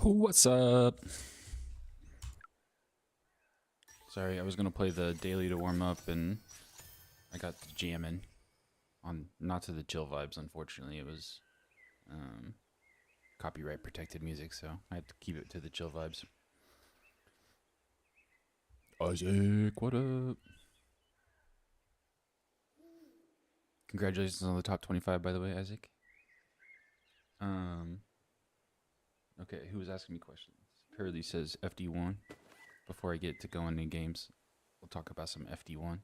What's up? Sorry, I was gonna play the daily to warm up, and I got to jamming on not to the chill vibes. Unfortunately, it was um, copyright protected music, so I had to keep it to the chill vibes. Isaac, what up? Congratulations on the top 25, by the way, Isaac. Okay, who was asking me questions? Curly says FD1. Before I get to going in games, we'll talk about some FD1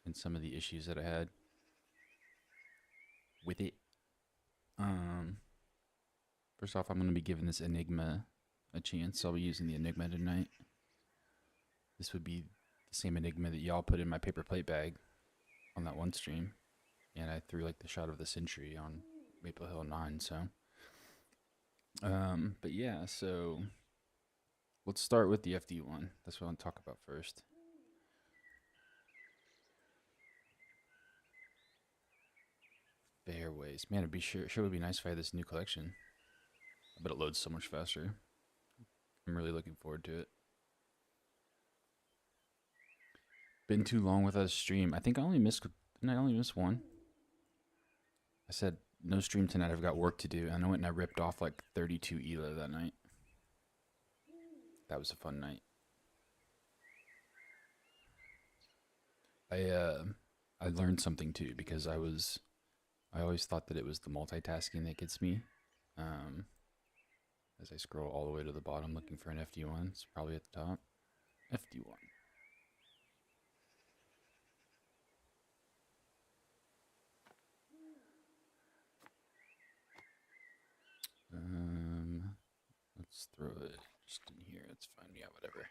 and some of the issues that I had with it. First off, I'm going to be giving this Enigma a chance. I'll be using the Enigma tonight. This would be the same Enigma that y'all put in my paper plate bag on that one stream. And I threw like the shot of the century on Maple Hill 9, so. But yeah, so let's start with the FD1. That's what I want to talk about first. Fairways. Man, it'd be sure would be nice if I had this new collection. I bet it loads so much faster. I'm really looking forward to it. Been too long without a stream. I think I only missed one. I said no stream tonight. I've got work to do, and I went and I ripped off like 32 ELO that night. That was a fun night. I learned something too, because I always thought that it was the multitasking that gets me. As I scroll all the way to the bottom looking for an FD1, it's probably at the top. FD1. Let's throw it just in here. It's fine. Yeah, whatever.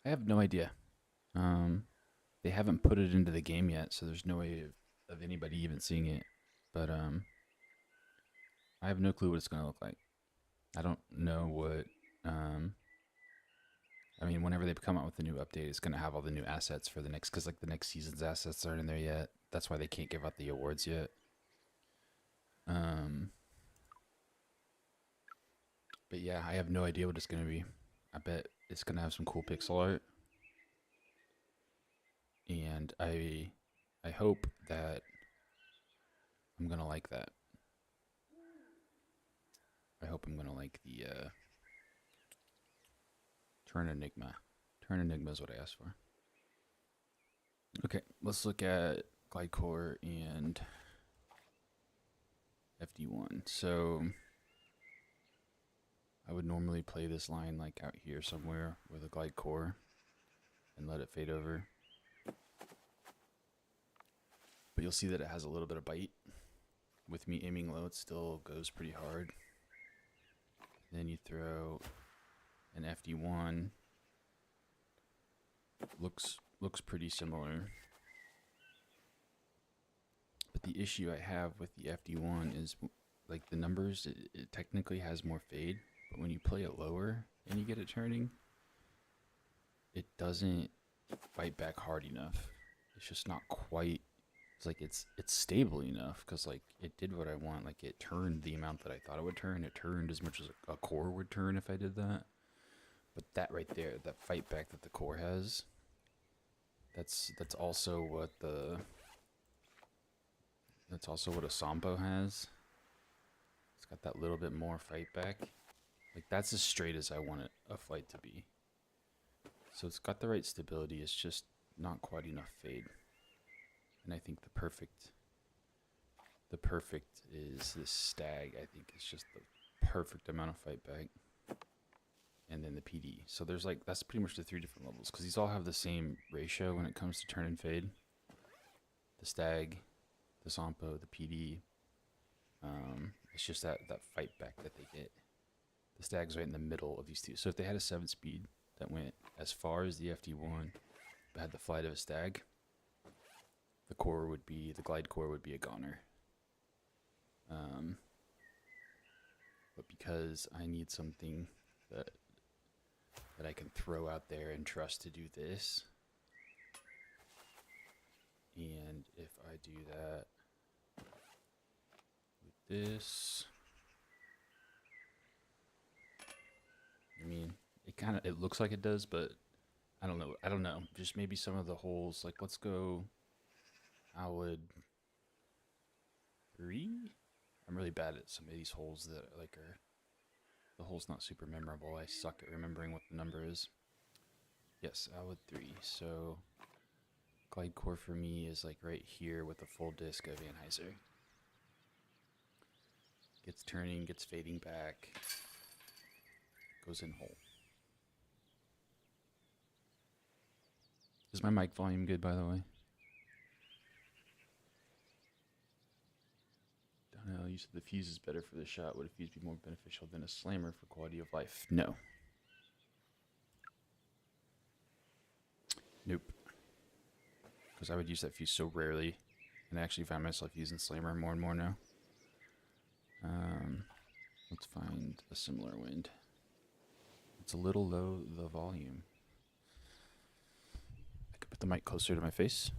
I have no idea. They haven't put it into the game yet, so there's no way of anybody even seeing it. But I have no clue what it's gonna look like. I don't know what. I mean, whenever they come out with a new update, it's gonna have all the new assets for the next, because like the next season's assets aren't in there yet. That's why they can't give out the awards yet. But yeah, I have no idea what it's gonna be. I bet it's gonna have some cool pixel art, and I hope that I'm gonna like that. I hope I'm gonna like the Turn Enigma. Turn Enigma is what I asked for. Okay, let's look at Glidecore and FD1. So I would normally play this line like out here somewhere with a Glidecore and let it fade over. But you'll see that it has a little bit of bite. With me aiming low, it still goes pretty hard. Then you throw an FD1. Looks pretty similar. But the issue I have with the FD1 is like the numbers, it technically has more fade, but when you play it lower and you get it turning, it doesn't fight back hard enough. It's just not quite. It's like it's stable enough, because like it did what I want. Like it turned the amount that I thought it would turn. It turned as much as a core would turn if I did that. But that right there, that fight back that the core has, that's also what a Sampo has. It's got that little bit more fight back. Like that's as straight as I want a flight to be. So it's got the right stability. It's just not quite enough fade. And I think the perfect is this stag. I think it's just the perfect amount of fight back. And then the PD. So there's like, that's pretty much the three different levels, because these all have the same ratio when it comes to turn and fade. The stag, the Sampo, the PD. It's just that fight back that they get. The stag's right in the middle of these two. So if they had a 7-speed that went as far as the FD1, but had the flight of a stag, the Glidecore would be a goner. But because I need something that I can throw out there and trust to do this, And if I do that with this, I mean, it looks like it does, but I don't know. I don't know. Just maybe some of the holes, like let's go, I would 3. I'm really bad at some of these holes that like are, the hole's not super memorable. I suck at remembering what the number is. Yes, I would 3. So Glidecore for me is like right here with a full disc of Anheuser. Gets turning, gets fading back, goes in hole. Is my mic volume good, by the way? Don't know. You said the fuse is better for the shot. Would a fuse be more beneficial than a slammer for quality of life? No. Nope. Because I would use that fuse so rarely, and I actually find myself using slammer more and more now. Let's find a similar wind. It's a little low, the volume. I could put the mic closer to my face.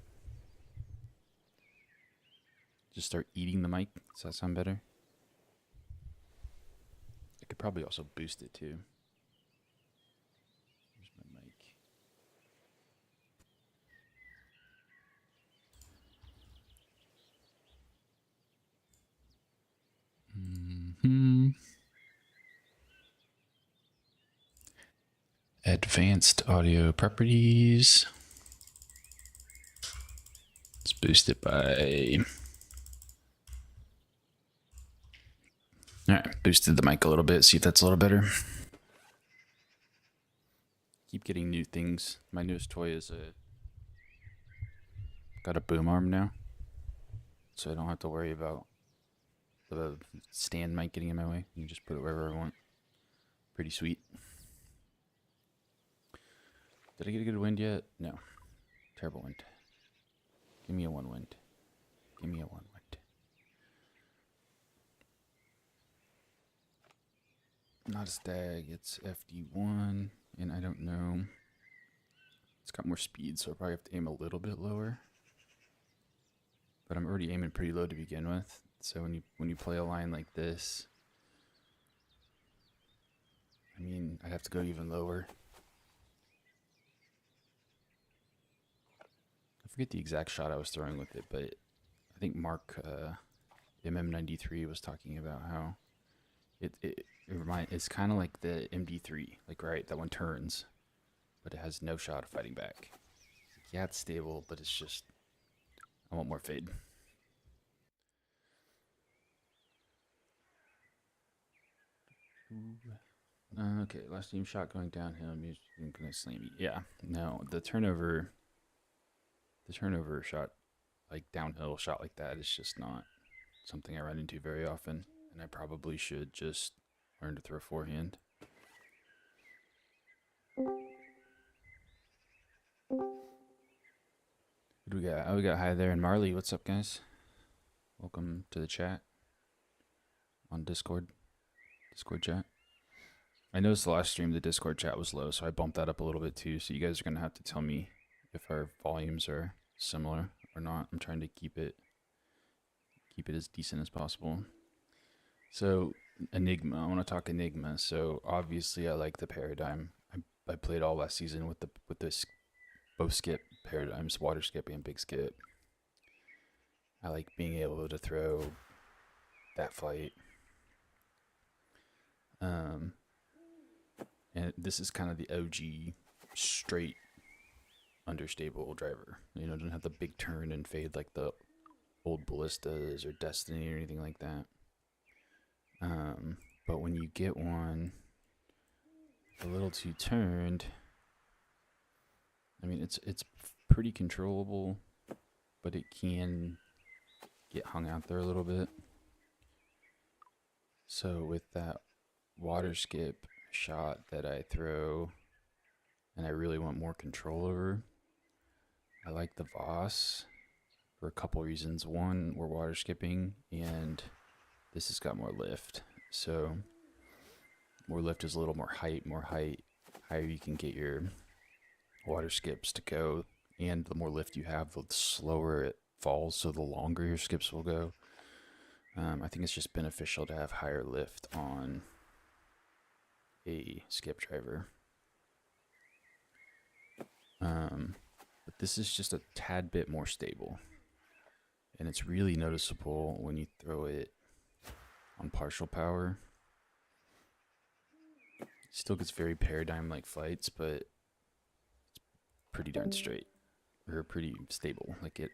Just start eating the mic. Does that sound better? I could probably also boost it too. Here's my mic. Advanced audio properties. Let's boost it by... Alright, boosted the mic a little bit. See if that's a little better. Keep getting new things. My newest toy is got a boom arm now. So I don't have to worry about the stand mic getting in my way. You can just put it wherever I want. Pretty sweet. Did I get a good wind yet? No. Terrible wind. Give me a 1 wind. Give me a 1 wind. Not a stag, it's FD1, and I don't know. It's got more speed, so I probably have to aim a little bit lower. But I'm already aiming pretty low to begin with. So when you play a line like this, I mean, I'd have to go even lower. I forget the exact shot I was throwing with it, but I think Mark MM93 was talking about how it's kind of like the MD3, like right, that one turns, but it has no shot of fighting back. Yeah, it's stable, but it's just, I want more fade. Okay, last team shot going downhill. I'm gonna slam you. Yeah, no, the turnover shot, like downhill shot like that, is just not something I run into very often, and I probably should just learn to throw forehand. What do we got? Oh, we got Hi there and Marley. What's up, guys? Welcome to the chat on Discord chat. I noticed the last stream the Discord chat was low, so I bumped that up a little bit too. So you guys are gonna have to tell me if our volumes are similar or not. I'm trying to keep it as decent as possible. So Enigma, I want to talk Enigma. So obviously I like the paradigm. I played all last season with this both skip paradigms, water skip and big skip. I like being able to throw that flight. And this is kind of the OG straight understable driver. You know, doesn't have the big turn and fade like the old Ballistas or Destiny or anything like that. But when you get one a little too turned, I mean, it's pretty controllable, but it can get hung out there a little bit. So with that water skip shot that I throw and I really want more control over, I like the Voss for a couple reasons. One, we're water skipping and this has got more lift. So more lift is a little more height, higher you can get your water skips to go, and the more lift you have, the slower it falls, so the longer your skips will go. I think it's just beneficial to have higher lift on a skip driver. But this is just a tad bit more stable, and it's really noticeable when you throw it on partial power. It still gets very paradigm-like flights, but it's pretty darn straight, or pretty stable. Like it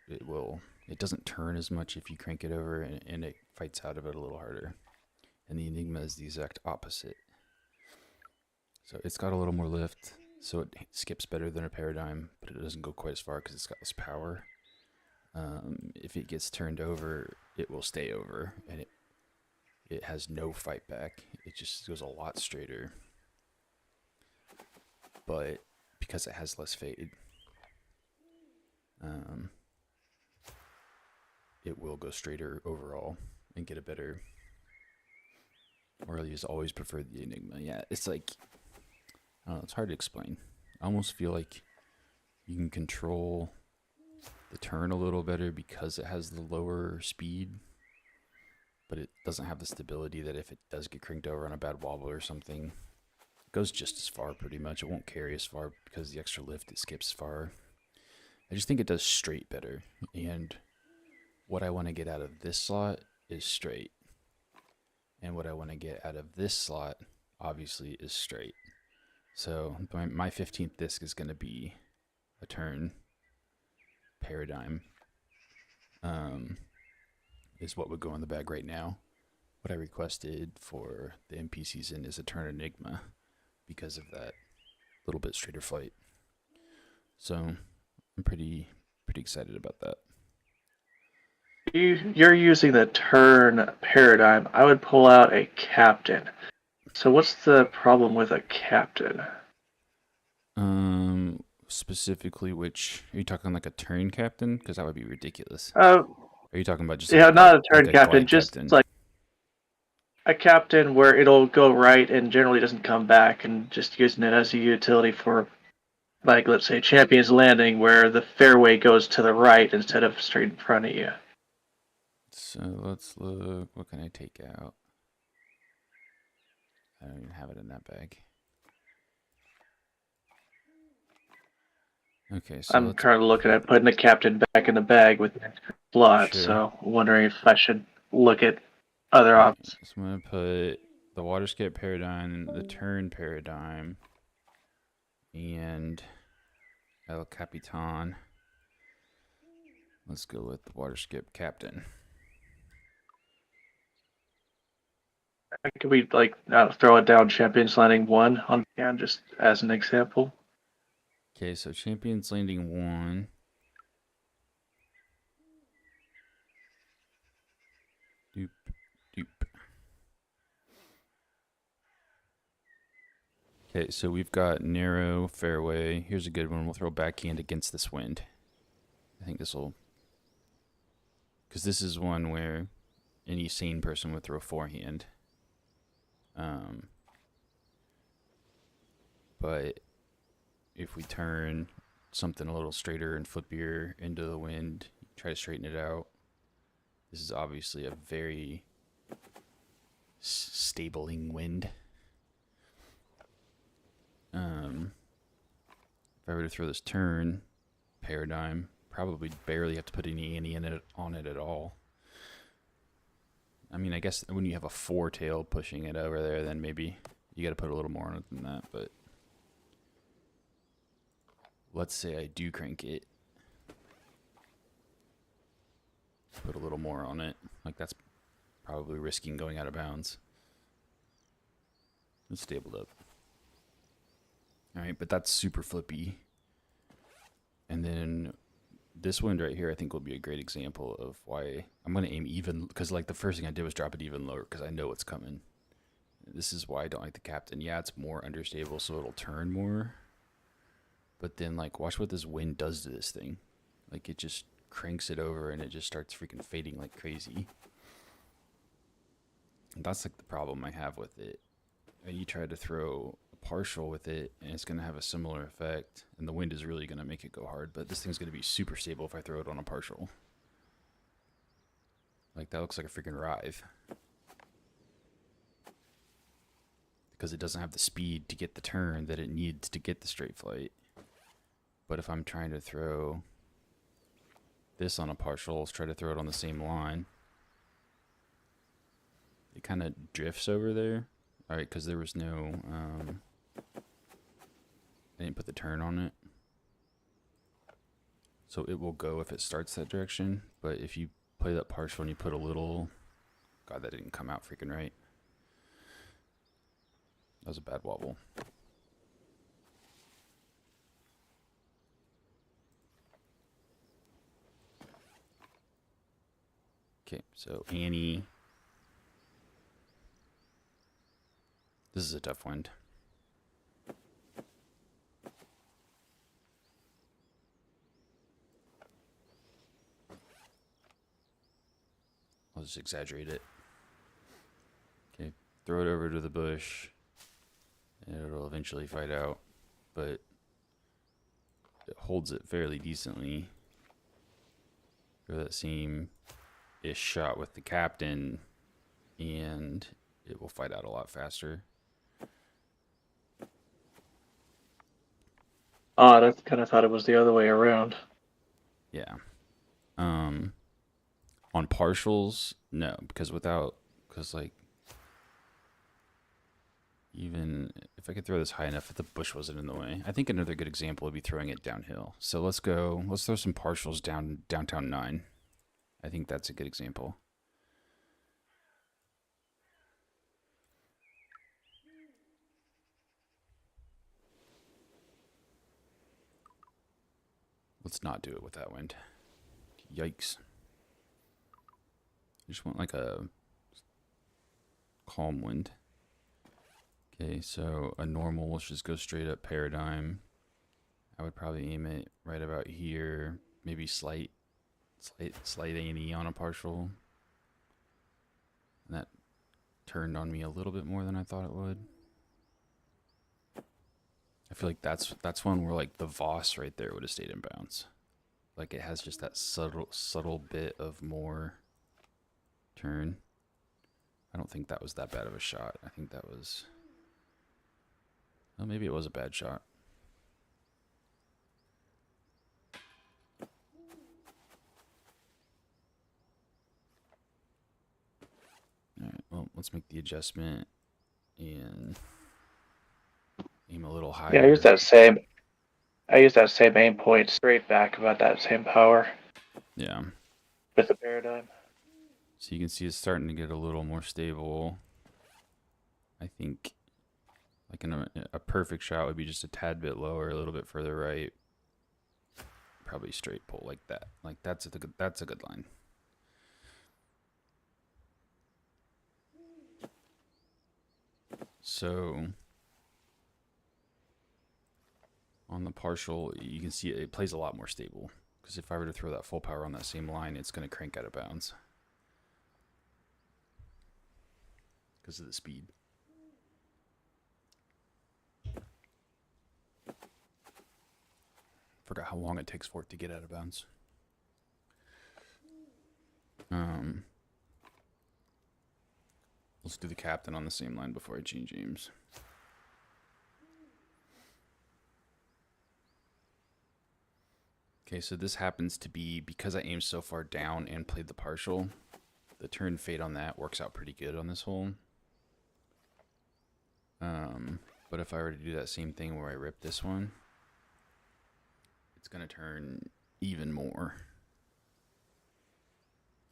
doesn't turn as much if you crank it over, and it fights out of it a little harder. And the Enigma is the exact opposite. So it's got a little more lift, so it skips better than a paradigm, but it doesn't go quite as far because it's got less power. If it gets turned over, it will stay over, and it has no fight back. It just goes a lot straighter. But because it has less fade, it will go straighter overall and get a better, or I just always prefer the Enigma. Yeah, it's like, I don't know, it's hard to explain. I almost feel like you can control the turn a little better because it has the lower speed, but it doesn't have the stability that if it does get cranked over on a bad wobble or something, it goes just as far pretty much. It won't carry as far because the extra lift, it skips far. I just think it does straight better, and what I want to get out of this slot is straight, and what I want to get out of this slot obviously is straight. So my 15th disc is going to be a turn paradigm, is what would go in the bag right now. What I requested for the MP season is a turn Enigma because of that little bit straighter flight. So I'm pretty excited about that. You're using the turn paradigm. I would pull out a captain. So what's the problem with a captain? Specifically, which are you talking, like a turn captain? Because that would be ridiculous. Are you talking about just yeah, like not a turn like captain, glide just captain? like a captain where it'll go right and generally doesn't come back, and just using it as a utility for, like, let's say Champions Landing, where the fairway goes to the right instead of straight in front of you. So let's look. What can I take out? I don't even have it in that bag. Okay, so I'm currently looking at putting the captain back in the bag with the slot, Sure. so wondering if I should look at other options. So I'm gonna put the water skip paradigm, the turn paradigm, and El Capitan. Let's go with the water skip captain. Could we throw it down Champions Landing 1 on can just as an example? Okay, so Champions Landing 1. Doop, doop. Okay, so we've got narrow fairway. Here's a good one. We'll throw backhand against this wind. I think this will, because this is one where any sane person would throw forehand. But if we turn something a little straighter and flippier into the wind, try to straighten it out. This is obviously a very stabling wind. If I were to throw this turn paradigm, probably barely have to put any ante on it at all. I mean, I guess when you have a four tail pushing it over there, then maybe you got to put a little more on it than that. But let's say I do crank it, put a little more on it. Like, that's probably risking going out of bounds. It's stabled up. All right, but that's super flippy. And then this wind right here, I think, will be a great example of why I'm going to aim even, because like the first thing I did was drop it even lower because I know it's coming. This is why I don't like the captain. Yeah, it's more understable, so it'll turn more. But then, like, watch what this wind does to this thing. Like, it just cranks it over and it just starts freaking fading like crazy. And that's like the problem I have with it. You try to throw a partial with it, and it's going to have a similar effect, and the wind is really going to make it go hard, but this thing's going to be super stable if I throw it on a partial. Like, that looks like a freaking Rive. Because it doesn't have the speed to get the turn that it needs to get the straight flight. But if I'm trying to throw this on a partial, let's try to throw it on the same line. It kind of drifts over there. Alright, because there was no... I didn't put the turn on it. So it will go if it starts that direction. But if you play that partial and you put a little... God, that didn't come out freaking right. That was a bad wobble. Okay, so Annie. This is a tough wind. I'll just exaggerate it. Okay, throw it over to the bush. And it'll eventually fight out, but it holds it fairly decently. Throw that same-ish shot with the captain, and it will fight out a lot faster. Odd, I kind of thought it was the other way around. Yeah. On partials, no, because like, even if I could throw this high enough if the bush wasn't in the way. I think another good example would be throwing it downhill. So let's throw some partials downtown 9. I think that's a good example. Let's not do it with that wind. Yikes. I just want like a calm wind. Okay, so a normal, let's just go straight up paradigm. I would probably aim it right about here. Maybe slight A&E on a partial. And that turned on me a little bit more than I thought it would. I feel like that's one where like the Voss right there would have stayed in bounds. Like it has just that subtle bit of more turn. I don't think that was that bad of a shot. I think that was... Well, maybe it was a bad shot. Alright, well, let's make the adjustment and aim a little higher. Yeah, I used that same aim point straight back about that same power. Yeah. With the paradigm. So you can see it's starting to get a little more stable. I think like a perfect shot would be just a tad bit lower, a little bit further right. Probably straight pull like that. Like that's a good line. So on the partial, you can see it plays a lot more stable. Because if I were to throw that full power on that same line, it's going to crank out of bounds. Because of the speed. Forgot how long it takes for it to get out of bounds. Let's do the captain on the same line before I change aims. Okay, so this happens to be, because I aimed so far down and played the partial, the turn fade on that works out pretty good on this hole. But if I were to do that same thing where I rip this one, it's going to turn even more.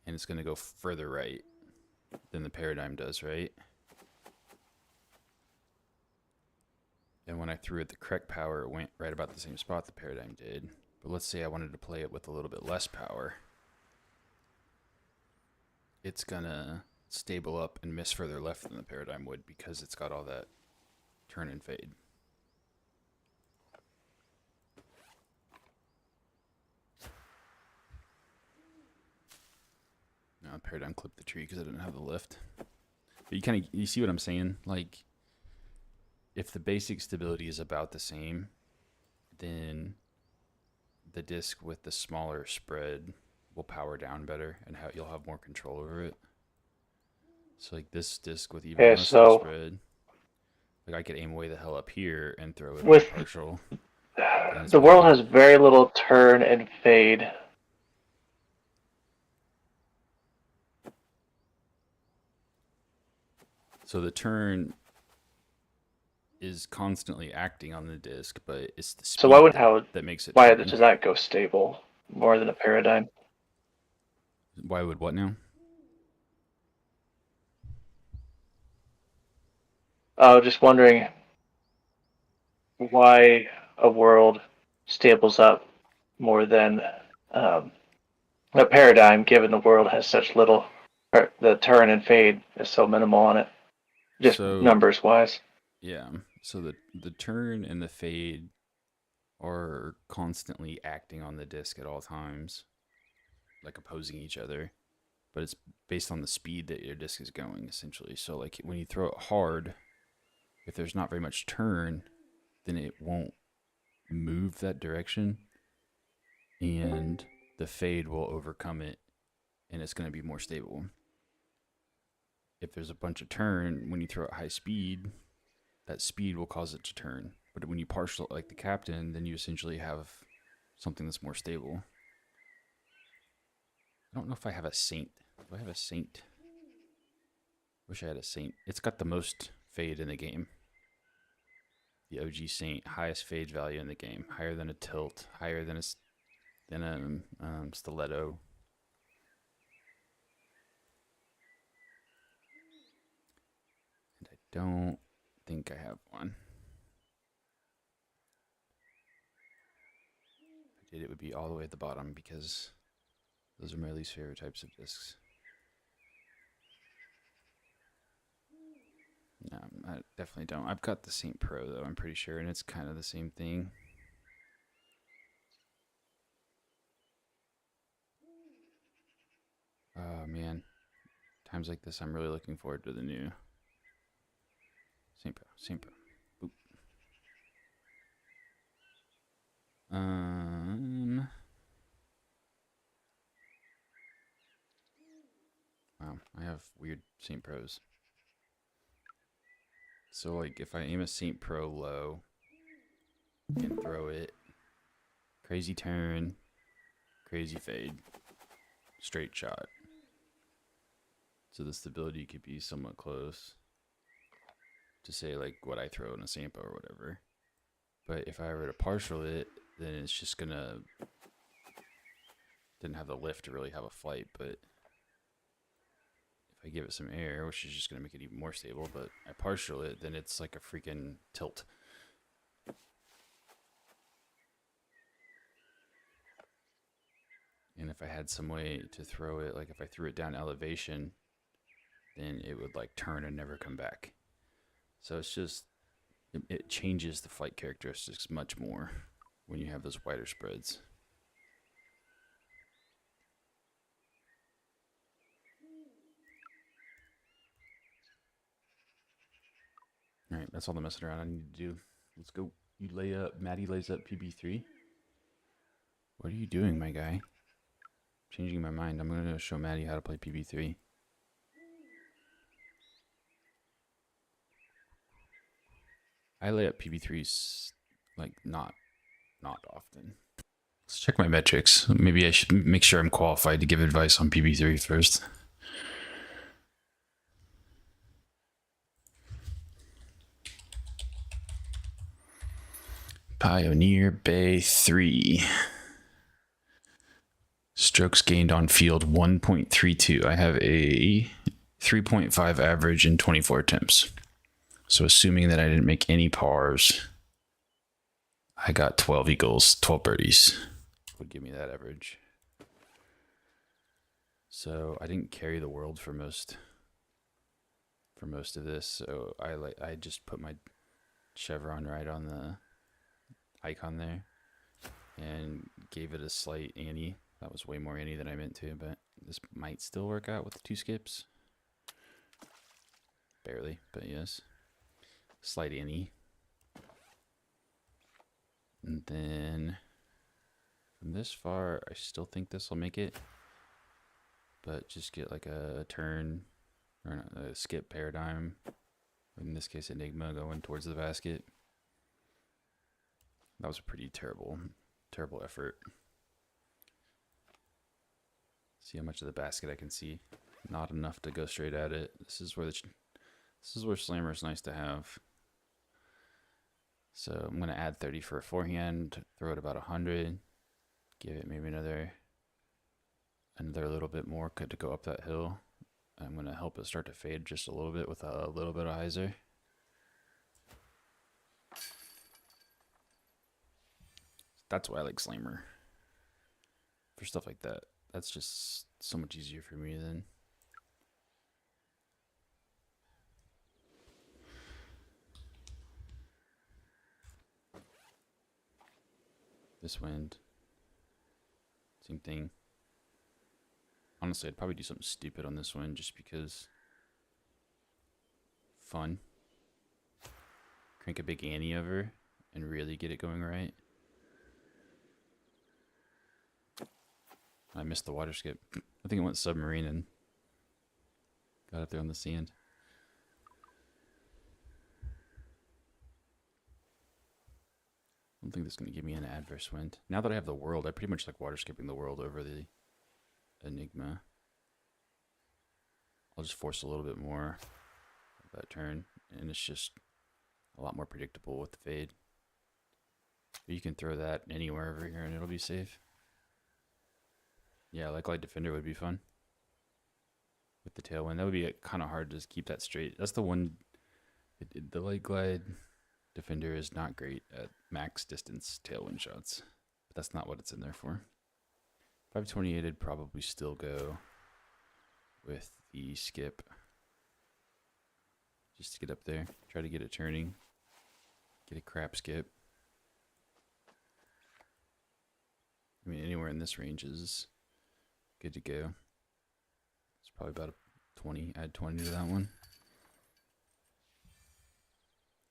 And it's going to go further right than the paradigm does, right? And when I threw it the correct power, it went right about the same spot the paradigm did. But let's say I wanted to play it with a little bit less power. It's going to stable up and miss further left than the paradigm would because it's got all that turn and fade. Now paradigm clipped the tree because I didn't have the lift. But you see what I'm saying? Like if the basic stability is about the same, then the disc with the smaller spread will power down better, and you'll have more control over it. So like this disc with even Okay, less of a so spread, like I could aim way the hell up here and throw it on a with partial, and it's the world better. has very little turn and fade. So the turn is constantly acting on the disc, but it's the So why speed would how that makes it why turn. does that go stable more than a paradigm? Why would what now? I was just wondering why a world stables up more than um, a paradigm, given the world has such little, or the turn and fade is so minimal on it, just So numbers wise. yeah, so the turn and the fade are constantly acting on the disc at all times, like opposing each other. But it's based on the speed that your disc is going, essentially. So like when you throw it hard, if there's not very much turn, then it won't move that direction, and the fade will overcome it, and it's going to be more stable. If there's a bunch of turn, when you throw at high speed, that speed will cause it to turn. But when you partial like the captain, then you essentially have something that's more stable. I don't know if I have a saint. Do I have a saint? Wish I had a saint. It's got the most fade in the game. The OG saint, highest fade value in the game, higher than a tilt, higher than a stiletto. And I don't think I have one. If I did, it would be all the way at the bottom because those are my least favorite types of discs. No, I definitely don't. I've got the Saint Pro though, I'm pretty sure, and it's kind of the same thing. Oh man, times like this, I'm really looking forward to the new Saint Pro. Saint Pro. Boop. Wow, I have weird Saint Pros. So like, if I aim a Saint Pro low and throw it, crazy turn, crazy fade, straight shot. So the stability could be somewhat close to say like what I throw in a Sampo or whatever. But if I were to partial it, then it's just gonna didn't have the lift to really have a flight. But if I give it some air, which is just gonna make it even more stable, but I partial it, then it's like a freaking tilt. And if I had some way to throw it, like if I threw it down elevation, then it would like turn and never come back. So it's just it changes the flight characteristics much more when you have those wider spreads. All right, that's all the messing around I need to do. Let's go. You lay up. Maddie lays up PB3. What are you doing, my guy? Changing my mind. I'm going to show Maddie how to play PB3. I lay up PB3s like not often. Let's check my metrics. Maybe I should make sure I'm qualified to give advice on PB3 first. Pioneer Bay 3. Strokes gained on field 1.32. I have a 3.5 average in 24 attempts. So assuming that I didn't make any pars, I got 12 eagles, 12 birdies. Would give me that average. So I didn't carry the world for most of this. So I just put my chevron right on the icon there and gave it a slight ante. That was way more ante than I meant to, but this might still work out with the 2 skips. Barely, but yes. Slight ante. And then from this far, I still think this will make it. But just get like a turn or a skip paradigm. In this case, Enigma going towards the basket. That was a pretty terrible effort. See how much of the basket I can see. Not enough to go straight at it. This is where Slammer is nice to have. So I'm gonna add 30 for a forehand. Throw it about 100. Give it maybe another little bit more to go up that hill. I'm gonna help it start to fade just a little bit with a little bit of hyzer. That's why I like Slammer. For stuff like that. That's just so much easier for me then. This wind. Same thing. Honestly, I'd probably do something stupid on this one just because fun. Crank a big ante over and really get it going right. I missed the water skip. I think it went submarine and got up there on the sand. I don't think this is going to give me an adverse wind. Now that I have the world, I pretty much like water skipping the world over the Enigma. I'll just force a little bit more of that turn, and it's just a lot more predictable with the fade. But you can throw that anywhere over here and it'll be safe. Yeah, like Glide Defender would be fun. With the tailwind, that would be kind of hard to keep that straight. That's the one, the Light Glide Defender is not great at max distance tailwind shots. But that's not what it's in there for. 528, I'd probably still go with the skip. Just to get up there. Try to get it turning. Get a crap skip. I mean, anywhere in this range is good to go. It's probably about a 20. Add 20 to that one.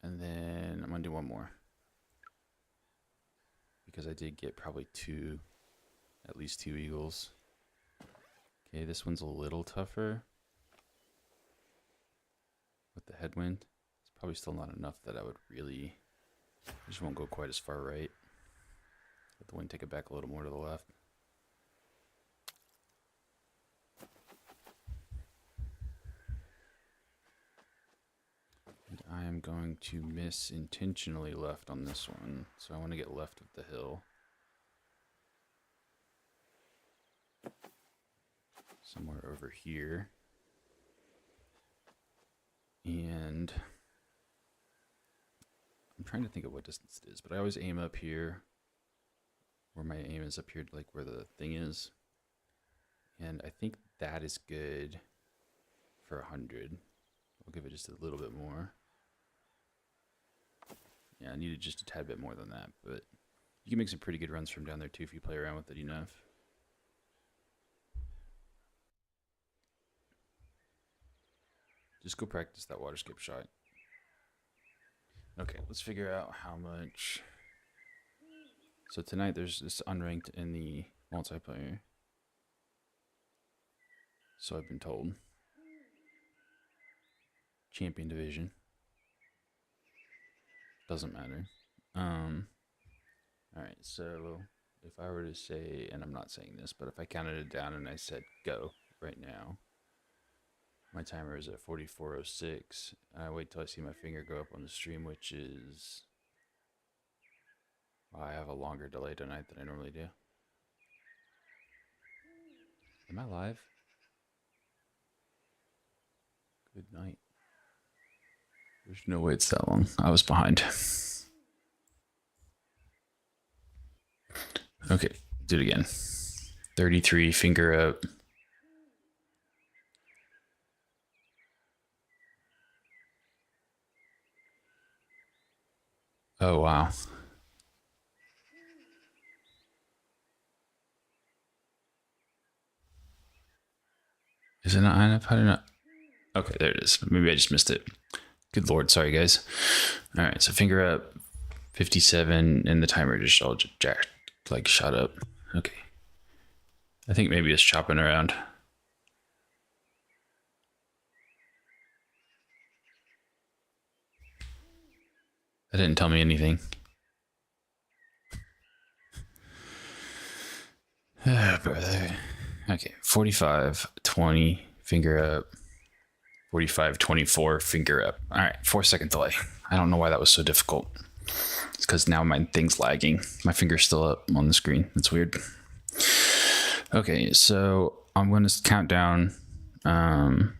And then I'm going to do one more. Because I did get probably at least two eagles. Okay, this one's a little tougher. With the headwind. It's probably still not enough that I would really... I just won't go quite as far right. Let the wind take it back a little more to the left. And I am going to miss intentionally left on this one. So I want to get left of the hill. Somewhere over here. And I'm trying to think of what distance it is, but I always aim up here. Where my aim is up here, like where the thing is. And I think that is good for 100. I'll give it just a little bit more. Yeah, I needed just a tad bit more than that, but you can make some pretty good runs from down there too if you play around with it enough. Just go practice that water skip shot. Okay, let's figure out how much. So tonight there's this unranked in the multiplayer. So I've been told. Champion division. Doesn't matter. Alright, so if I were to say, and I'm not saying this, but if I counted it down and I said go right now, my timer is at 44:06. I wait till I see my finger go up on the stream, which is... I have a longer delay tonight than I normally do. Am I live? Good night. There's no way it's that long. I was behind. Okay, do it again. 33, finger up. Oh, wow. Is it not high enough? How did not? Okay, there it is. Maybe I just missed it. Good lord, sorry guys. All right, so finger up, 57, and the timer just all jacked, like shot up. Okay. I think maybe it's chopping around. That didn't tell me anything. Brother. Okay, 45, 20, finger up. 45, 24, finger up. All right, 4-second delay. I don't know why that was so difficult. It's because now my thing's lagging. My finger's still up on the screen. That's weird. Okay, so I'm going to count down. Count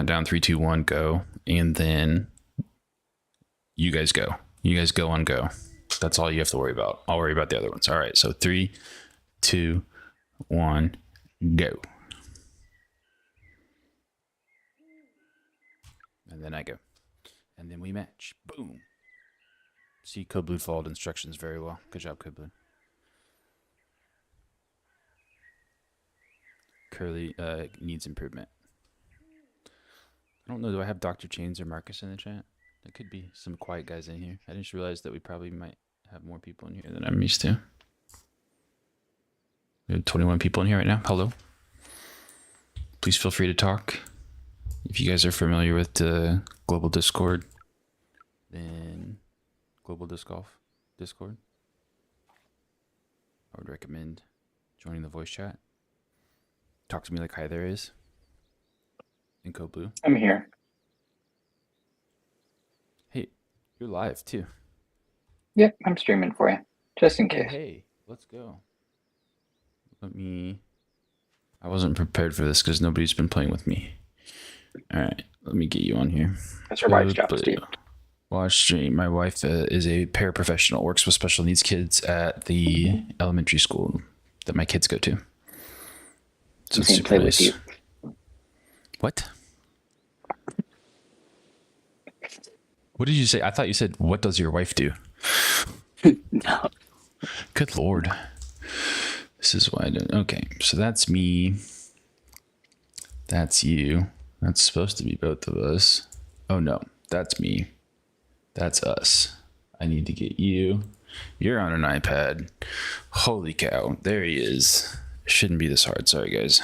down 3, 2, 1, go. And then you guys go. You guys go on go. That's all you have to worry about. I'll worry about the other ones. All right, so 3, 2, 1, go. And then I go. And then we match. Boom. See, Code Blue followed instructions very well. Good job, Code Blue. Curly needs improvement. I don't know. Do I have Dr. Chains or Marcus in the chat? There could be some quiet guys in here. I just realized that we probably might have more people in here than I'm used to. We have 21 people in here right now. Hello. Please feel free to talk. If you guys are familiar with the global Discord, then global disc golf Discord, I would recommend joining the voice chat. Talk to me like hi there is. In Code Blue. I'm here. Hey, you're live too. Yep, I'm streaming for you, just in case. Hey, let's go. I wasn't prepared for this because nobody's been playing with me. All right, let me get you on here. That's your wife's job, Steve. Watch stream. My wife is a paraprofessional, works with special needs kids at the elementary school that my kids go to. So it's super nice. With you. What? What did you say? I thought you said, what does your wife do? No. Good Lord. This is why I don't. Okay, so that's me. That's you. That's supposed to be both of us. Oh no, that's me. That's us. I need to get you. You're on an iPad. Holy cow. There he is. Shouldn't be this hard. Sorry, guys.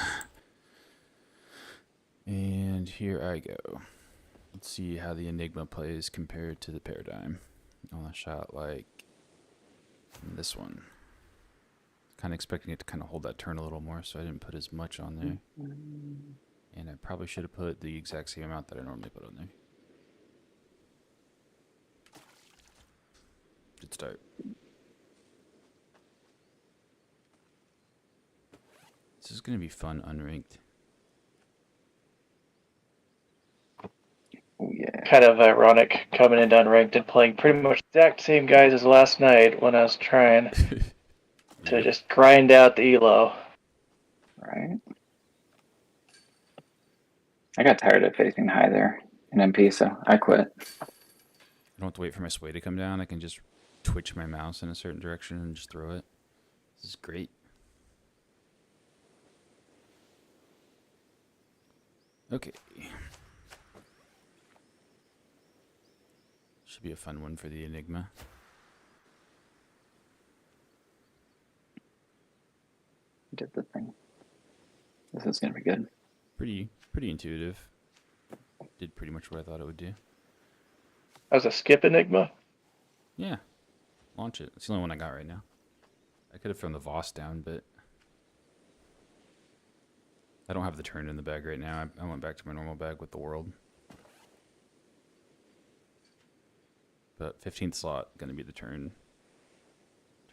And here I go. Let's see how the Enigma plays compared to the Paradigm. On a shot like this one. Kind of expecting it to kind of hold that turn a little more, so I didn't put as much on there. And I probably should have put the exact same amount that I normally put on there. Good start. This is going to be fun, unranked. Oh, yeah. Kind of ironic coming into Unranked and playing pretty much the exact same guys as last night when I was trying to just grind out the elo. Right. I got tired of facing high there in MP, so I quit. I don't have to wait for my sway to come down. I can just twitch my mouse in a certain direction and just throw it. This is great. Okay. Should be a fun one for the Enigma. Did the thing. This is gonna be good. Pretty intuitive. Did pretty much what I thought it would do. That was a skip Enigma? Yeah. Launch it. It's the only one I got right now. I could have thrown the Voss down, but I don't have the turn in the bag right now. I went back to my normal bag with the world. But 15th slot, going to be the turn.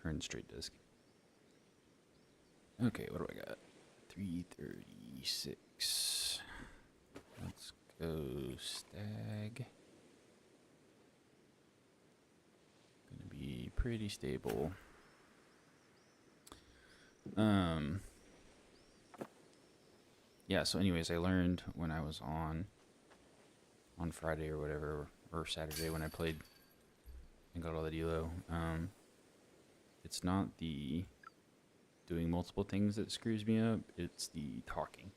Turn straight disc. Okay, what do I got? 336. Let's go stag. Gonna be pretty stable. Yeah, so anyways, I learned when I was on Friday or whatever, or Saturday when I played and got all that elo. It's not the doing multiple things that screws me up, it's the talking.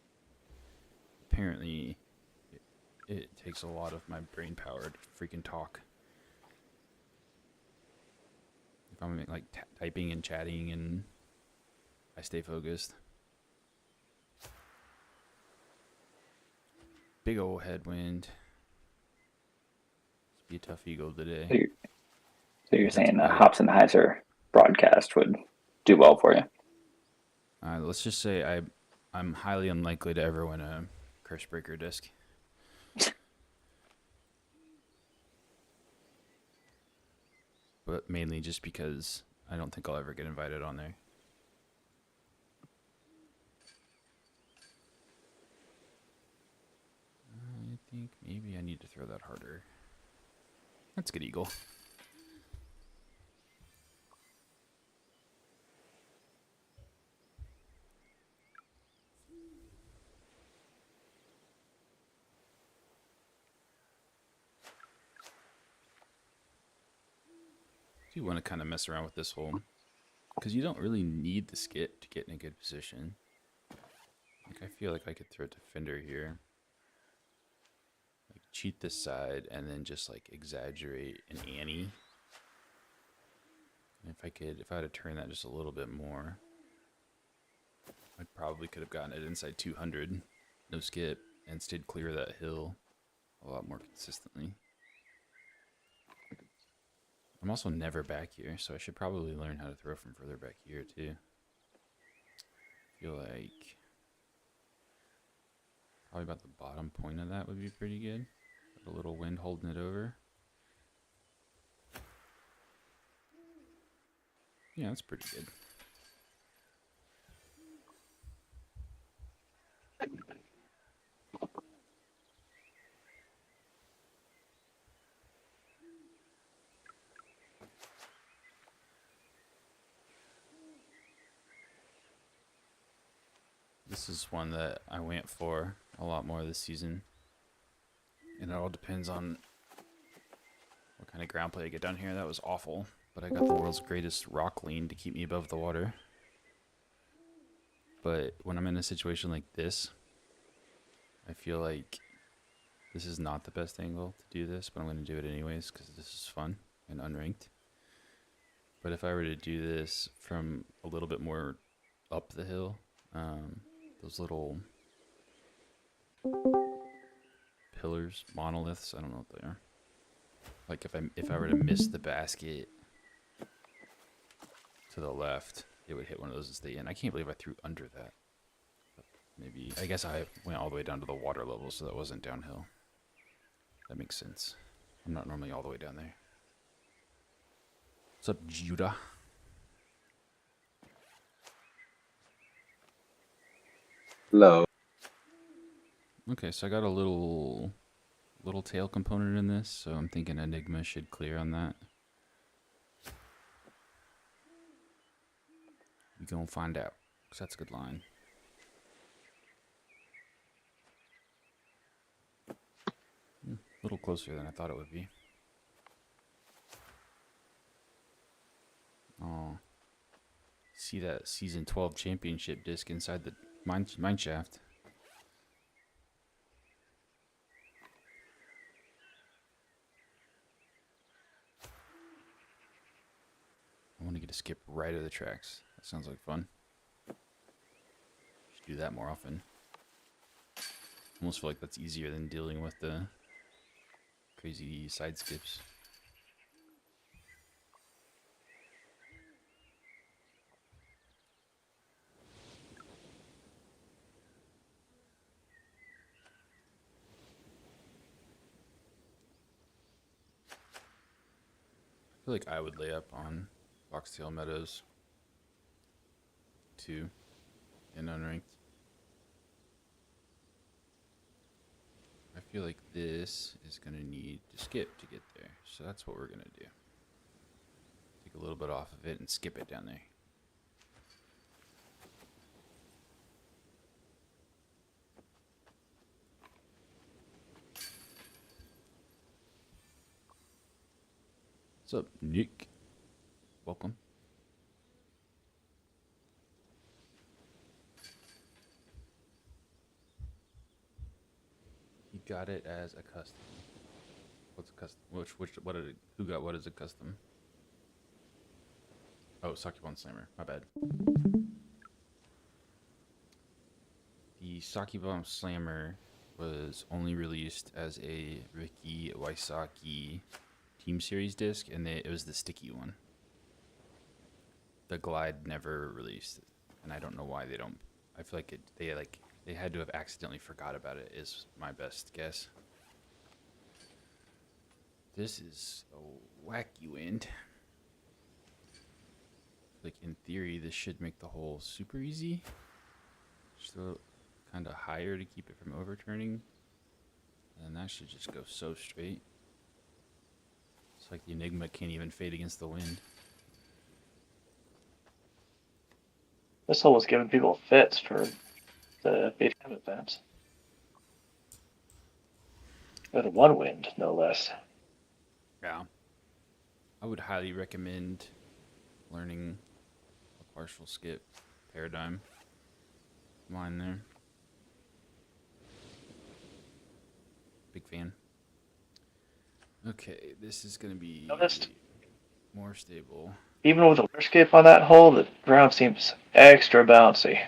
Apparently, it takes a lot of my brain power to freaking talk. If I'm like typing and chatting and I stay focused. Big old headwind. It's be a tough eagle today. So you're saying a about it. Hobson-Heiser broadcast would do well for you? Let's just say I'm highly unlikely to ever win a Curse Breaker disc. But mainly just because I don't think I'll ever get invited on there. I think maybe I need to throw that harder. That's good, eagle. Do want to kind of mess around with this hole, because you don't really need the skip to get in a good position. Like, I feel like I could throw a defender here, like cheat this side, and then just like exaggerate an Annie. And if I had to turn that just a little bit more, I probably could have gotten it inside 200, no skip, and stayed clear of that hill a lot more consistently. I'm also never back here, so I should probably learn how to throw from further back here too. I feel like probably about the bottom point of that would be pretty good. With a little wind holding it over. Yeah, that's pretty good. This is one that I went for a lot more this season. And it all depends on what kind of ground play I get down here. That was awful, but I got the world's greatest rock lean to keep me above the water. But when I'm in a situation like this, I feel like this is not the best angle to do this, but I'm going to do it anyways because this is fun and unranked. But if I were to do this from a little bit more up the hill, those little pillars, monoliths, I don't know what they are. Like if I were to miss the basket to the left, it would hit one of those and stay in. I can't believe I threw under that. Maybe, I guess I went all the way down to the water level, so that wasn't downhill. That makes sense. I'm not normally all the way down there. What's up, Judah? Hello. Okay, so I got a little tail component in this, so I'm thinking Enigma should clear on that. We gonna find out, because that's a good line. A little closer than I thought it would be. Oh, see that season 12 championship disc inside the mine shaft. I want to get a skip right of the tracks. That sounds like fun. Should do that more often. Almost feel like that's easier than dealing with the crazy side skips. I feel like I would lay up on Foxtail Meadows 2 in Unranked. I feel like this is going to need to skip to get there, so that's what we're going to do. Take a little bit off of it and skip it down there. What's up, Nick? Welcome. He got it as a custom. What's a custom? Who got what as a custom? Oh, Saki Bomb Slammer. My bad. The Saki Bomb Slammer was only released as a Ricky Waisaki Team Series disc, and it was the sticky one. The Glide never released, and I don't know why they don't. I feel like they had to have accidentally forgot about it. Is my best guess. This is a wacky wind. Like in theory, this should make the hole super easy. Still kind of higher to keep it from overturning, and that should just go so straight. It's like the Enigma can't even fade against the wind. This hole was giving people fits for the BDM events. With one wind, no less. Yeah. I would highly recommend learning a partial skip paradigm line there. Big fan. Okay, this is going to be Noticed? more stable. Even with a landscape on that hole, the ground seems extra bouncy.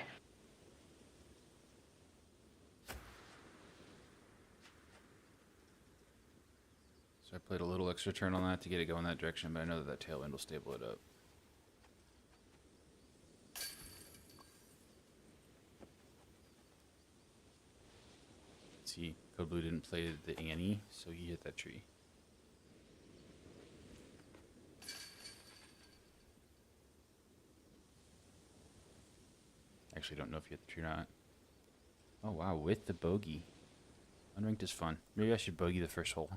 So I played a little extra turn on that to get it going that direction, but I know that tailwind will stable it up. Let's see, Code Blue didn't play the Annie, so he hit that tree. Actually, don't know if you hit the tree or not. Oh wow, with the bogey. Unranked is fun. Maybe I should bogey the first hole.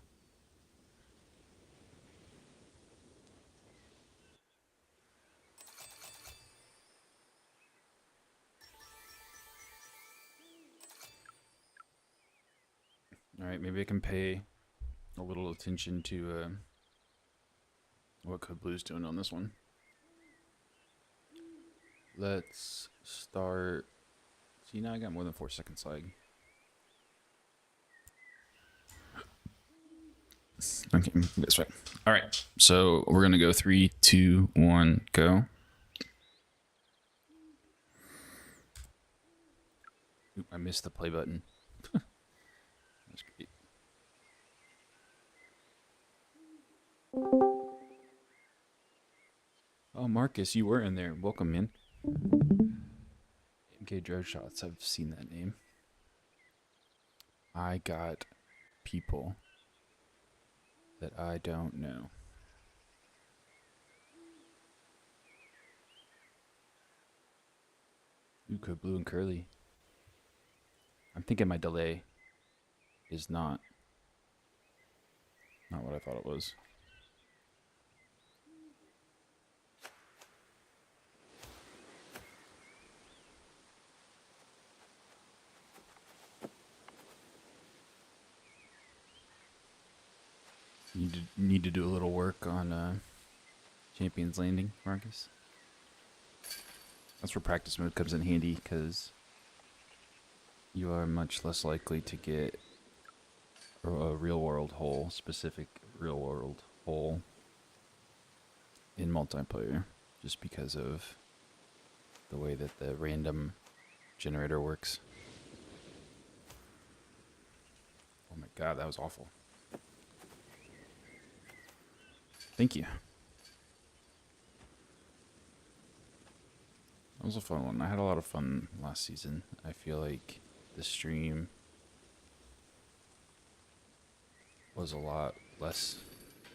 Alright, maybe I can pay a little attention to what Code Blue's doing on this one. Let's start. See, now I got more than 4 seconds lag. Okay, this way. Alright, so we're gonna go 3, 2, 1, go. Oop, I missed the play button. That's great. Oh, Marcus, you were in there. Welcome, man. MK Drone Shots, I've seen that name. I got people that I don't know. Ooh, Code Blue and Curly. I'm thinking my delay is not what I thought it was. Need to do a little work on Champion's Landing, Marcus. That's where practice mode comes in handy, because you are much less likely to get a real world hole, specific real world hole in multiplayer, just because of the way that the random generator works. Oh my god, that was awful. Thank you. That was a fun one. I had a lot of fun last season. I feel like the stream was a lot less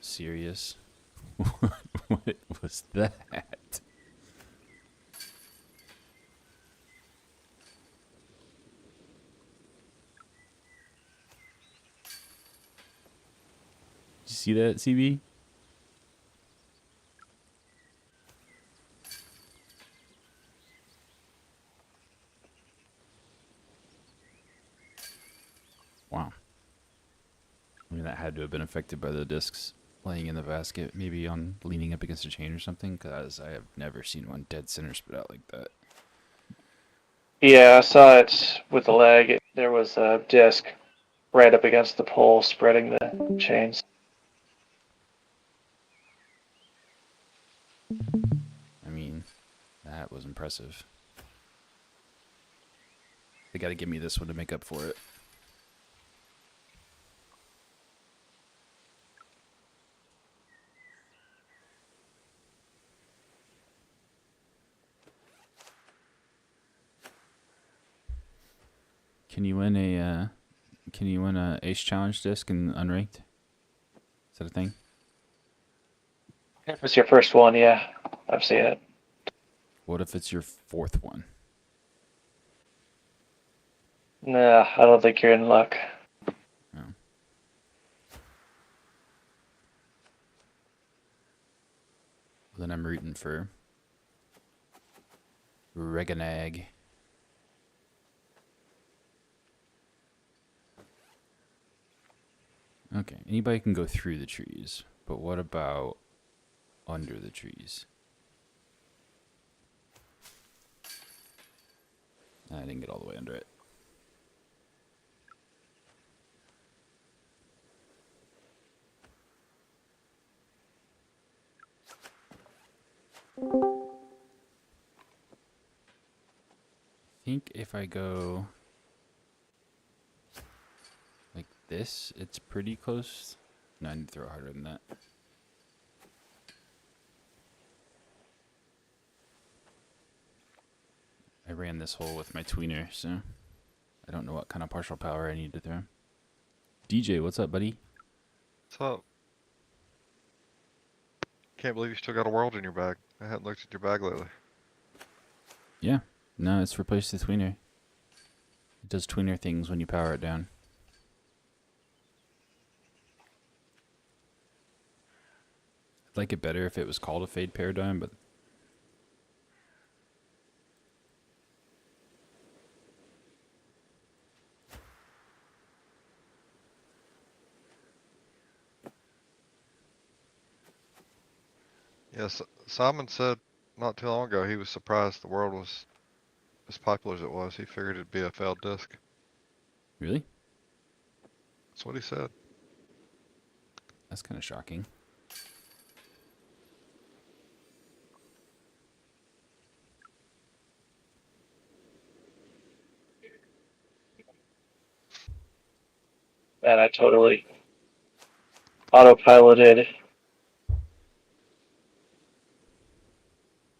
serious. What was that? Did you see that, CB? Wow. I mean, that had to have been affected by the discs laying in the basket, maybe on leaning up against a chain or something, because I have never seen one dead center spit out like that. Yeah, I saw it with the leg. There was a disc right up against the pole, spreading the chains. I mean, That was impressive. They got to give me this one to make up for it. Can you win a Ace Challenge disc in Unranked? Is that a thing? If it's your first one, yeah, I've seen it. What if it's your fourth one? Nah, I don't think you're in luck. Oh. Then I'm rooting for Reganag. Okay, anybody can go through the trees, but what about under the trees? I didn't get all the way under it. I think if I go like this, it's pretty close. No, I need to throw harder than that. I ran this hole with my tweener, so I don't know what kind of partial power I need to throw. DJ, what's up, buddy? What's up? Can't believe you still got a world in your bag. I hadn't looked at your bag lately. Yeah, no, it's replaced the tweener. It does tweener things when you power it down. I'd like it better if it was called a fade paradigm, but Yes, Simon said not too long ago he was surprised the world was as popular as it was. He figured it'd be a failed disc. really? That's what he said. That's kind of shocking. And I totally autopiloted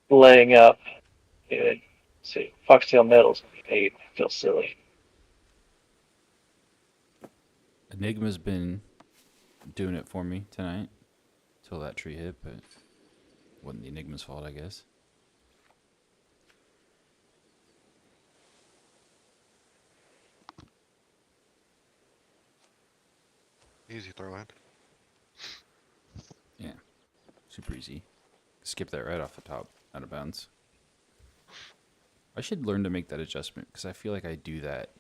laying up. Let's see, Foxtail Metals 8. I feel silly. Enigma's been doing it for me tonight till that tree hit, but it wasn't the Enigma's fault, I guess. Easy throw in. Yeah, super easy. Skip that right off the top, out of bounds. I should learn to make that adjustment because I feel like I do that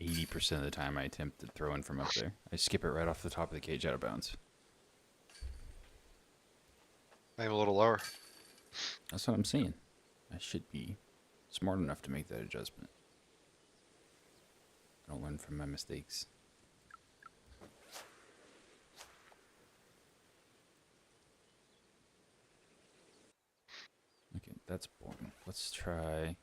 80% of the time I attempt to throw in from up there. I skip it right off the top of the cage out of bounds. Maybe a little lower. That's what I'm saying. I should be smart enough to make that adjustment. I don't learn from my mistakes. Okay, that's boring. Let's try.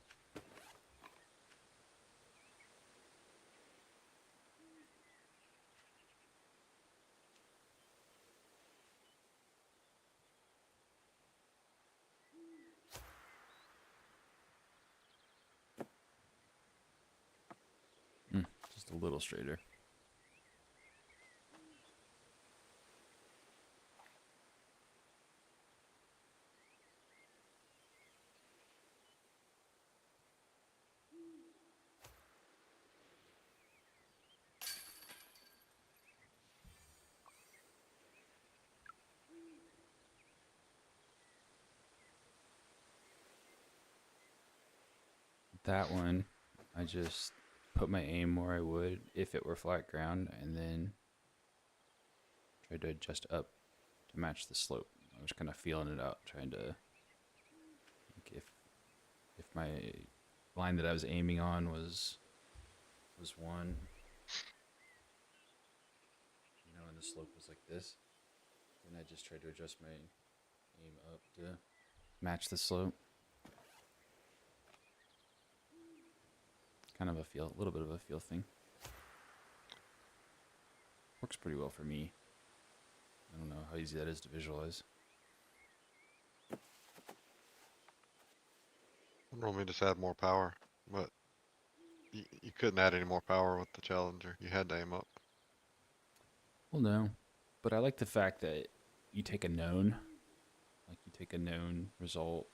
Just a little straighter. That one, I just put my aim where I would if it were flat ground, and then tried to adjust up to match the slope. I was kind of feeling it out, trying to think if my line that I was aiming on was one, and the slope was like this, then I just tried to adjust my aim up to match the slope. kind of a little bit of a feel thing. Works pretty well for me. I don't know how easy that is to visualize. Normally just add more power, but you couldn't add any more power with the Challenger. You had to aim up. Well, no, but I like the fact that you take a known, like you take a known result,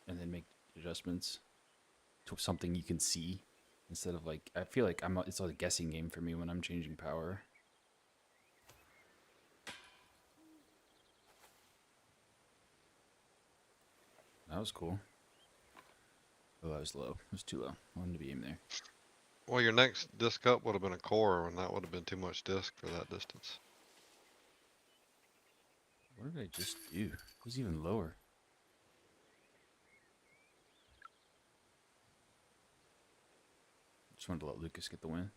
and then make adjustments to something you can see, instead of like, I feel like it's like a guessing game for me when I'm changing power. That was cool. Oh, that was low. It was too low. I wanted to be in there. Well, your next disc up would have been a core, and that would have been too much disc for that distance. What did I just do? It was even lower. Just wanted to let Lucas get the win.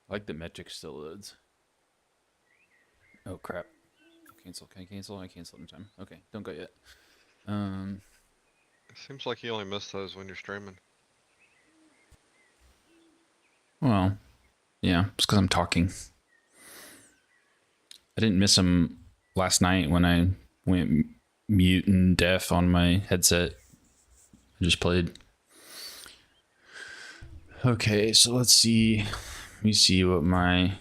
I like the metric still loads. Oh crap. Cancel. Can I cancel? I canceled in time. Okay, don't go yet. It seems like you only miss those when you're streaming. Well, yeah, it's because I'm talking. I didn't miss them last night when I went mute and deaf on my headset. I just played. Okay, so let's see. Let me see what my...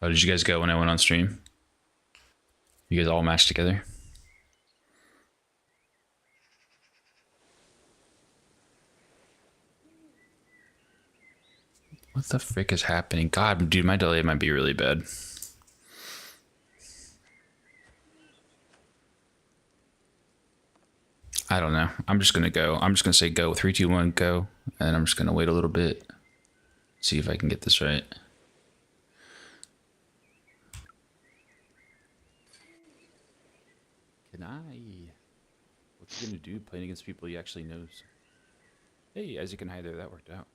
Oh, did you guys go when I went on stream? You guys all matched together? What the frick is happening? God, dude, my delay might be really bad. I don't know. I'm just going to go. I'm just going to say go. 3, 2, 1, go. And I'm just going to wait a little bit. See if I can get this right. Can I? What's he going to do playing against people he actually knows? Hey, as you can hide there, that worked out.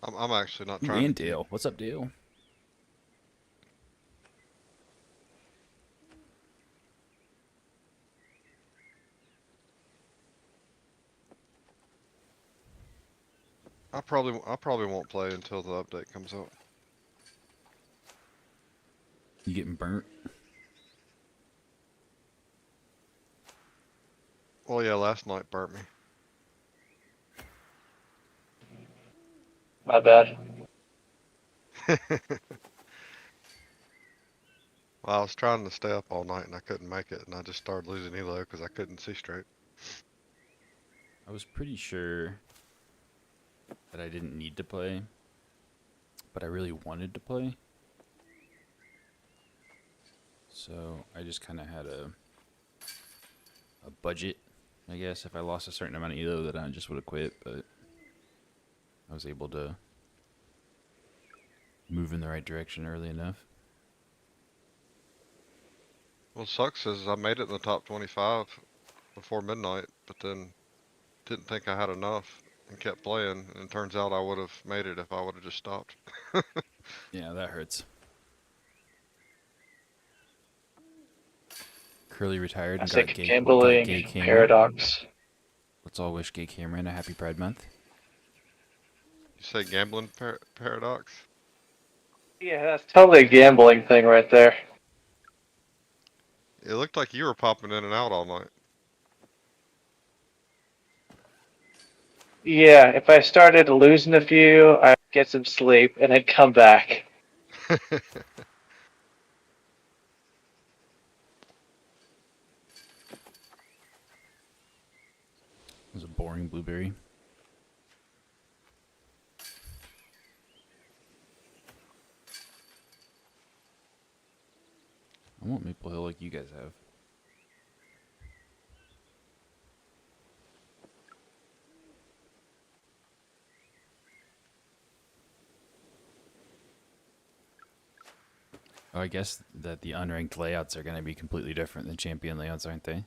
I'm actually not Ooh, trying and to. Dale. What's up, Dale? I probably won't play until the update comes out. You getting burnt? Well, yeah, last night burnt me. My bad. Well, I was trying to stay up all night and I couldn't make it, and I just started losing elo because I couldn't see straight. I was pretty sure that I didn't need to play, but I really wanted to play. So I just kind of had a budget, I guess. If I lost a certain amount of elo, that I just would have quit, but I was able to move in the right direction early enough. What sucks is I made it in the top 25 before midnight, but then didn't think I had enough and kept playing, and it turns out I would have made it if I would have just stopped. Yeah, that hurts. Curly retired and got Classic gay gambling Cameron. paradox. Let's all wish gay Cameron a happy Pride Month. You say gambling paradox? Yeah, that's totally a gambling thing right there. It looked like you were popping in and out all night. Yeah, if I started losing a few, I'd get some sleep and I'd come back. It was a boring blueberry. I want Maple Hill like you guys have. Oh, I guess that the unranked layouts are going to be completely different than champion layouts, aren't they?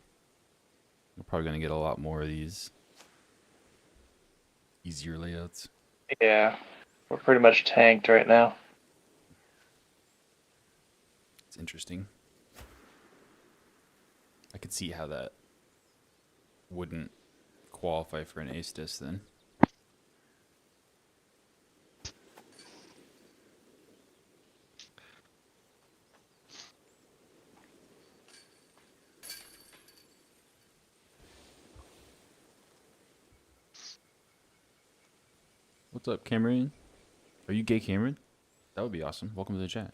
We're probably going to get a lot more of these Easier layouts. Yeah, we're pretty much tanked right now. It's interesting. I could see how that wouldn't qualify for an ace disc then. What's up, Cameron? Are you gay, Cameron? That would be awesome. Welcome to the chat.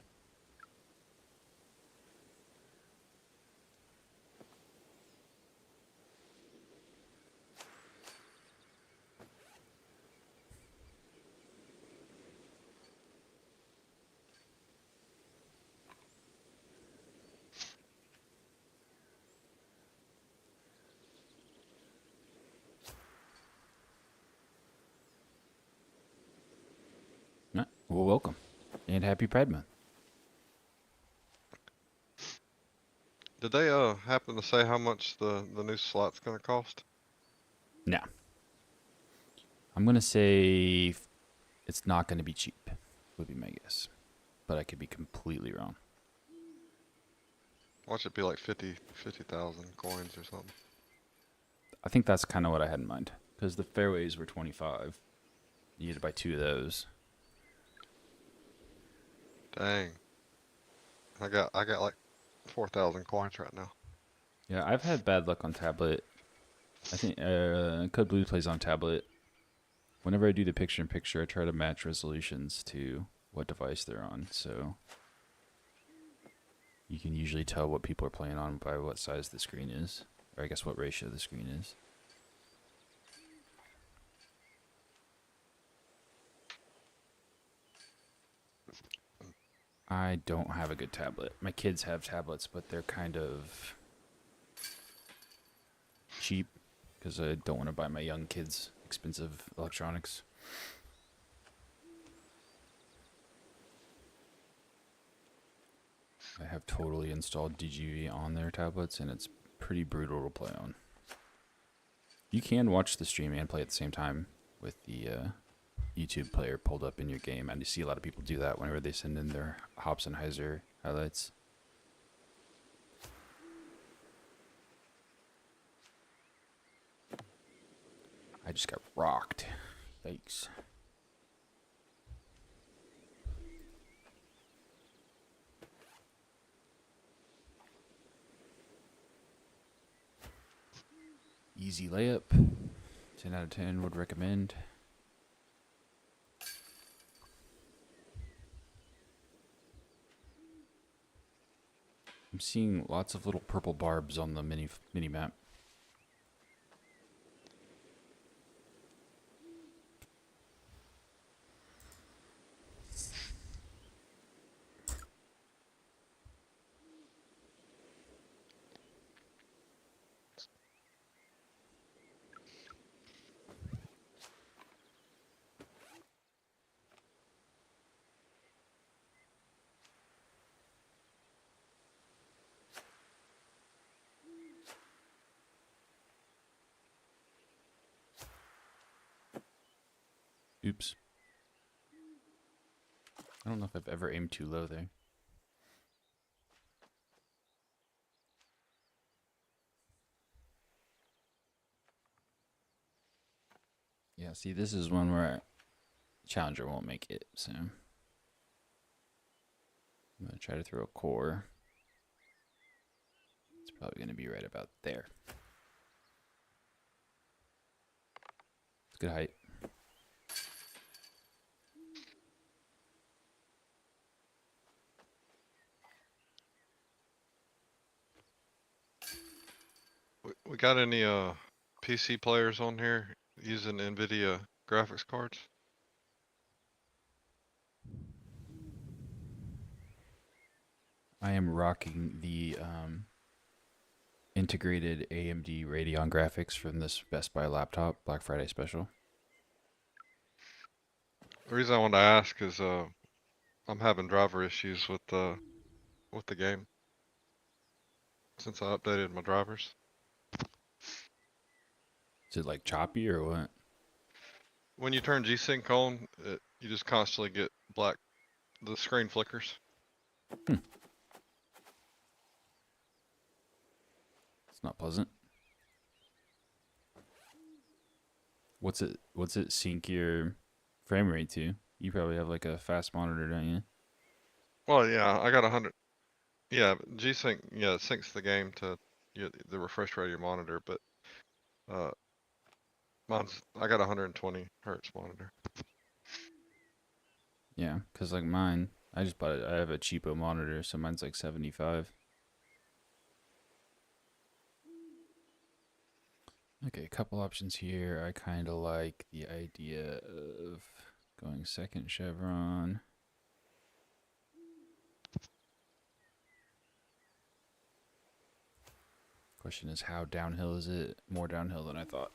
Well, welcome. And happy Pride Month. Did they happen to say how much the new slot's gonna cost? No. I'm going to say it's not going to be cheap, would be my guess. But I could be completely wrong. Watch it be like 50,000 coins or something. I think that's kind of what I had in mind. Because the fairways were 25. You had to buy 2 of those. Dang. I got like 4,000 coins right now. Yeah, I've had bad luck on tablet. I think Code Blue plays on tablet. Whenever I do the picture-in-picture, I try to match resolutions to what device they're on. So you can usually tell what people are playing on by what size the screen is. Or I guess what ratio the screen is. I don't have a good tablet. My kids have tablets, but they're kind of cheap because I don't want to buy my young kids expensive electronics. I have totally installed DGV on their tablets, and it's pretty brutal to play on. You can watch the stream and play at the same time with the YouTube player pulled up in your game. And you see a lot of people do that whenever they send in their Hops and Heiser highlights. I just got rocked. Yikes. Easy layup. 10 out of 10 would recommend. I'm seeing lots of little purple barbs on the mini map. Oops. I don't know if I've ever aimed too low there. Yeah, see, this is one where Challenger won't make it, so I'm going to try to throw a core. It's probably going to be right about there. It's good height. We got any PC players on here using NVIDIA graphics cards? I am rocking the integrated AMD Radeon graphics from this Best Buy laptop Black Friday special. The reason I wanted to ask is I'm having driver issues with the game since I updated my drivers. Is it like choppy or what? when you turn G-Sync on, you just constantly get black, the screen flickers. It's not pleasant. What's it sync your frame rate to? You probably have like a fast monitor, don't you? Well, yeah, I got 100. Yeah, G-Sync, yeah, it syncs the game to the refresh rate of your monitor, but uh, I got 120 hertz monitor. Yeah, cause like mine, I just bought it. I have a cheapo monitor, so mine's like 75. Okay, a couple options here. I kind of like the idea of going second chevron. Question is, how downhill is it? More downhill than I thought.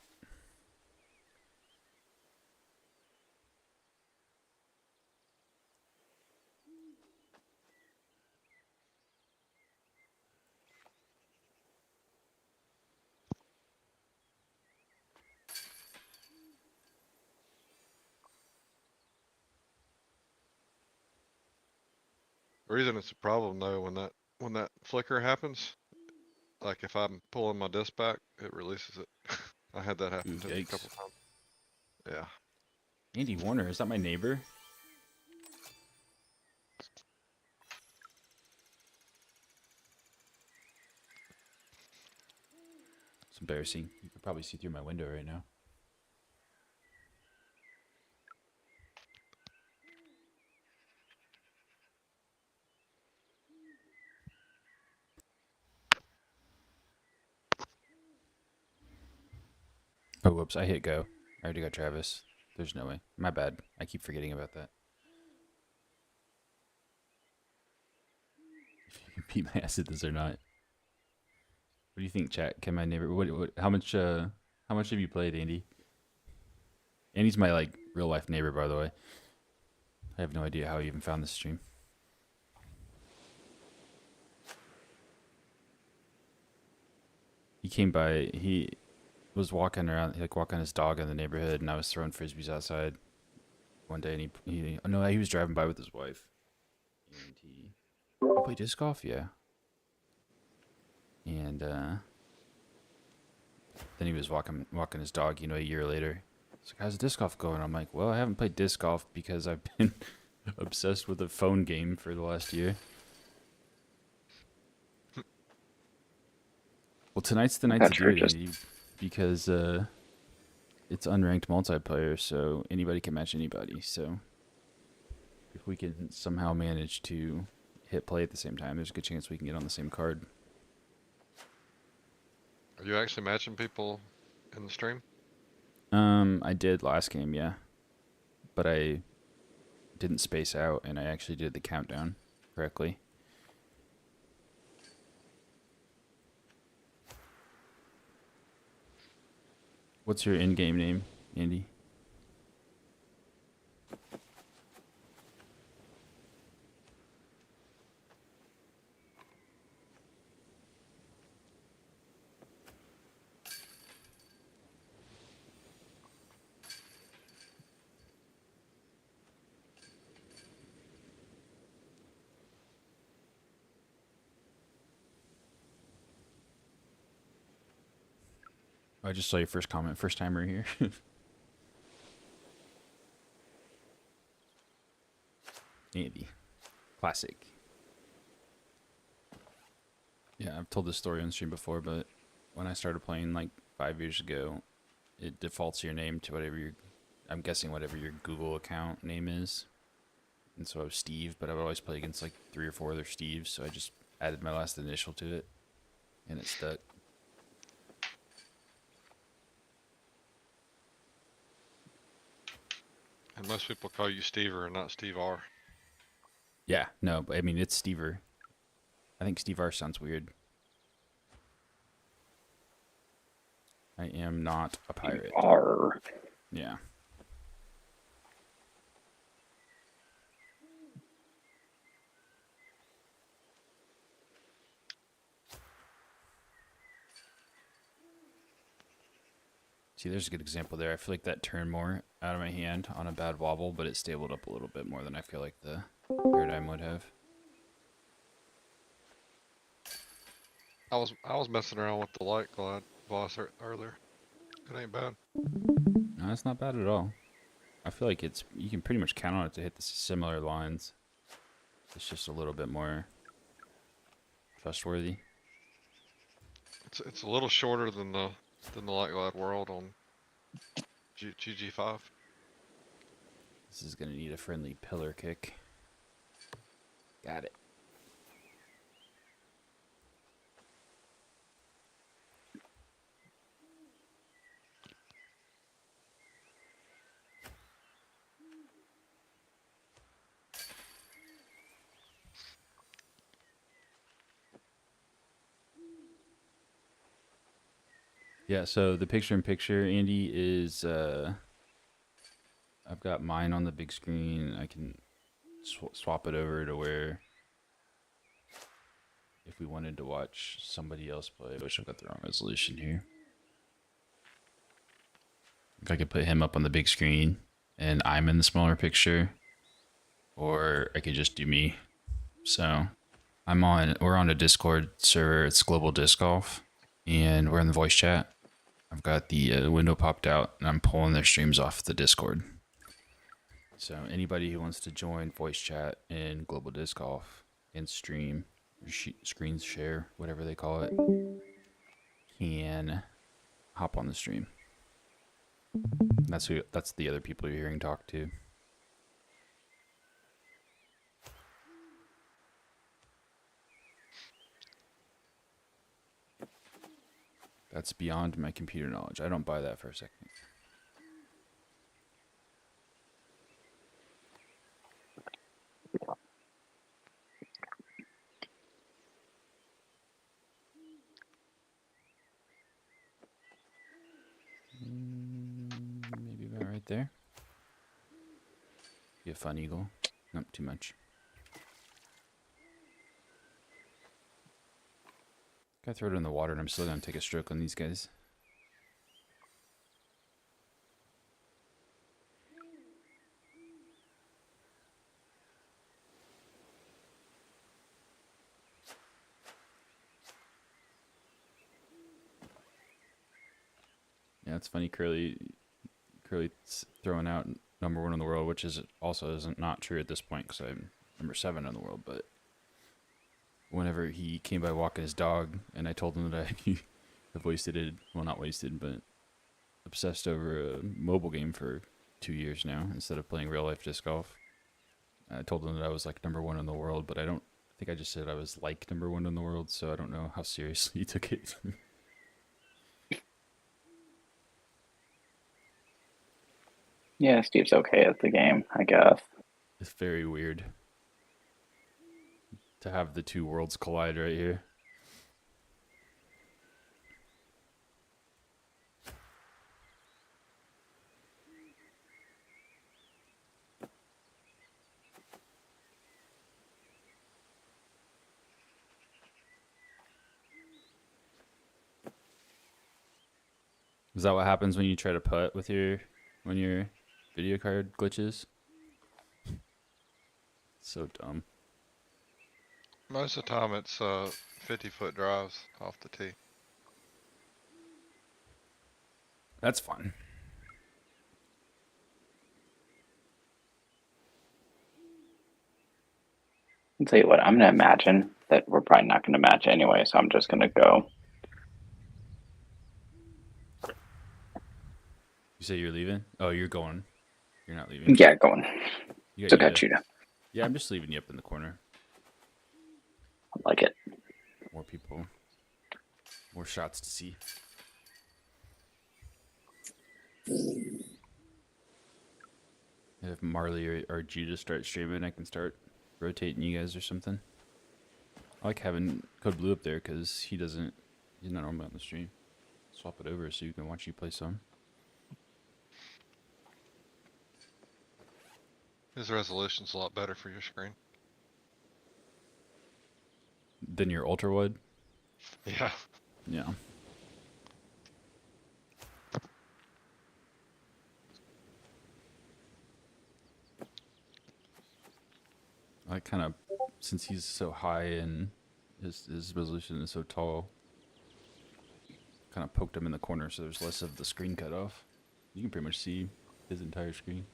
The reason it's a problem though, when that flicker happens, like if I'm pulling my disc back, it releases it. I had that happen Ooh, to me a yikes. couple times. Yeah. Andy Warner, is that my neighbor? It's embarrassing. You could probably see through my window right now. Oh, whoops, I hit go. I already got Travis. There's no way. My bad. I keep forgetting about that. If you can beat my ass at this or not. What do you think, chat? Can my neighbor... how much have you played, Andy? Andy's my, like, real-life neighbor, by the way. I have no idea how he even found this stream. He came by... He was walking around, like, walking his dog in the neighborhood, and I was throwing frisbees outside one day, and he was driving by with his wife. And you play disc golf? Yeah. And, then he was walking his dog, a year later. He's like, how's disc golf going? I'm like, well, I haven't played disc golf because I've been obsessed with a phone game for the last year. Well, tonight's the night to That's do for it, just Andy, because it's unranked multiplayer, so anybody can match anybody. So if we can somehow manage to hit play at the same time, there's a good chance we can get on the same card. Are you actually matching people in the stream? I did last game, yeah, but I didn't space out, and I actually did the countdown correctly. What's your in-game name, Andy? I just saw your first comment, first timer here. Andy. Classic. Yeah, I've told this story on stream before, but when I started playing like 5 years ago, it defaults your name to I'm guessing whatever your Google account name is. And so I was Steve, but I would always play against like 3 or 4 other Steves, so I just added my last initial to it, and it stuck. And most people call you Stever and not Steve R. Yeah, no, but I mean, it's Stever. I think Steve R sounds weird. I am not a pirate. R. Yeah. See, there's a good example there. I feel like that turned more out of my hand on a bad wobble, but it stabled up a little bit more than I feel like the paradigm would have. I was messing around with the light glide boss earlier. It ain't bad. No, that's not bad at all. I feel like you can pretty much count on it to hit the similar lines. It's just a little bit more trustworthy. It's a little shorter than the light glide world on GG5. This is gonna need a friendly pillar kick. Got it. Yeah, so the picture-in-picture, Andy, is I've got mine on the big screen. I can swap it over to where if we wanted to watch somebody else play. I wish I got the wrong resolution here. I could put him up on the big screen and I'm in the smaller picture, or I could just do me. So we're on a Discord server. It's Global Disc Golf, and we're in the voice chat. I've got the window popped out, and I'm pulling their streams off the Discord. So anybody who wants to join voice chat in Global Disc Golf and stream, or screen share, whatever they call it, can hop on the stream. That's the other people you're hearing talk to. That's beyond my computer knowledge. I don't buy that for a second. Maybe about right there. Be a fun eagle. Nope, too much. Gotta throw it in the water and I'm still gonna take a stroke on these guys. Yeah, it's funny. Curly's throwing out #1 in the world, which isn't not true at this point because I'm #7 in the world. But whenever he came by walking his dog, and I told him that I have not wasted, but obsessed over a mobile game for 2 years now instead of playing real life disc golf. I told him that I was like #1 in the world, but I think I just said I was like #1 in the world, so I don't know how seriously he took it. Yeah, Steve's okay at the game, I guess. It's very weird to have the two worlds collide right here. Is that what happens when you try to putt with when your video card glitches? So dumb. Most of the time it's 50-foot drives off the tee. That's fun. I'll tell you what, I'm going to imagine that we're probably not going to match anyway, so I'm just going to go. You say you're leaving? Oh, you're going. You're not leaving. Yeah, going. You Still got Cheetah. Yeah, I'm just leaving you up in the corner. I like it. More people. More shots to see. If Marley or Judah start streaming, I can start rotating you guys or something. I like having Code Blue up there because he's not normally on the stream. Swap it over so you can watch you play some. His resolution's a lot better for your screen. Than your ultra wide? Yeah. Yeah. I kind of, since he's so high and his resolution is so tall, kind of poked him in the corner so there's less of the screen cut off. You can pretty much see his entire screen.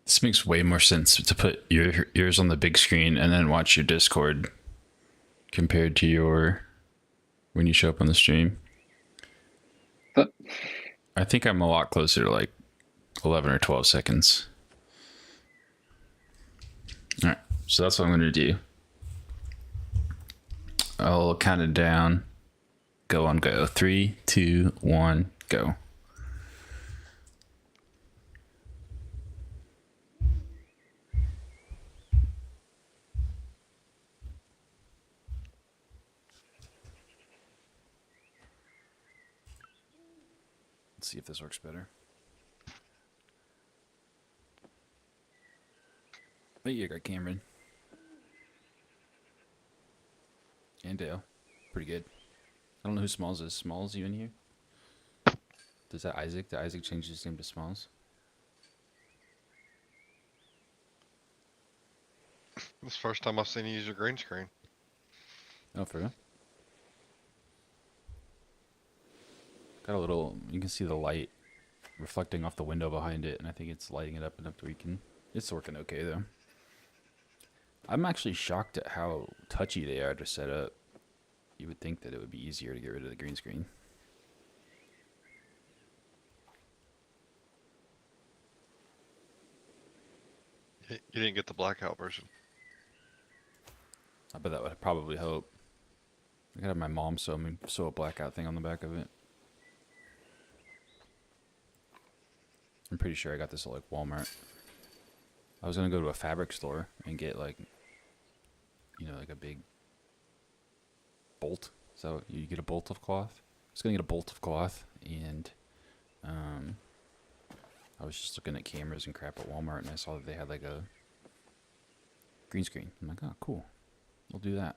This makes way more sense to put yours on the big screen and then watch your Discord compared to your when you show up on the stream. But I think I'm a lot closer to like 11 or 12 seconds. All right, so that's what I'm going to do. I'll count it down. Go on go. 3, 2, 1, go. Let's see if this works better. There you go, Cameron. And Dale. Pretty good. I don't know who Smalls is. Smalls, you in here? Does that Isaac? Did Isaac change his name to Smalls? This is the first time I've seen you use your green screen. Oh, for real? Got a little, you can see the light reflecting off the window behind it, and I think it's lighting it up enough to where you can, it's working okay though. I'm actually shocked at how touchy they are to set up. You would think that it would be easier to get rid of the green screen. You didn't get the blackout version. I bet that would probably help. I gotta have my mom sew a blackout thing on the back of it. I'm pretty sure I got this at like Walmart. I was gonna go to a fabric store and get like, you know, like a big bolt. So you get a bolt of cloth. I was gonna get a bolt of cloth, and I was just looking at cameras and crap at Walmart, and I saw that they had like a green screen. I'm like, oh, cool. We'll do that.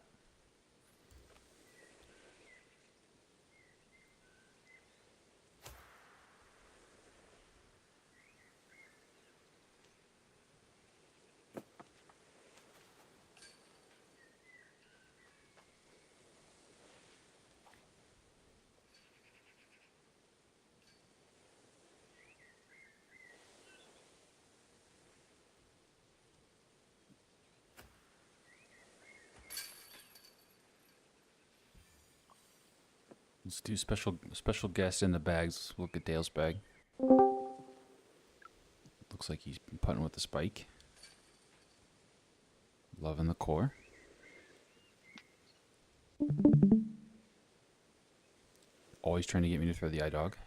Let's do special guest in the bags. Look at Dale's bag. Looks like he's putting with the spike. Loving the core. Always trying to get me to throw the eye dog.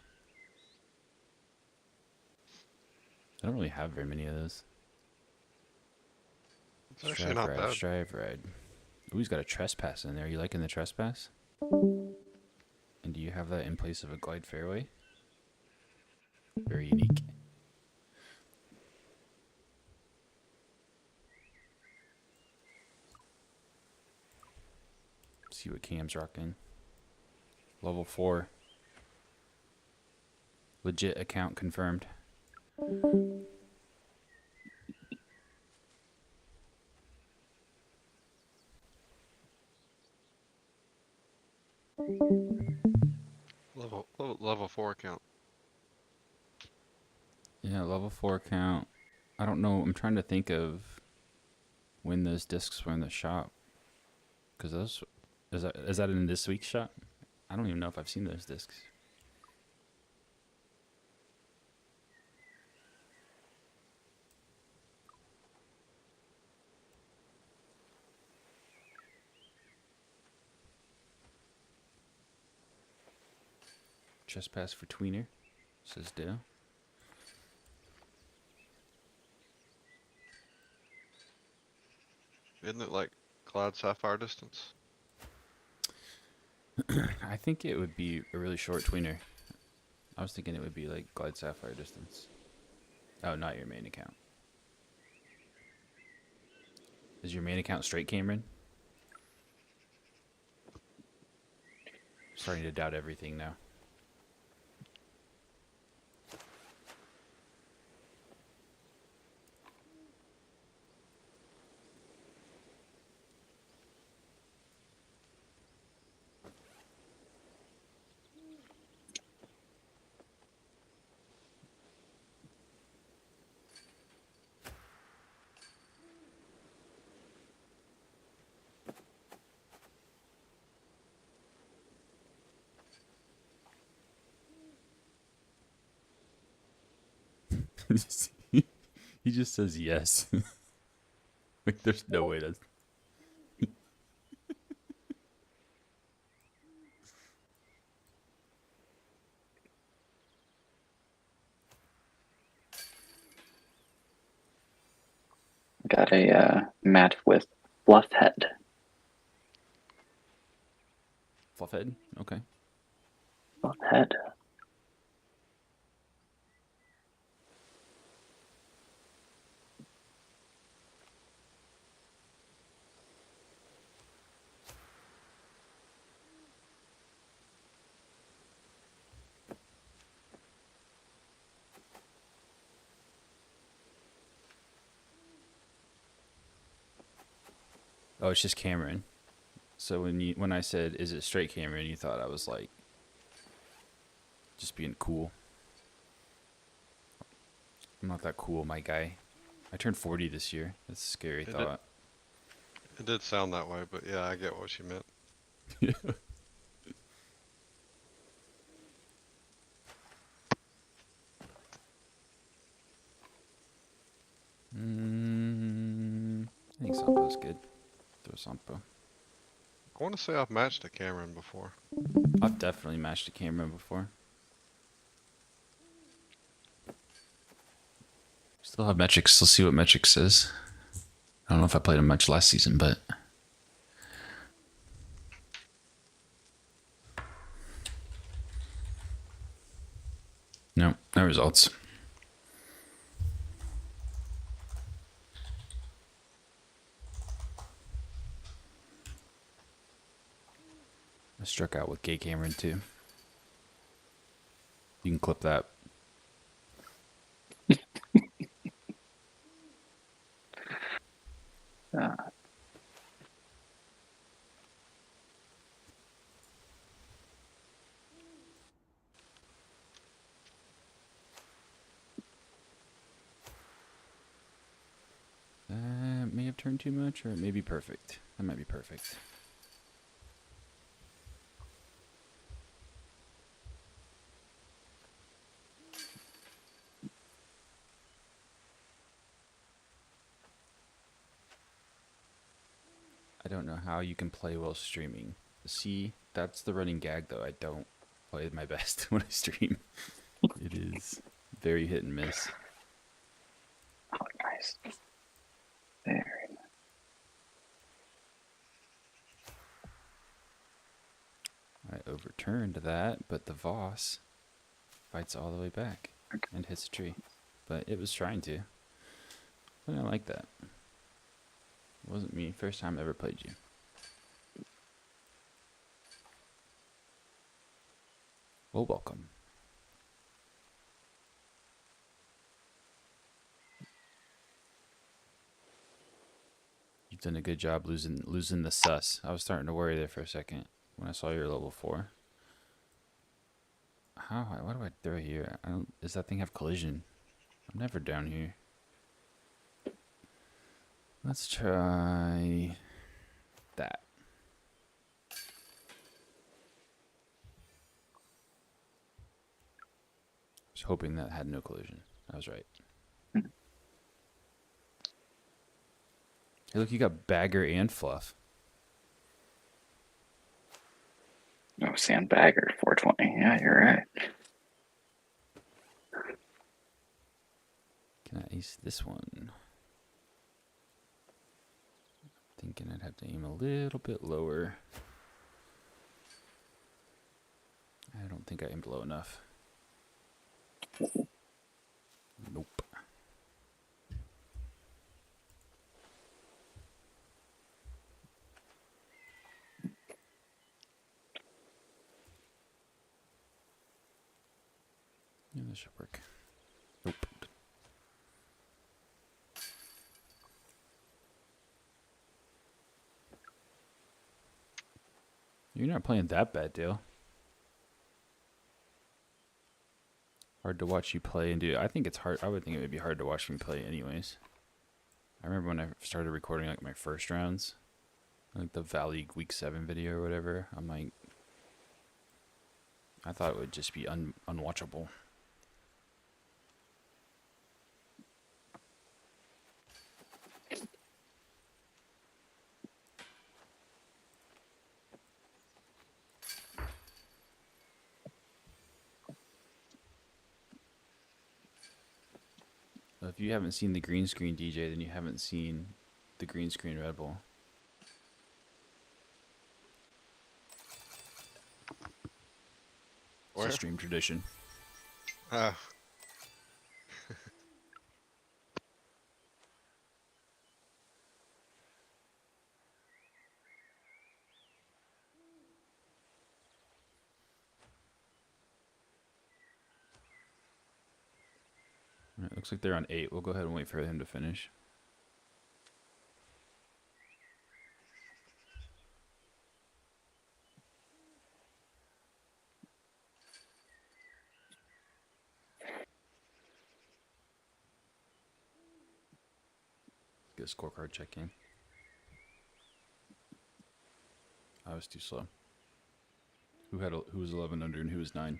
I don't really have very many of those. It's actually not bad. Strive ride. Ooh, he's got a trespass in there. You liking the trespass? And do you have that in place of a glide fairway? Very unique. See what Cam's rocking. Level 4. Legit account confirmed. Level 4 account. Yeah, level 4 account. I don't know. I'm trying to think of when those discs were in the shop. Because those... Is that in this week's shop? I don't even know if I've seen those discs. Trespass for tweener, says Dale. Isn't it like Cloud Sapphire distance? I think it would be a really short tweener. I was thinking it would be like Glide Sapphire distance. Oh, not your main account. Is your main account straight, Cameron? Starting to doubt everything now. He just says yes. Like, there's no way that's. Got a match with Fluffhead. Fluffhead? Okay. Fluffhead. Oh, it's just Cameron. So when I said, is it straight Cameron, you thought I was like just being cool. I'm not that cool, my guy. I turned 40 this year. That's a scary It did- thought. It did sound that way, but yeah, I get what she meant. Yeah. I think Sampo's good. Throw Sampo. I want to say I've matched a Cameron before. I've definitely matched a Cameron before. Still have metrics. Let's see what metrics says. I don't know if I played him much last season, but no results. I struck out with Gay Cameron too. You can clip that. That may have turned too much, or it may be perfect. That might be perfect. I don't know how you can play while streaming. See, that's the running gag though. I don't play my best when I stream. It is very hit and miss. Oh, nice. There. I overturned that, but the Voss fights all the way back and hits a tree. But it was trying to. But I like that. It wasn't me. First time I ever played you. Well, welcome. You've done a good job losing the sus. I was starting to worry there for a second when I saw your level 4. Why do I throw here? Does that thing have collision? I'm never down here. Let's try that. Just hoping that had no collision. I was right. Hey, look, you got Bagger and Fluff. Oh, Sandbagger 420. Yeah, you're right. Can I ace this one? Thinking I'd have to aim a little bit lower. don't think I aimed low enough. Nope. Yeah, this should work. Nope. You're not playing that bad, Dale. Hard to watch you play and do. I think it's hard. I would think it would be hard to watch me play anyways. I remember when I started recording like my first rounds, like the Valley Week 7 video or whatever. I'm like, I thought it would just be unwatchable. If you haven't seen the green screen DJ, then you haven't seen the green screen Red Bull. It's Where? a stream tradition. Ah, Alright, looks like they're on 8. We'll go ahead and wait for him to finish. Get a scorecard check in. I was too slow. Who was 11 under and who was 9?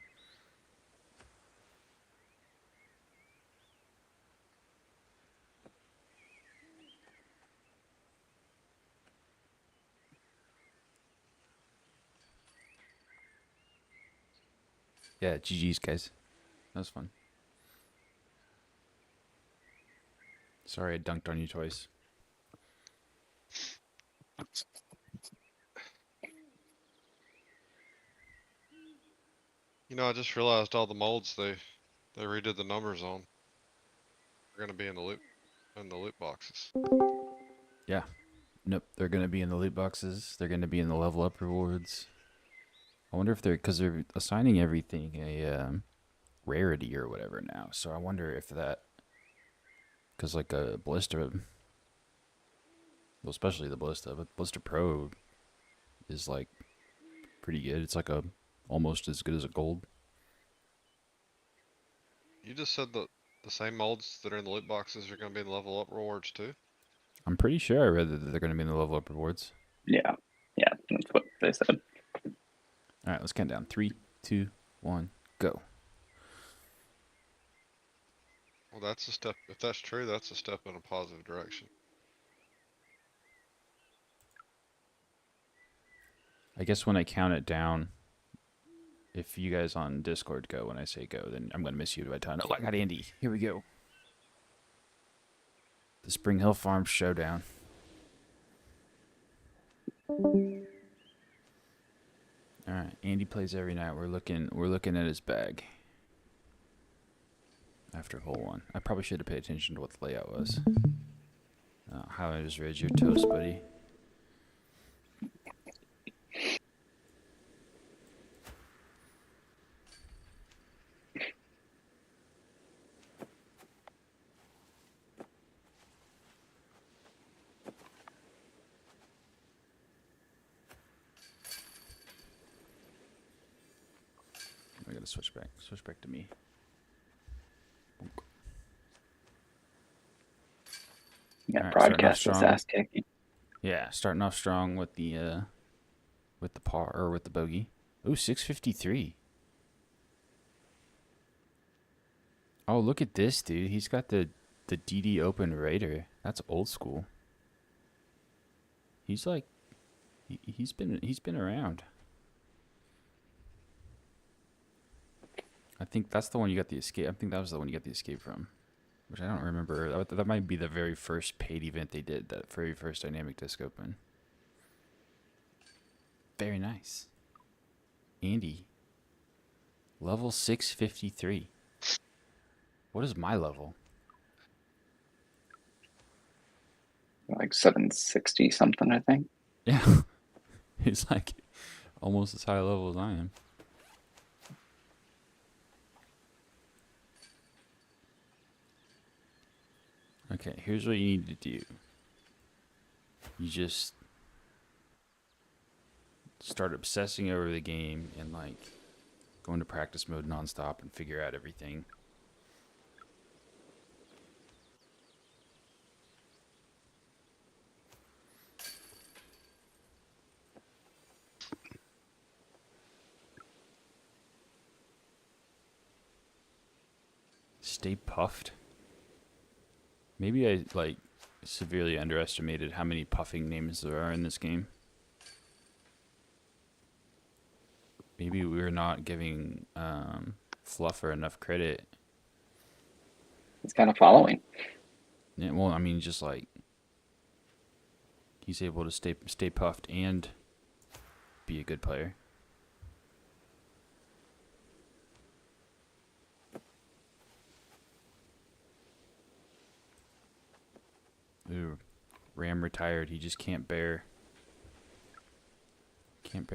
Yeah, GG's guys. That was fun. Sorry I dunked on you twice. you know, I just realized all the molds they redid the numbers on. They're gonna be in the loot boxes. Yeah. Nope, they're going to be in the loot boxes. They're going to be in the level up rewards. I wonder if because they're assigning everything a rarity or whatever now. So I wonder if that, because like a Ballista, well, especially the Ballista, but Ballista Pro is like pretty good. It's like almost as good as a gold. You just said that the same molds that are in the loot boxes are gonna be in the level up rewards too. I'm pretty sure I read that they're going to be in the level up rewards. Yeah, yeah, that's what they said. All right, let's count down. 3, 2, 1, go. Well, that's a step. If that's true, that's a step in a positive direction. I guess when I count it down, if you guys on Discord go when I say go, then I'm going to miss you by a ton. Oh, I got Andy. Here we go. The Spring Hill Farm Showdown. All right, Andy plays every night. We're looking at his bag. After hole 1, I probably should have paid attention to what the layout was. How I just read your toast, buddy. I gotta switch back to me. Yeah, Alright, broadcast starting is off ass kicking. Yeah, starting off strong with the par or with the bogey. Ooh, 653. Oh, look at this dude. He's got the DD Open Raider. That's old school. He's like he's been around. I think that's the one you got the escape. I think that was the one you got the escape from, which I don't remember. That might be the very first paid event they did. That very first Dynamic Disc Open. Very nice, Andy. Level 653. What is my level? Like 760 something, I think. Yeah. It's like almost as high level as I am. Okay, here's what you need to do. You just start obsessing over the game and like go into practice mode nonstop and figure out everything. Stay puffed. Maybe I like severely underestimated how many puffing names there are in this game. Maybe we're not giving Fluffer enough credit. It's kind of following. Yeah, well, I mean, just like he's able to stay puffed and be a good player. Ooh, Ram retired. He just can't bear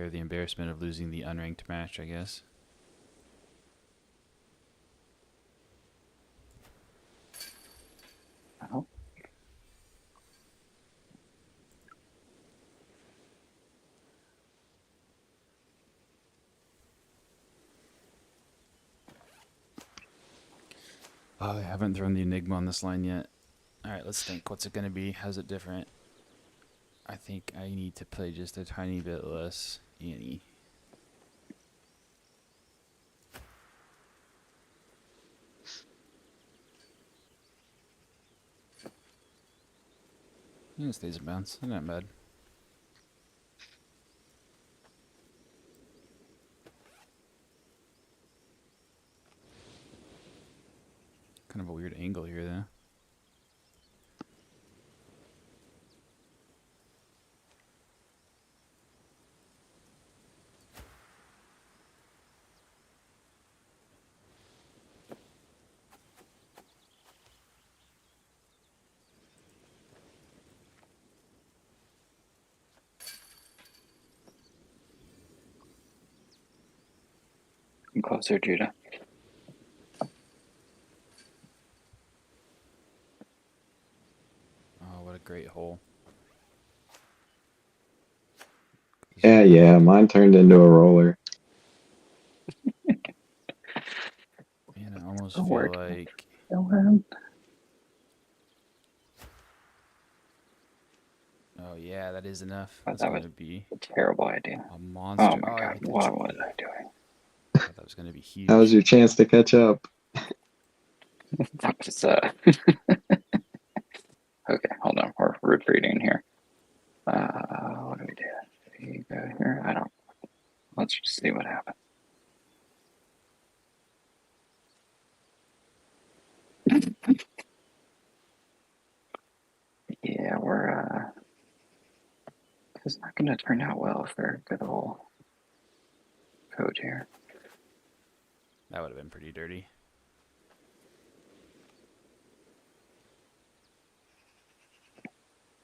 the embarrassment of losing the unranked match, I guess. Oh. Oh, I haven't thrown the Enigma on this line yet. Alright, let's think. What's it going to be? How's it different? I think I need to play just a tiny bit less Annie. Yeah, it stays in bounds. Not bad. Kind of a weird angle here, though. Come closer, Judah. Oh, what a great hole. Yeah, mine turned into a roller. Man, I almost Don't feel work. like... Dylan. Oh, yeah, that is enough. Oh, That's that going was to be a terrible idea. a Oh monster. my Oh, I god, hit the what tree. was I doing? I thought that was going to be huge. That was your chance to catch up. That was okay, hold on, we're retreating here. What do we do? Do you go here? I don't. Let's just see what happens. Yeah, we're it's not gonna turn out well if they're a good old coach here. That would have been pretty dirty.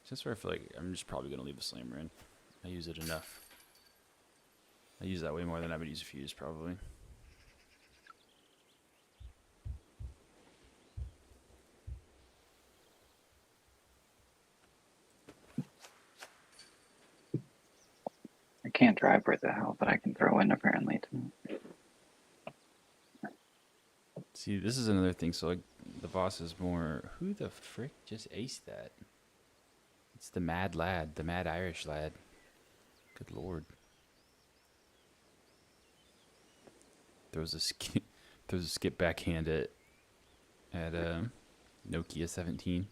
Just where I feel like I'm just probably going to leave the slammer in. I use it enough. I use that way more than I would use a fuse, probably. I can't drive worth the hell, but I can throw in apparently too. See, this is another thing. So, like, the boss is more... Who the frick just aced that? It's the mad lad. The mad Irish lad. Good lord. Throws a skip backhand at Nokia 17.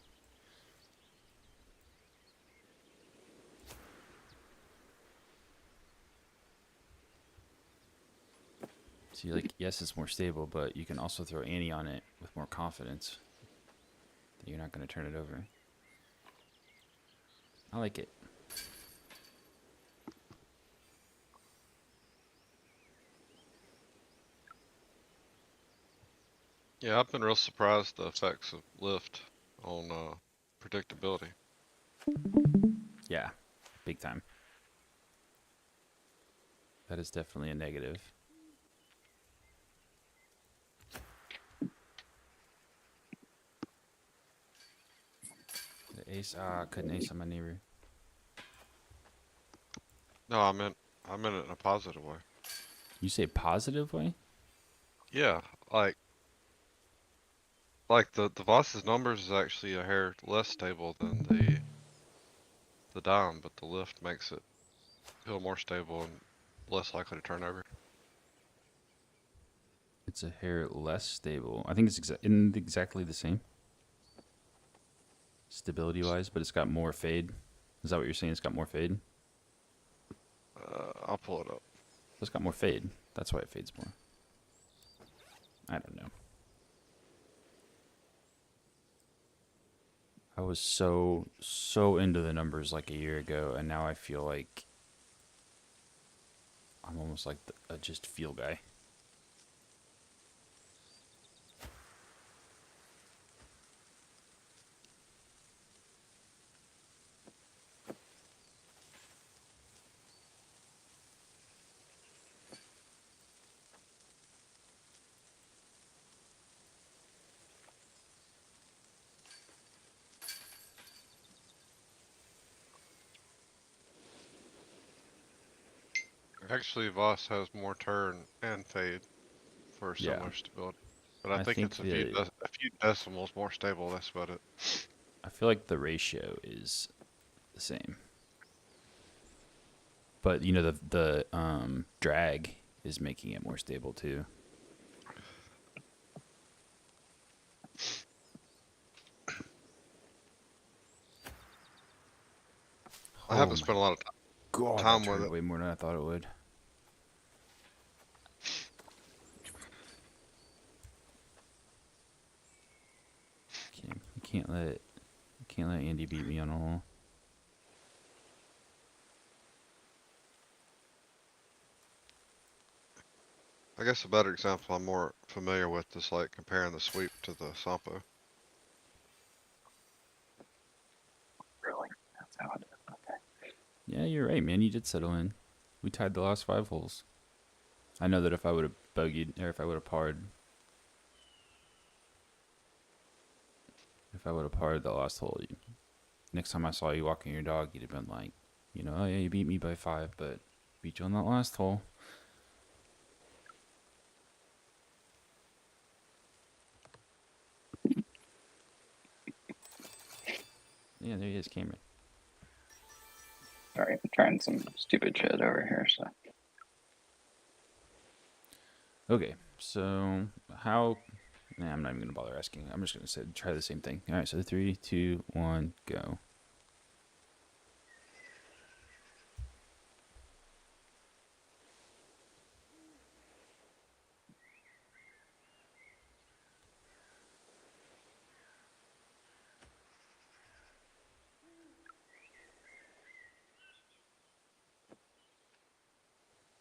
See, like, yes, it's more stable, but you can also throw Annie on it with more confidence. That you're not going to turn it over. I like it. Yeah, I've been real surprised the effects of lift on predictability. Yeah, big time. That is definitely a negative. The ace, couldn't ace on my neighbor. No, I meant it in a positive way. You say positive way? Yeah, like the Voss's numbers is actually a hair less stable than the dime, but the lift makes it feel more stable and less likely to turn over. It's a hair less stable. I think it's isn't it exactly the same stability wise, but it's got more fade. Is that what you're saying? It's got more fade? I'll pull it up. It's got more fade. That's why it fades more. I don't know. I was so into the numbers like a year ago, and now I feel like I'm almost like a just feel guy. Actually, Voss has more turn and fade for Yeah. similar stability, but I I think think it's a few decimals more stable. That's about it. I feel like the ratio is the same. But you know the drag is making it more stable too. I Oh haven't my spent a lot of god, that time with turned it. way more than I thought it would. You can't let Andy beat me on a hole. I guess a better example I'm more familiar with is like comparing the sweep to the Sampo. Really? That's how it is. Okay. Yeah, you're right, man. You did settle in. We tied the last 5 holes. I know that if I would have bogeyed, or if I would have parred the last hole, next time I saw you walking your dog, you'd have been like, oh yeah, you beat me by 5, but beat you on that last hole. Yeah, there he is, Cameron. Sorry, I'm trying some stupid shit over here, so. Okay, so how? Nah, I'm not even gonna bother asking. I'm just gonna try the same thing. All right, so 3, 2, 1, go.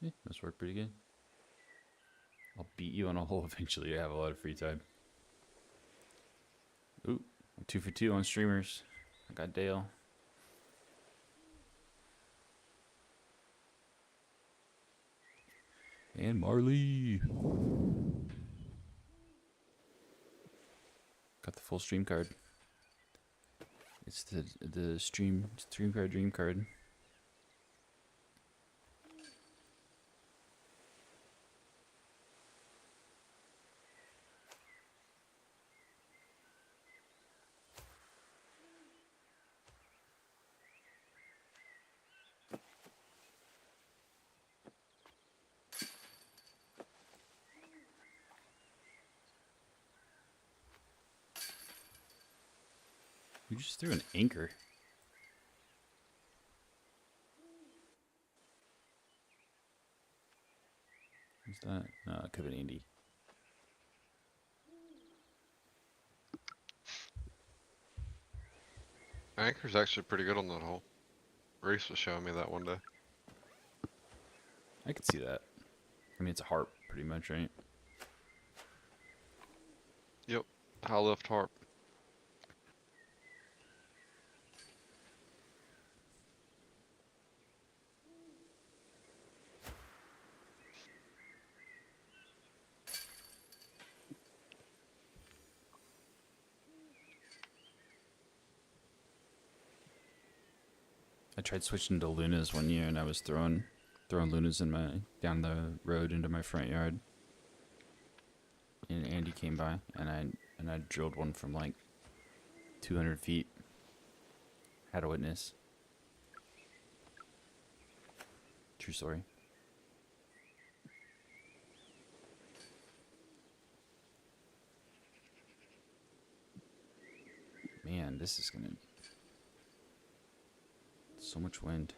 Yeah, this worked pretty good. I'll beat you on a hole eventually. I have a lot of free time. Ooh, I'm 2 for 2 on streamers. I got Dale. And Marley. Got the full stream card. It's the stream card dream card. You just threw an anchor. Who's that? No, it could have been Andy. Anchor's actually pretty good on that hole. Reese was showing me that one day. I could see that. I mean, it's a harp, pretty much, right? High lift harp. I tried switching to Lunas one year, and I was throwing Lunas in my down the road into my front yard. And Andy came by, and I drilled one from like 200 feet. Had a witness. True story. Man, this is gonna... So much wind.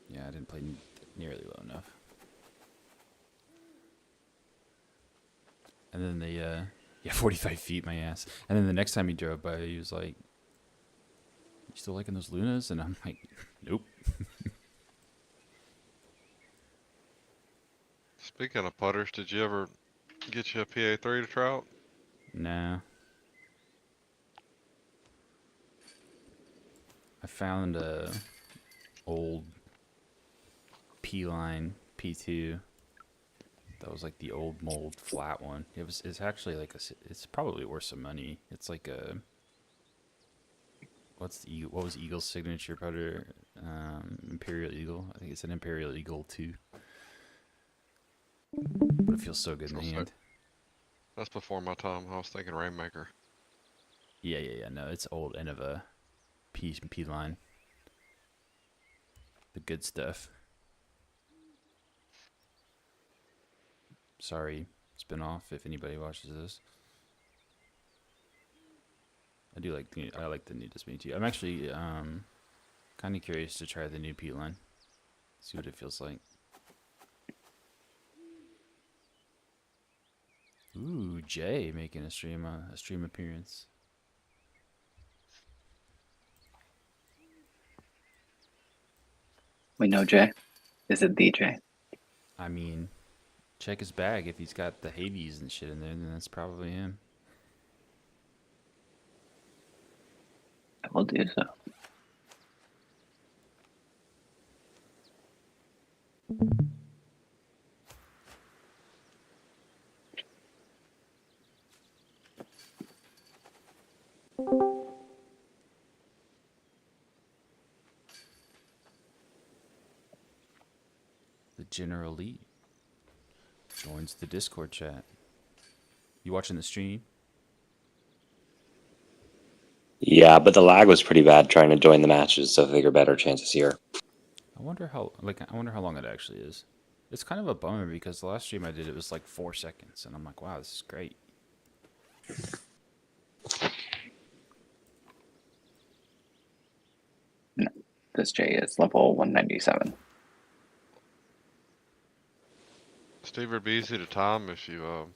Yeah, I didn't play nearly low enough. And then yeah, 45 feet, my ass. And then the next time he drove by, he was like, "You still liking those Lunas?" And I'm like, "Nope." Speaking of putters, did you ever get you a PA3 to try out? Nah. I found a old P-line P2 that was like the old mold flat one. It's actually like it's probably worth some money. It's like a... what was Eagle's signature putter? Imperial Eagle. I think it's an Imperial Eagle 2. But it feels so good in the hand. That's before my time. I was thinking Rainmaker. Yeah. No, it's old Enigma P line. The good stuff. Sorry, spin-off if anybody watches this. I like the new Disney too. I'm actually kind of curious to try the new P line. See what it feels like. Ooh, Jay making a stream appearance. We know Jay. Is it the Jay? I mean, check his bag. If he's got the Hades and shit in there, then that's probably him. I will do so. The General Lee joins the Discord chat. You watching the stream? Yeah, but the lag was pretty bad trying to join the matches, so I figure better chances here. I wonder how long it actually is. It's kind of a bummer because the last stream I did, it was like 4 seconds, and I'm like, wow, this is great. No, this Jay is level 197. Steve, it'd be easy to time if you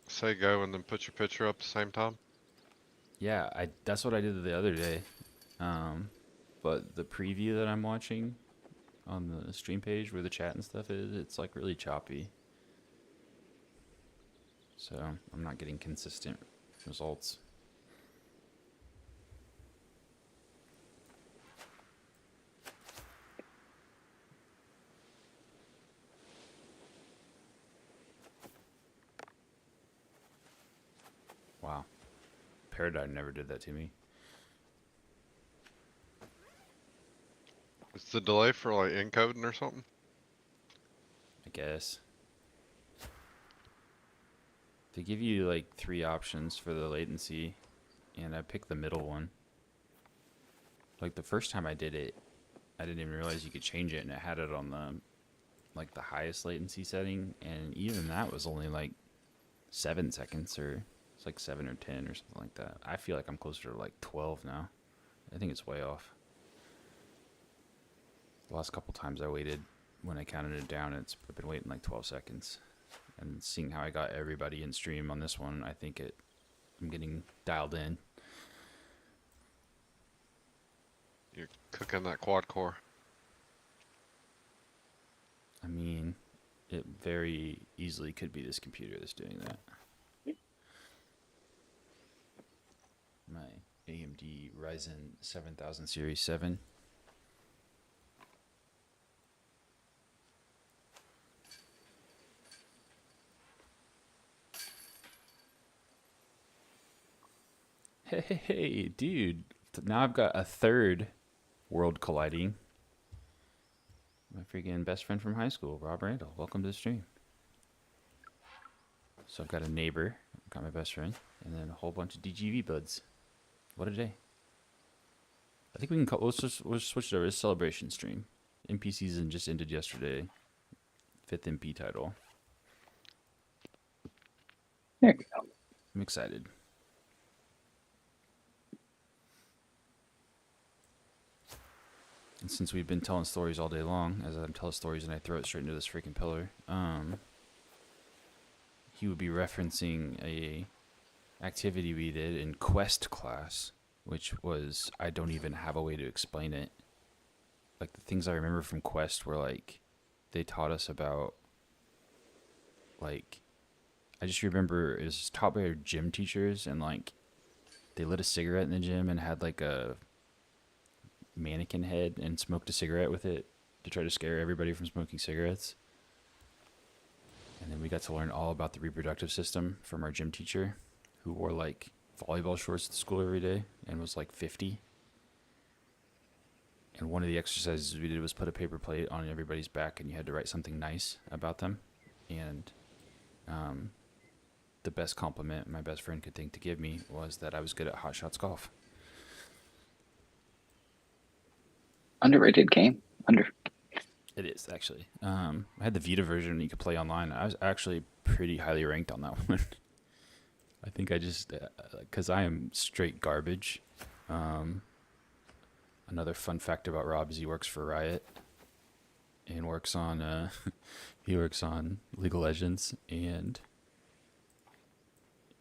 say go and then put your picture up at the same time. Yeah, that's what I did the other day. But the preview that I'm watching on the stream page where the chat and stuff is, it's like really choppy. So I'm not getting consistent results. Wow. Paradigm never did that to me. It's the delay for like encoding or something. I guess. They give you like 3 options for the latency, and I picked the middle one. Like the first time I did it, I didn't even realize you could change it, and it had it on the highest latency setting, and even that was only like 7 seconds, or it's like 7 or 10 or something like that. I feel like I'm closer to like 12 now. I think it's way off. The last couple times I waited, when I counted it down, I've been waiting like 12 seconds. And seeing how I got everybody in stream on this one, I think I'm getting dialed in. You're cooking that quad core. I mean, it very easily could be this computer that's doing that. My AMD Ryzen 7000 Series 7. Hey, dude. Now I've got a third world colliding. My freaking best friend from high school, Rob Randall. Welcome to the stream. So I've got a neighbor, got my best friend, and then a whole bunch of DGV buds. What a day. I think we can call, we'll switch it over. It's a celebration stream. MP season just ended yesterday. 5th MP title. There you go. I'm excited. And since we've been telling stories all day long, as I'm telling stories and I throw it straight into this freaking pillar, he would be referencing a activity we did in Quest class, which was, I don't even have a way to explain it. Like, the things I remember from Quest were, like, they taught us about, like, I just remember it was taught by our gym teachers, and, like, they lit a cigarette in the gym and had, like, a mannequin head and smoked a cigarette with it to try to scare everybody from smoking cigarettes. And then we got to learn all about the reproductive system from our gym teacher, who wore like volleyball shorts to school every day and was like 50. And one of the exercises we did was put a paper plate on everybody's back, and you had to write something nice about them. And the best compliment my best friend could think to give me was that I was good at hot shots golf. Underrated game. It is, actually. I had the Vita version you could play online. I was actually pretty highly ranked on that one. I think I just, because I am straight garbage. Another fun fact about Rob is he works for Riot and works on, he works on League of Legends, and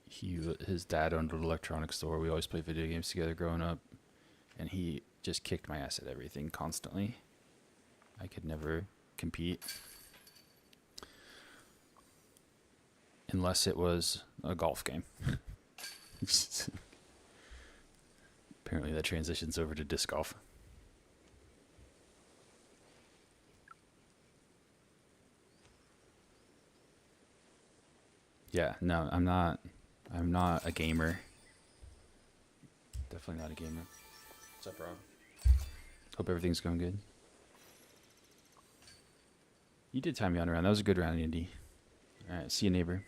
his dad owned an electronics store. We always played video games together growing up, and he just kicked my ass at everything constantly. I could never compete unless it was a golf game. Apparently that transitions over to disc golf. Yeah, no, I'm not a gamer. Definitely not a gamer. What's up, Rob? Hope everything's going good. You did time me on a round. That was a good round, Indy. All right, see you, neighbor.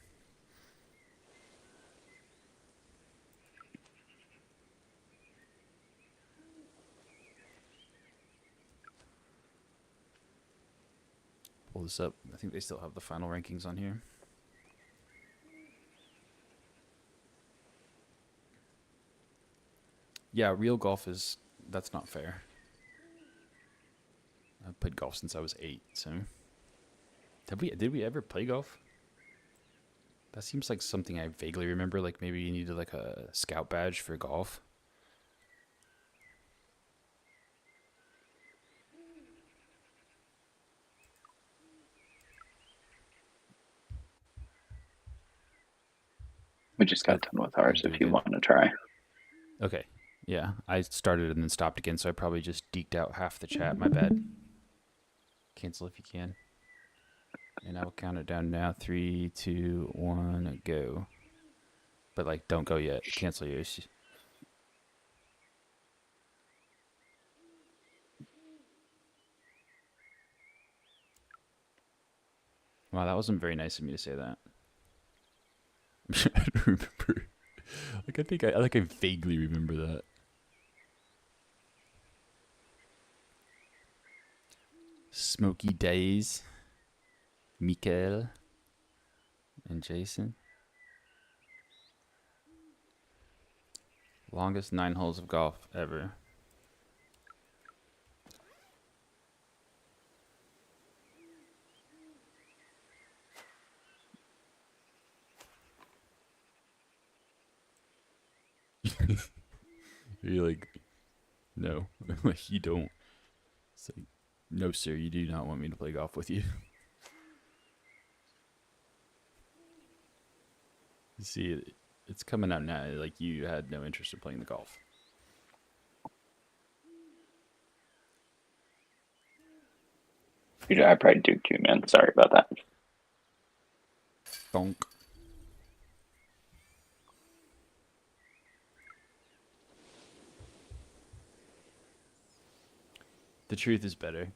Pull this up. I think they still have the final rankings on here. Yeah, real golf that's not fair. I've played golf since I was 8, so. Did we ever play golf? That seems like something I vaguely remember, like maybe you needed like a scout badge for golf. We just got done with ours if you want to try. Okay. Yeah, I started and then stopped again, so I probably just deked out half the chat. My bad. Cancel if you can. And I will count it down now. 3, 2, 1, go. But like, don't go yet. Cancel yours. Wow, that wasn't very nice of me to say that. I don't remember. I vaguely remember that. Smoky Days, Mikael, and Jason. Longest 9 holes of golf ever. You're like, no, like you don't. It's like, no, sir, you do not want me to play golf with you. You see, it's coming out now. Like you had no interest in playing the golf. I probably duked you, man. Sorry about that. Donk. The truth is better.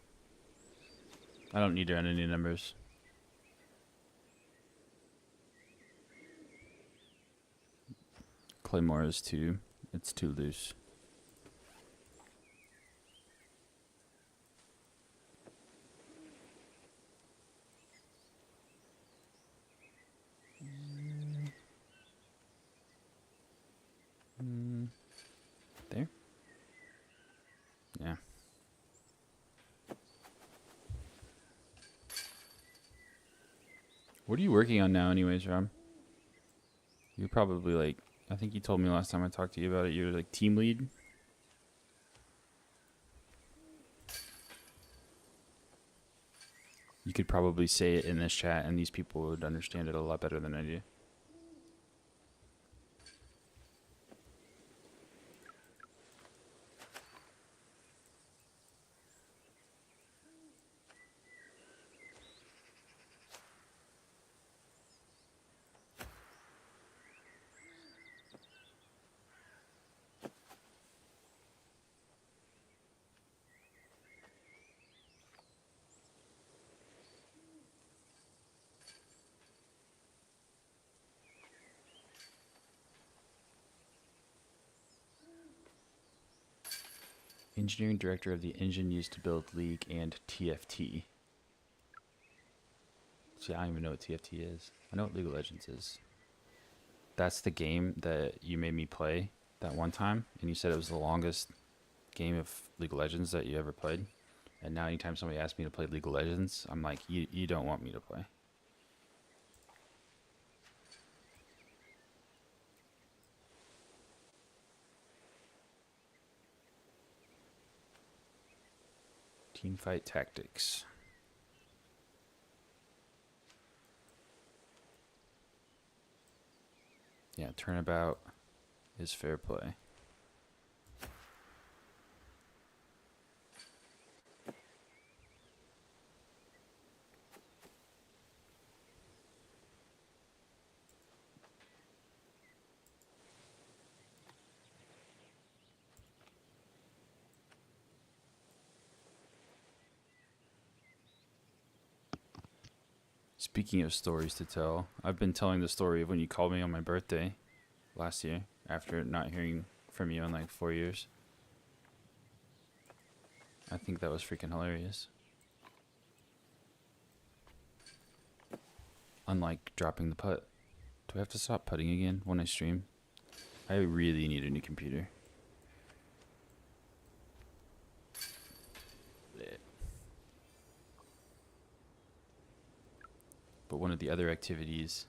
I don't need to run any numbers. Claymore is too. It's too loose. There? Yeah. What are you working on now anyways, Rob? You're probably like, I think you told me last time I talked to you about it, you're like team lead? You could probably say it in this chat and these people would understand it a lot better than I do. Engineering director of the engine used to build League and TFT. See, I don't even know what TFT is. I know what League of Legends is. That's the game that you made me play that one time, and you said it was the longest game of League of Legends that you ever played. And now anytime somebody asks me to play League of Legends, I'm like, you don't want me to play. Teamfight tactics. Yeah, turnabout is fair play. Speaking of stories to tell, I've been telling the story of when you called me on my birthday last year after not hearing from you in like 4 years. I think that was freaking hilarious. Unlike dropping the putt. Do I have to stop putting again when I stream? I really need a new computer. But one of the other activities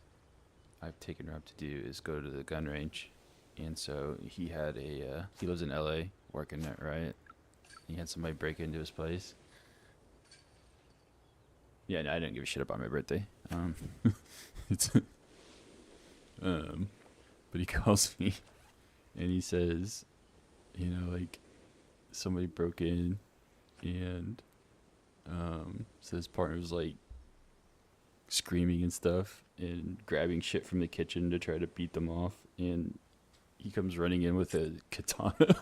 I've taken Rob to do is go to the gun range. And so he had he lives in LA working at Riot. He had somebody break into his place. Yeah, no, I didn't give a shit about my birthday. It's but he calls me and he says, you know, like somebody broke in and so his partner was like screaming and stuff and grabbing shit from the kitchen to try to beat them off, and he comes running in with a katana.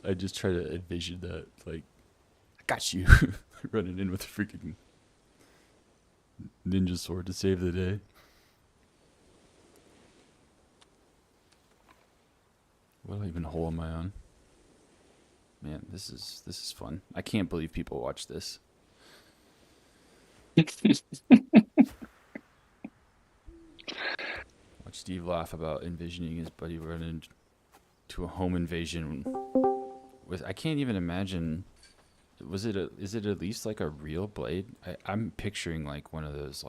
I just try to envision that, like, I got you, running in with a freaking ninja sword to save the day. What even hole am I on? Man, this is fun. I can't believe people watch this. Watch Steve laugh about envisioning his buddy running to a home invasion with, I can't even imagine. Is it at least like a real blade? I'm picturing like one of those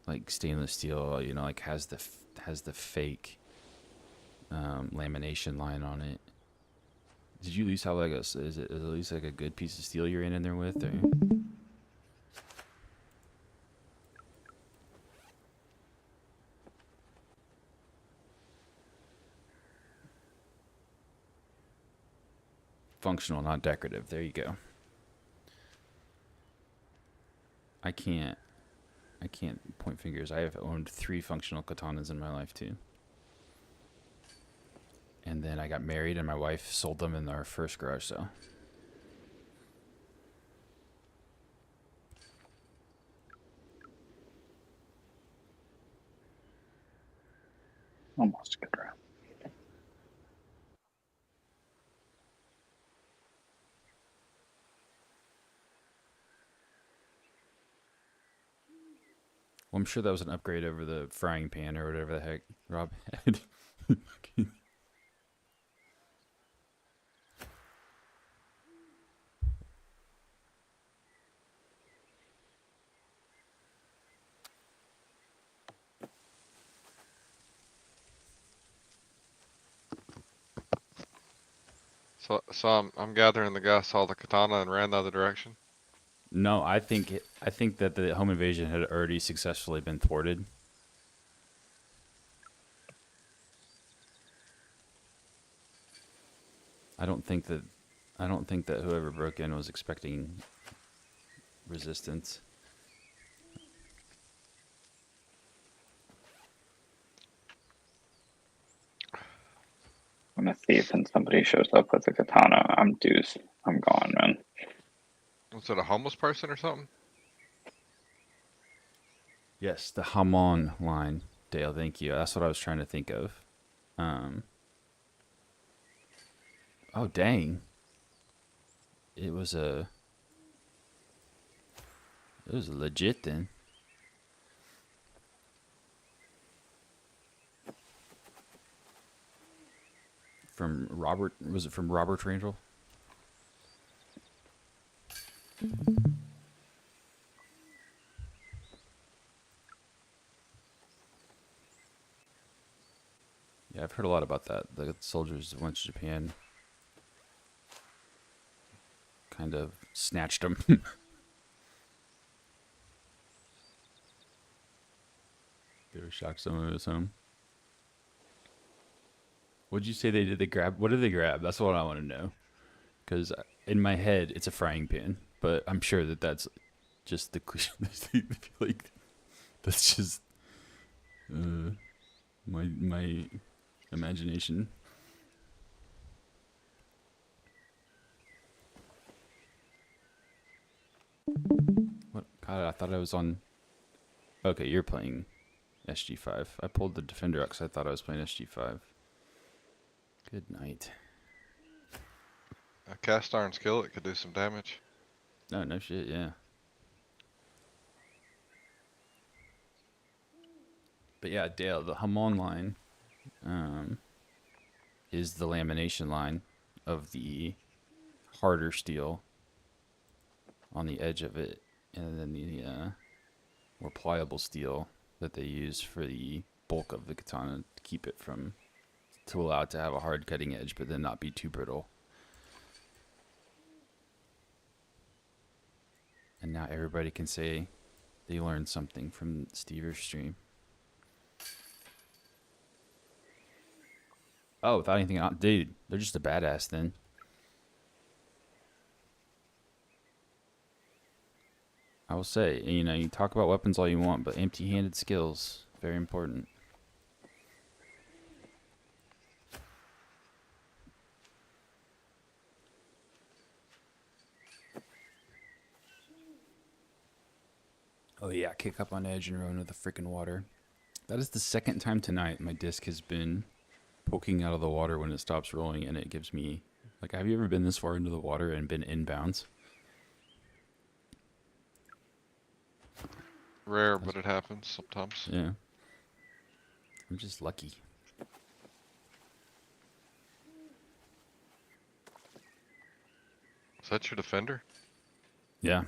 like stainless steel, you know, like has the fake lamination line on it. Did you at least have like is it at least like a good piece of steel you're in there with? Or? Functional, not decorative. There you go. I can't point fingers. I have owned 3 functional katanas in my life too. And then I got married and my wife sold them in our first garage sale. Almost a good round. Well, I'm sure that was an upgrade over the frying pan or whatever the heck Rob had. So I'm gathering the guy saw the katana and ran the other direction. No, I think that the home invasion had already successfully been thwarted. I don't think that whoever broke in was expecting resistance. I'm a thief and somebody shows up with a katana. I'm deuce. I'm gone, man. Was it a homeless person or something? Yes, the Hamon line, Dale. Thank you. That's what I was trying to think of. Oh dang! It was legit then. From Robert, was it from Robert Rangel? Yeah, I've heard a lot about that. The soldiers that went to Japan kind of snatched them. They were shocked someone was home. What'd you say they did? They grab? What did they grab? That's what I want to know. Because in my head, it's a frying pan, but I'm sure that that's just the cliche. Like, that's just my imagination. What? God, I thought I was on. Okay, you're playing SG5. I pulled the defender out because I thought I was playing SG5. Good night. A cast iron skillet could do some damage. No shit, yeah. But yeah, Dale, the Hamon line is the lamination line of the harder steel on the edge of it, and then the more pliable steel that they use for the bulk of the katana to keep it to allow it to have a hard cutting edge, but then not be too brittle. And now everybody can say they learned something from Steve's stream. Oh, without anything else, dude, they're just a badass then. I will say, you talk about weapons all you want, but empty-handed skills, very important. Oh yeah, kick up on edge and run with the freaking water. That is the second time tonight my disc has been poking out of the water when it stops rolling, and it gives me, like, have you ever been this far into the water and been inbounds? Rare, but it happens sometimes. Yeah. I'm just lucky. Is that your defender? Yeah.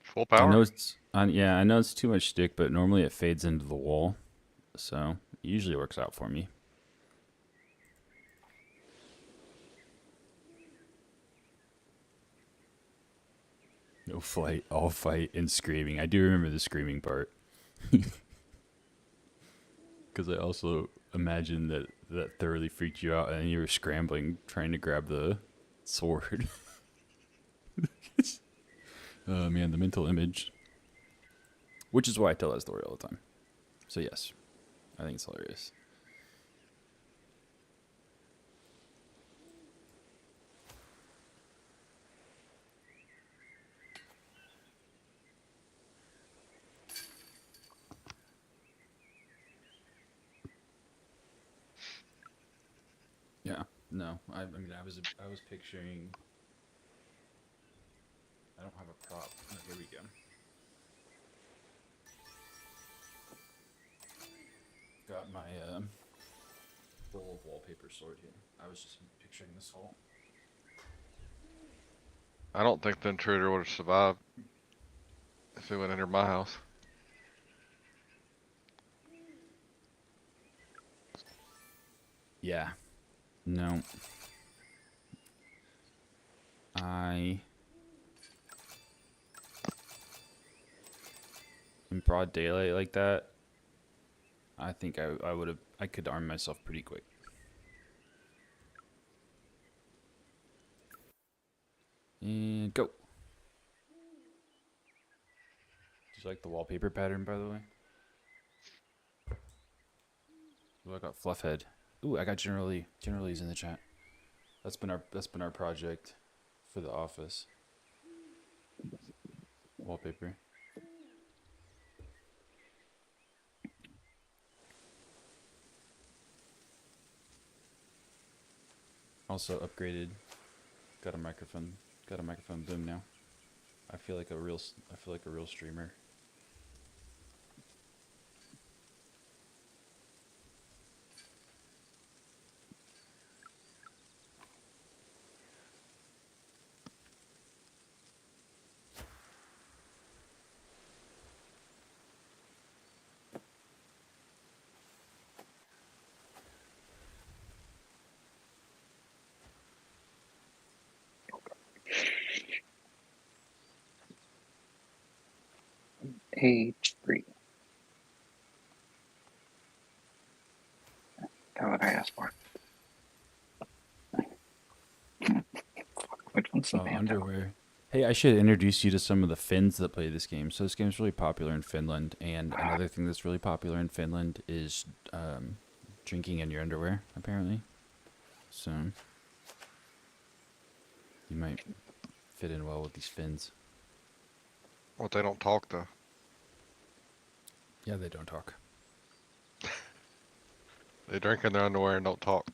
Full power? I know it's too much stick, but normally it fades into the wall, so it usually works out for me. No fight, all fight, and screaming. I do remember the screaming part. Because I also imagine that thoroughly freaked you out, and you were scrambling trying to grab the sword. Oh man, the mental image. Which is why I tell that story all the time. So yes, I think it's hilarious. Yeah. No, I mean, I was picturing. I don't have a prop. Oh, here we go. Got my full of wallpaper sword here. I was just picturing this whole. I don't think the intruder would have survived if it would enter my house. Yeah. No. In broad daylight like that, I think I could arm myself pretty quick. And go. Just like the wallpaper pattern, by the way. Ooh, I got Fluffhead. Ooh, I got Generally's in the chat. That's been our project for the office. Wallpaper. Also upgraded. Got a microphone boom now. I feel like a real streamer. H3. That's what I asked for. Which one's the man tower? Underwear. Hey, I should introduce you to some of the Finns that play this game. So this game's really popular in Finland, and another thing that's really popular in Finland is drinking in your underwear, apparently. So you might fit in well with these Finns. Well, they don't talk though. Yeah, they don't talk. They drink in their underwear and don't talk.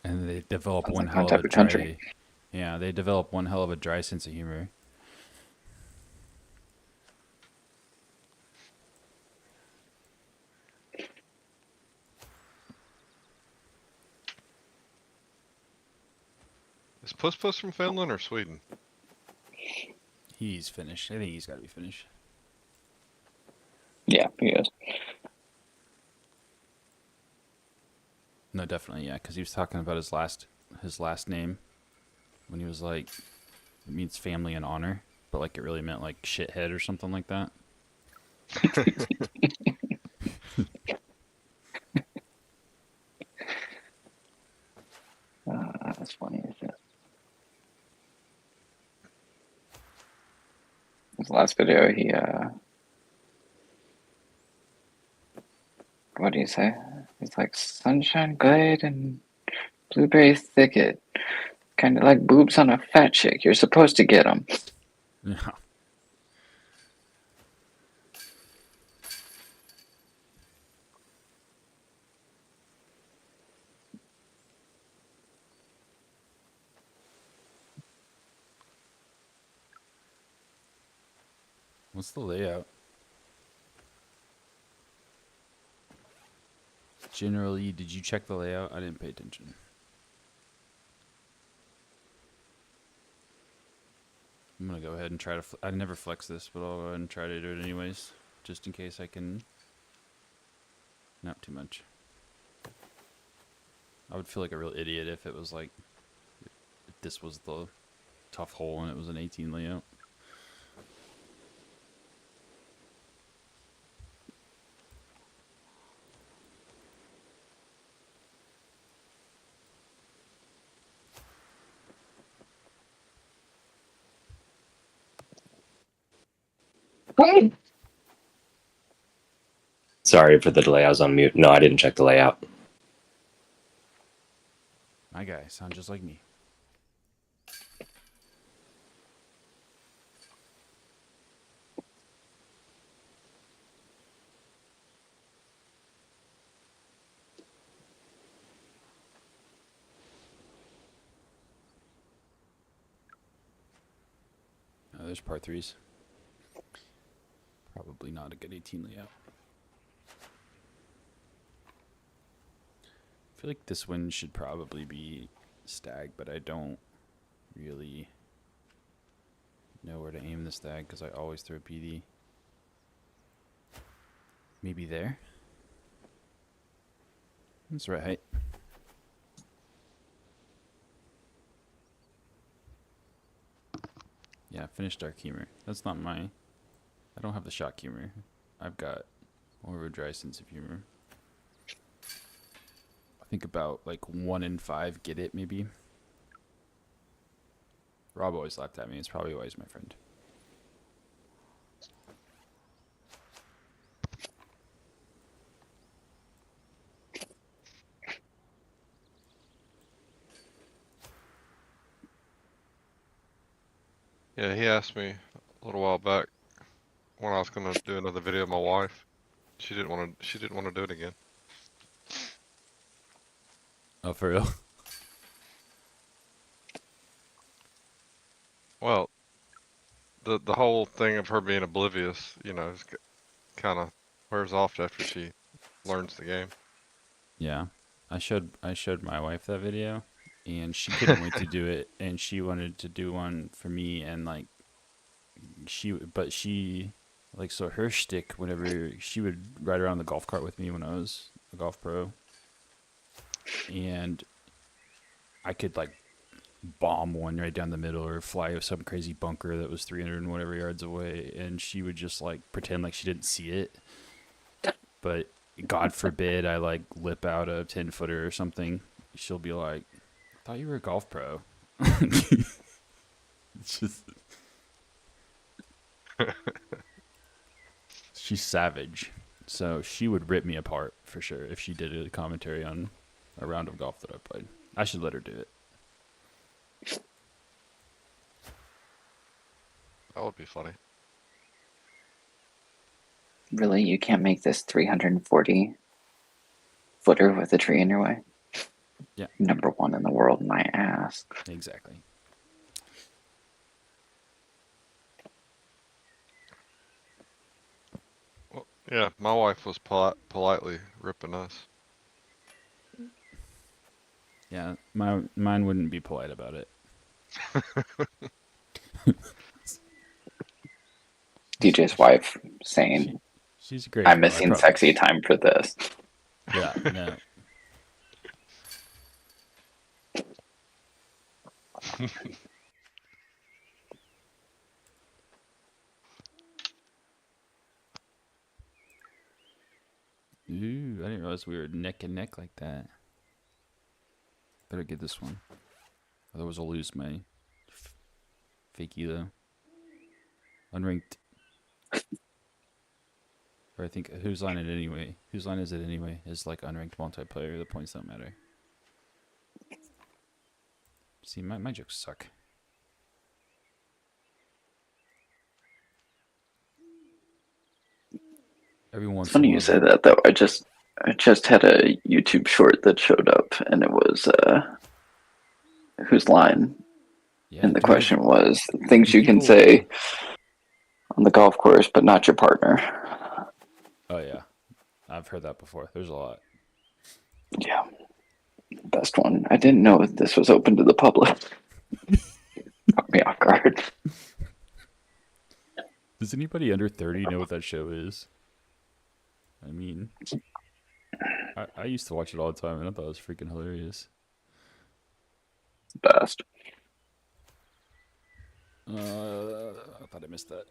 And they develop Sounds one like hell my of type a of country. dry. Yeah, they develop one hell of a dry sense of humor. Is Puss Puss from Finland or Sweden? He's Finnish. I think he's got to be Finnish. Yeah, he is. No, definitely, yeah, because he was talking about his last name when he was like, it means family and honor, but like it really meant like shithead or something like that. That's funny as shit. His last video, he what do you say? He's like sunshine glade and blueberry thicket, kind of like boobs on a fat chick. You're supposed to get them. Yeah. What's the layout? Generally, did you check the layout? I didn't pay attention. I'm gonna go ahead and try to. I never flex this, but I'll go ahead and try to do it anyways, just in case I can. Not too much. I would feel like a real idiot if it was like, if this was the tough hole and it was an 18 layout. Sorry for the delay. I was on mute. No, I didn't check the layout. My guy sound just like me. Oh, there's par threes. Probably not a good 18 layout. I feel like this one should probably be stag, but I don't really know where to aim the stag because I always throw PD. Maybe there? That's the right height. Yeah, finish dark humor. That's not my... I don't have the shock humor. I've got more of a dry sense of humor. I think about like 1 in 5 get it, maybe. Rob always laughed at me. It's probably why he's my friend. Yeah, he asked me a little while back when I was gonna do another video of my wife. She didn't want to do it again. Oh, for real? Well, the whole thing of her being oblivious, you know, kind of wears off after she learns the game. Yeah. I showed my wife that video, and she couldn't wait to do it, and she wanted to do one for me, and like she like, so her shtick, whenever she would ride around the golf cart with me when I was a golf pro, and I could like bomb one right down the middle or fly some crazy bunker that was 300 and whatever yards away, and she would just like pretend like she didn't see it. But God forbid I like lip out a 10-footer or something, she'll be like, I thought you were a golf pro. It's just... She's savage. So she would rip me apart for sure if she did a commentary on a round of golf that I played. I should let her do it. That would be funny. Really? You can't make this 340 footer with a tree in your way? Yeah. Number 1 in the world, my ass. Exactly. Well, yeah, my wife was politely ripping us. Yeah, mine wouldn't be polite about it. DJ's wife saying, She's great. I'm girl, I missing promise. sexy time for this. Yeah, no. Ooh, I didn't realize we were neck and neck like that. Better get this one. Otherwise I'll lose my fake elo. Unranked. Or I think, whose line it anyway? Whose line is it anyway? Is like unranked multiplayer, the points don't matter. See, my jokes suck. Everyone It's funny you say that though. I just had a YouTube short that showed up, and it was whose line? Yeah, And the dude, question was things you can people- say on the golf course, but not your partner. Oh yeah, I've heard that before. There's a lot. Yeah, best one. I didn't know this was open to the public. Caught me off guard. Does anybody under 30 know what that show is? I mean, I used to watch it all the time, and I thought it was freaking hilarious. Best. I thought I missed that.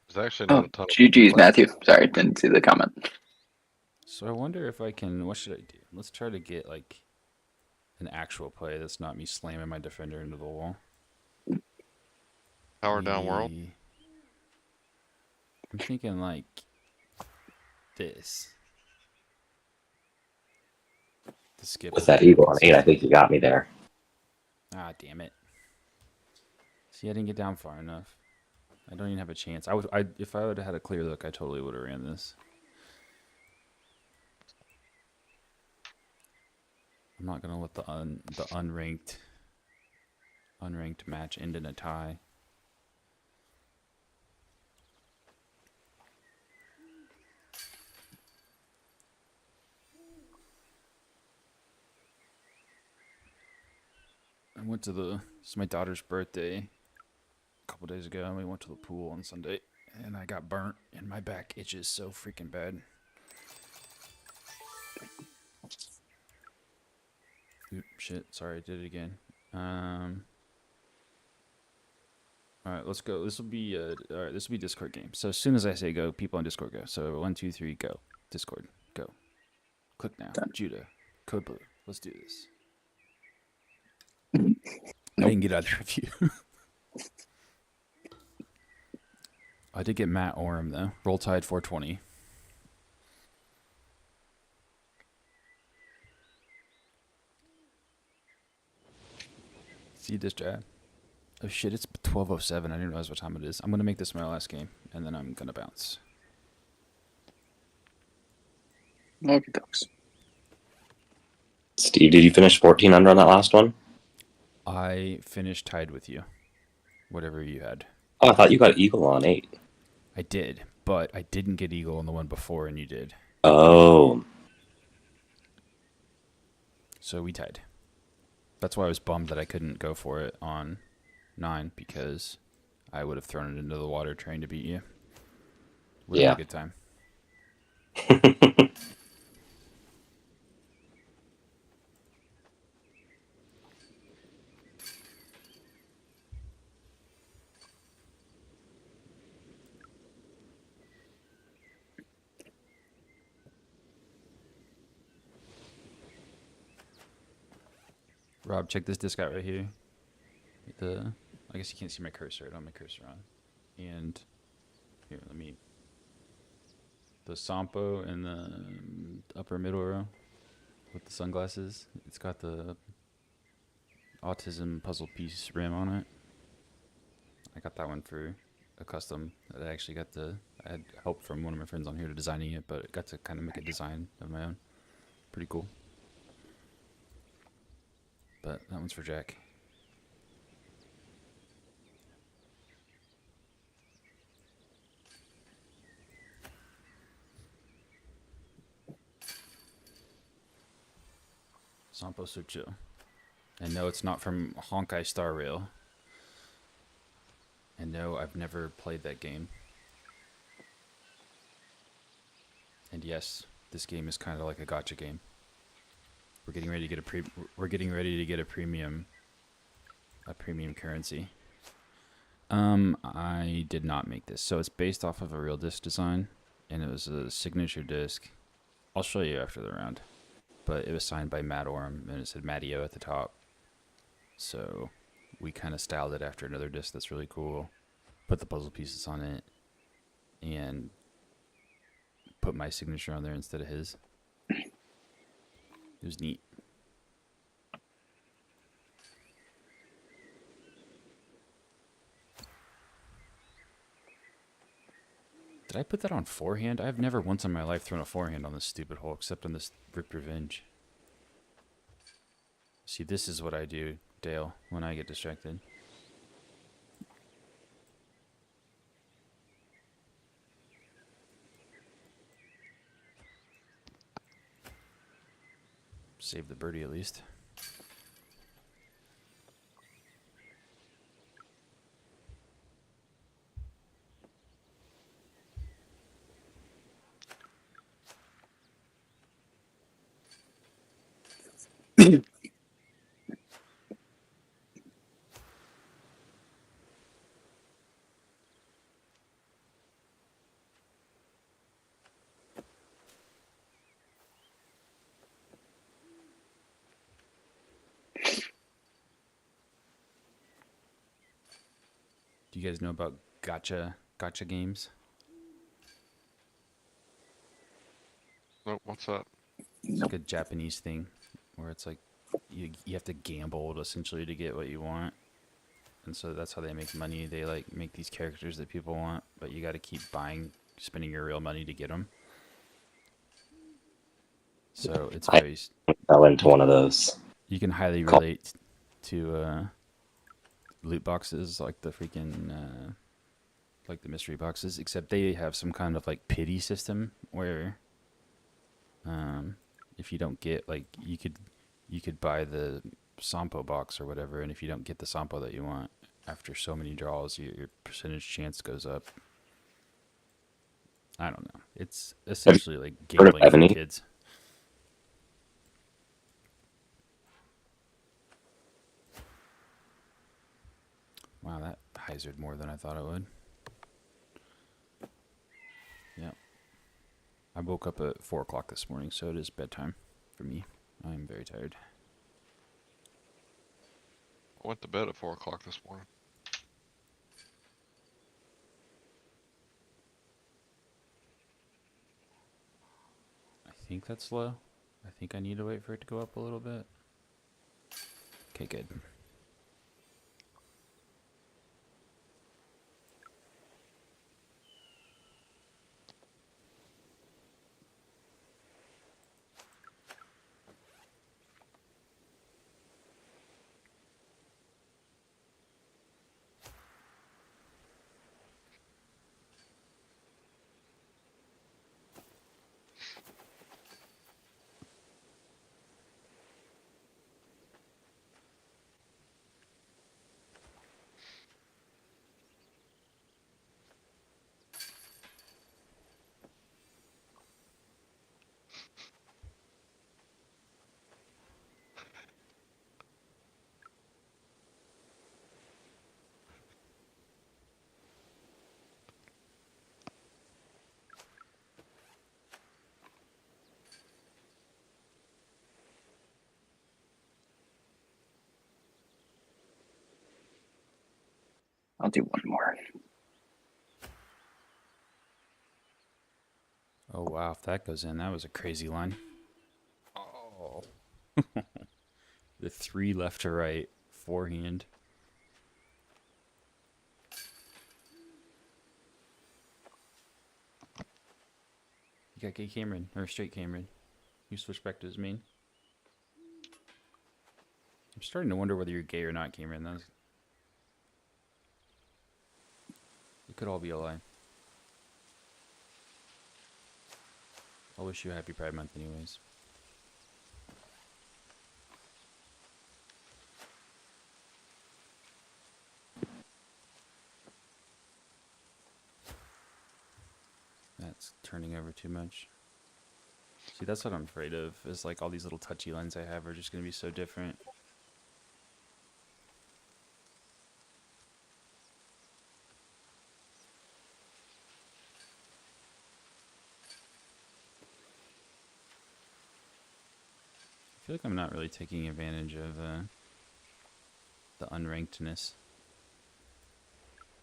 There's actually not Oh, a ton of GG's, like, Matthew. Sorry, didn't see the comment. So I wonder if I can. What should I do? Let's try to get like an actual play that's not me slamming my defender into the wall. Power down world. Maybe- I'm thinking like this. To skip With the that eagle attack on and 8, I stuff. think you got me there. Ah, damn it. See, I didn't get down far enough. I don't even have a chance. If I would have had a clear look, I totally would have ran this. I'm not gonna let the unranked match end in a tie. I went to it's my daughter's birthday a couple days ago, and we went to the pool on Sunday, and I got burnt, and my back itches so freaking bad. Oop, shit, sorry, I did it again. Alright, let's go. This will be Discord game. So as soon as I say go, people on Discord go. So 1, 2, 3, go. Discord, go. Click now. Done. Judah, code blue. Let's do this. Nope. I didn't get either of you. I did get Matt Orem though. Roll Tide 420. See this jab? Oh shit, it's 12:07. I didn't realize what time it is. I'm gonna make this my last game, and then I'm gonna bounce. Okay, dokes. Steve, did you finish 14 under on that last one? I finished tied with you. Whatever you had. Oh, I thought you got eagle on 8. I did, but I didn't get eagle on the one before, and you did. Oh. So we tied. That's why I was bummed that I couldn't go for it on 9, because I would have thrown it into the water trying to beat you. Would have been a good time. Rob, check this disc out right here. I guess you can't see my cursor. I don't have my cursor on. And here, the Sampo in the upper middle row with the sunglasses. It's got the autism puzzle piece rim on it. I got that one for a custom. I actually I had help from one of my friends on here to designing it, but I got to kind of make a design of my own. Pretty cool. But that one's for Jack. Sampo so chill. And no, it's not from Honkai Star Rail. And no, I've never played that game. And yes, this game is kind of like a gacha game. We're getting ready to get a premium currency. I did not make this. So it's based off of a real disc design, and it was a signature disc. I'll show you after the round. But it was signed by Matt Orem, and it said Mattio at the top. So we kind of styled it after another disc that's really cool. Put the puzzle pieces on it, and put my signature on there instead of his. It was neat. Did I put that on forehand? I've never once in my life thrown a forehand on this stupid hole, except on this Ripped Revenge. See, this is what I do, Dale, when I get distracted. Save the birdie at least. Do you guys know about gotcha games? Nope, what's that? It's Nope. like a Japanese thing where it's like you have to gamble essentially to get what you want. And so that's how they make money. They like make these characters that people want, but you got to keep spending your real money to get them. So it's I very fell into one of those. you can highly Call- relate to loot boxes like the freaking like the mystery boxes, except they have some kind of like pity system where if you don't get like you could buy the Sampo box or whatever, and if you don't get the Sampo that you want after so many draws, your percentage chance goes up. I don't know. It's essentially like heard of gambling for Ebony? kids. Wow, that hyzered more than I thought it would. Yeah. I woke up at 4 o'clock this morning, so it is bedtime for me. I'm very tired. I went to bed at 4 o'clock this morning. I think that's low. I think I need to wait for it to go up a little bit. Okay, good. I'll do one more. Oh, wow. If that goes in, that was a crazy line. Oh. The 3 left to right. Forehand. You got gay Cameron, or straight Cameron. You switch back to his main. I'm starting to wonder whether you're gay or not, Cameron. It could all be a lie. I'll wish you a happy Pride Month anyways. That's turning over too much. See, that's what I'm afraid of, is like all these little touchy lines I have are just going to be so different. I feel like I'm not really taking advantage of the unrankedness.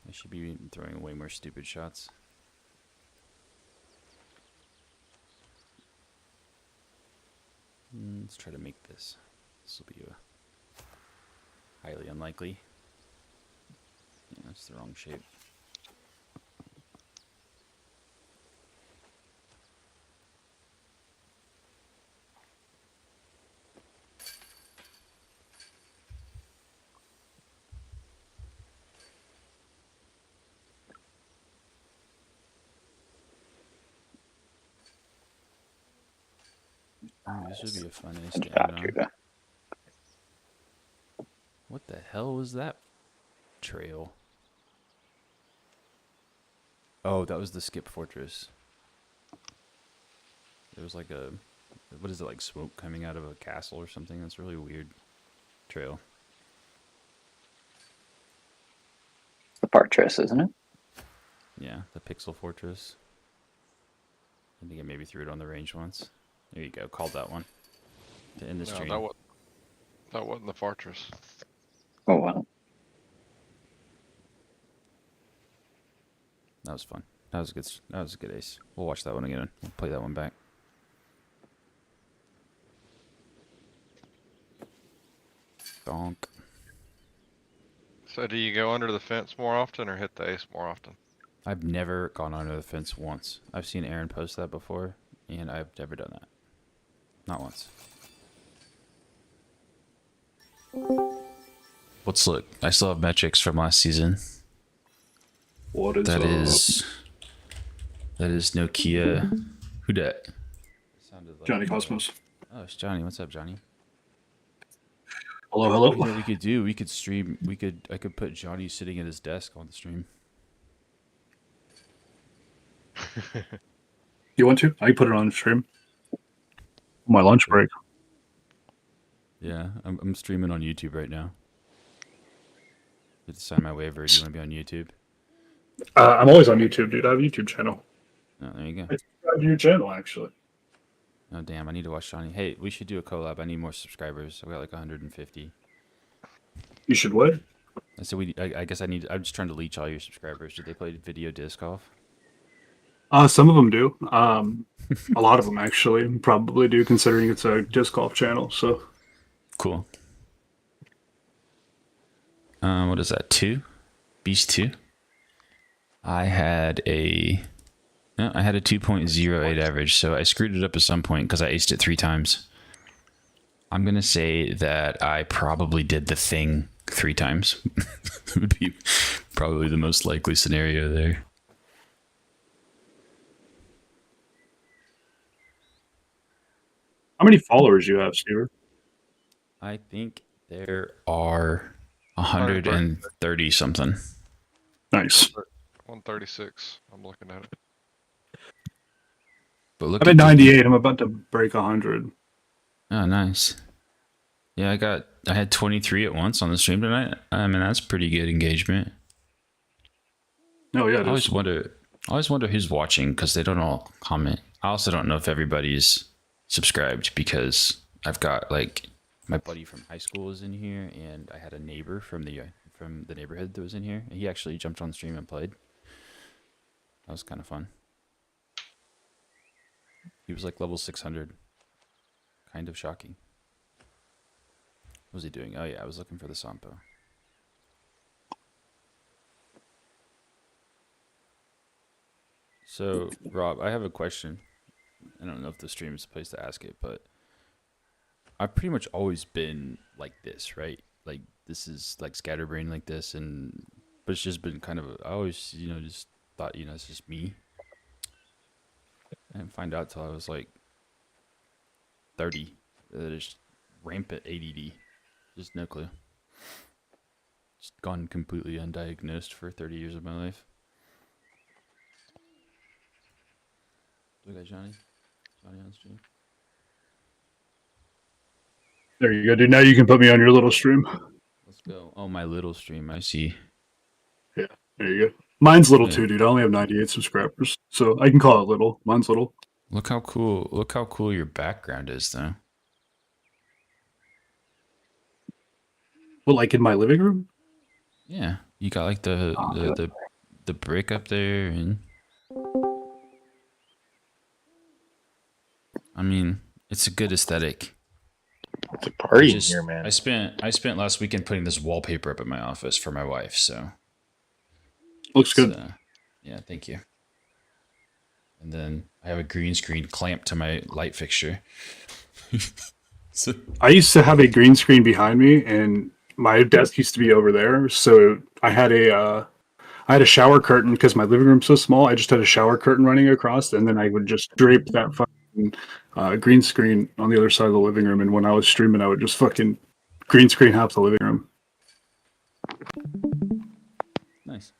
I should be throwing way more stupid shots. Let's try to make this. This will be highly unlikely. Yeah, that's the wrong shape. Ooh, this would be a fun ace And to end found on. you. What the hell was that trail? Oh, that was the skip fortress. There was like what is it, like smoke coming out of a castle or something? That's a really weird trail. The fortress, isn't it? Yeah, the pixel fortress. I think I maybe threw it on the range once. There you go, called that one. To end the No, stream. that wasn't the fortress. Oh well. That was fun. That was a good. That was a good ace. We'll watch that one again. We'll play that one back. Donk. So do you go under the fence more often or hit the ace more often? I've never gone under the fence once. I've seen Aaron post that before, and I've never done that. Not once. Let's look. I still have metrics from last season. What is That up? is Nokia. Who dat? Sounded like Johnny Cosmos? Oh, it's Johnny. What's up, Johnny? Hello, You know what hello. we could do? We could stream. I could put Johnny sitting at his desk on the stream. You want to? I can put it on stream. My lunch break. Yeah, I'm streaming on YouTube right now. You have to sign my waiver. Do you want to be on YouTube? I'm always on YouTube, dude. I have a YouTube channel. Oh, there you go. I subscribe to your channel, actually. Oh, damn. I need to watch Johnny. Hey, we should do a collab. I need more subscribers. I've got like 150. You should what? I said I guess I need. I'm just trying to leech all your subscribers. Did they play video disc golf? Some of them do. A lot of them actually probably do, considering it's a disc golf channel. So Cool. What is that? 2? Beast 2? I had a 2.08 average, so I screwed it up at some point because I aced it 3 times. I'm gonna say that I probably did the thing 3 times. Would be probably the most likely scenario there. how many followers you have, Steve? I think there are 130 something. Nice. 136. I'm looking at it. But look I'm at 98. I'm about to break 100. Oh, nice. Yeah, I had 23 at once on the stream tonight. I mean, that's pretty good engagement. Oh yeah, I it always is. wonder who's watching because they don't all comment. I also don't know if everybody's subscribed because I've got like my buddy from high school is in here, and I had a neighbor from the neighborhood that was in here, and he actually jumped on the stream and played. That was kind of fun. He was like level 600. Kind of shocking. What was he doing? Oh yeah, I was looking for the Sampo. So, Rob, I have a question. I don't know if the stream is the place to ask it, but I've pretty much always been like this, right? Like this is like scatterbrain like this, but it's just been kind of. I always, just thought, it's just me. I didn't find out till I was like 30 that it's rampant ADD. Just no clue. Just gone completely undiagnosed for 30 years of my life. We got Johnny. Johnny on stream. There you go, dude. Now you can put me on your little stream. Let's go. Oh, my little stream. I see. Yeah, there you go. Mine's little Yeah. too, dude. I only have 98 subscribers, so I can call it little. Mine's little. Look how cool your background is, though. Well, like in my living room? Yeah, you got like the brick up there, and I mean, it's a good aesthetic. It's a party in Just- here, man. I spent last weekend putting this wallpaper up in my office for my wife, so Looks good. it's, yeah, thank you. And then I have a green screen clamped to my light fixture. So I used to have a green screen behind me, and my desk used to be over there. So I had a shower curtain because my living room's so small. I just had a shower curtain running across, and then I would just drape that fucking green screen on the other side of the living room. And when I was streaming, I would just fucking green screen half the living room. nice.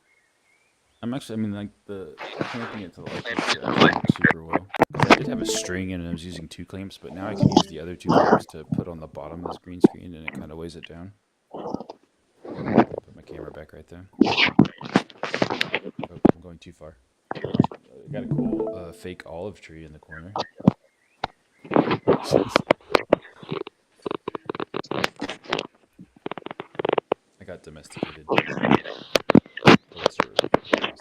I mean, like the clamping it to the light fixture actually works super well. 'Cause I did have a string and I was using 2 clamps, but now I can use the other 2 clamps to put on the bottom of this green screen, and it kind of weighs it down. Put my camera back right there. Oh, I'm going too far. Got a cool fake olive tree in the corner. I got domesticated. Well, sort of domesticated.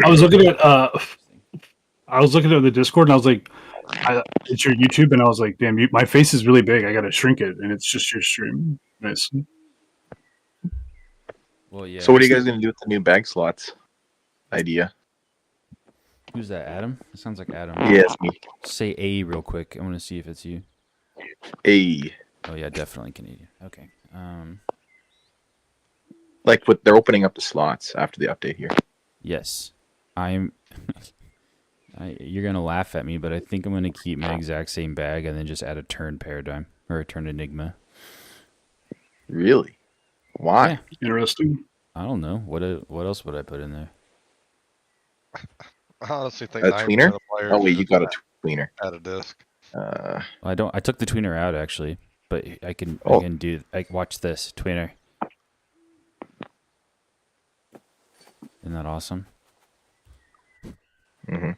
I was looking at the Discord and I was like, it's your YouTube, and I was like, damn, my face is really big. I gotta shrink it, and it's just your stream. Nice. Well, yeah. So what are you guys gonna do with the new bag slots idea? Who's that? Adam? It sounds like Adam. Yeah, it's me. Say A real quick. I want to see if it's you. A Oh yeah, definitely Canadian. Okay. like what they're opening up the slots after the update here. Yes, I'm. You're gonna laugh at me, but I think I'm gonna keep my exact same bag and then just add a turn paradigm or a turn enigma. Really? Why? Yeah. Interesting. I don't know. What else would I put in there? I honestly think A 90% tweener? of players Oh wait, you just got a tweener. add a disc. I don't. I took the tweener out actually, but I can. Oh. I can do. Watch this tweener. Isn't that awesome? hmm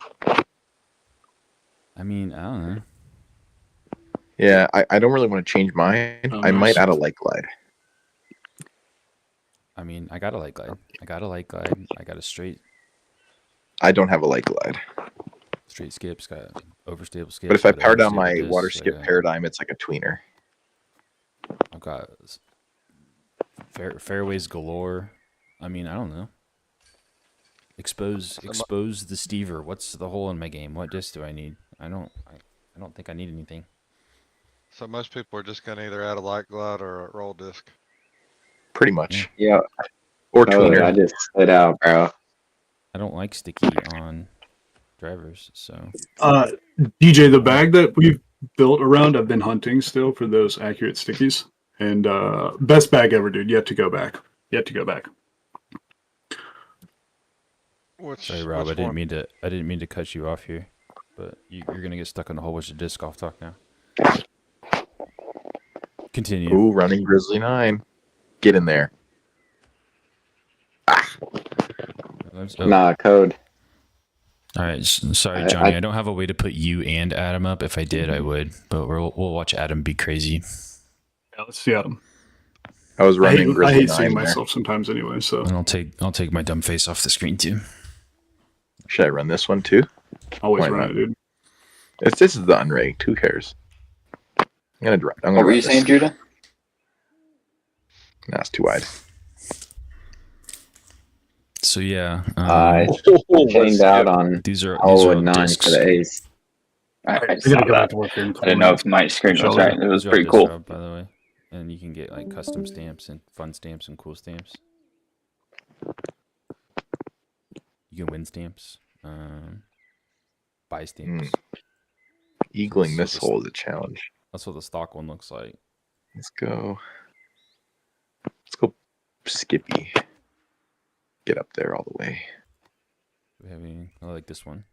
I mean, I don't know. Yeah, I don't really want to change mine. Oh, I might nice. add a light glide. I mean, I got a light glide. I got a straight I don't have a light glide. skips. Got overstable skips. But if I got power down overstable my discs, water I skip got- paradigm, it's like a tweener. I've got fairways galore. I mean, I don't know. Expose the Stever. What's the hole in my game? What disc do I need? I don't think I need anything. So most people are just gonna either add a light glide or a roll disc. Pretty much. Yeah. Or Totally. tweener. I just slid out, bro. I don't like sticky on drivers, so DJ, the bag that we've built around, I've been hunting still for those accurate stickies, and best bag ever, dude. Yet to go back. Which, sorry, Rob. which one? I didn't mean to cut you off here, but you're gonna get stuck on a whole bunch of disc golf talk now. Continue. Ooh, running Grizzly 9. Get in there. Oh, Nah, code. all right. Sorry, I- Johnny. I don't have a way to put you and Adam up. If I did, I would. But we'll watch Adam be crazy. Yeah, let's see Adam. I was running I Grizzly hate 9 seeing there. myself sometimes anyway. So And I'll take my dumb face off the screen too. Should I run this one too? always Why run not? it, dude. This is the unranked. Who cares? I'm gonna What were run you this. saying, Judah? Nah, it's too wide. So yeah, I Oh, chained out on these are Hollywood all 9 discs. for the ace. I I saw gotta go back that. to work here. In a I couple didn't know minutes. if my screen was Shall right. we? It was These are all pretty disc cool. Rob, by the way, and you can get like custom stamps and fun stamps and cool stamps. You can win stamps, buy stamps. Eagling So this this- hole is a challenge. That's what the stock one looks like. Let's go. Skippy. Get up there all the way. Do we have any? I like this one.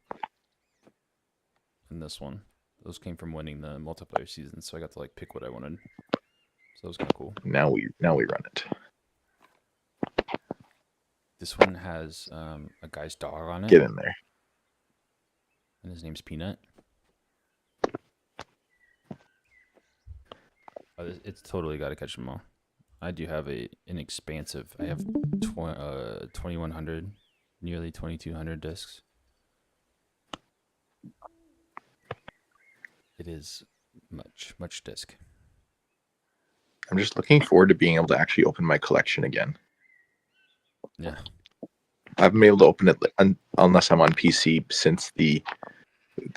And this one. Those came from winning the multiplayer season, so I got to like pick what I wanted. So that was kind of cool. Now we run it. This one has a guy's dog on it, Get in there. and his name's Peanut. It's totally got to catch them all. I do have an expansive. I have 2,100, nearly 2,200 discs. It is much disc. I'm just looking forward to being able to actually open my collection again. Yeah. I haven't been able to open it unless I'm on PC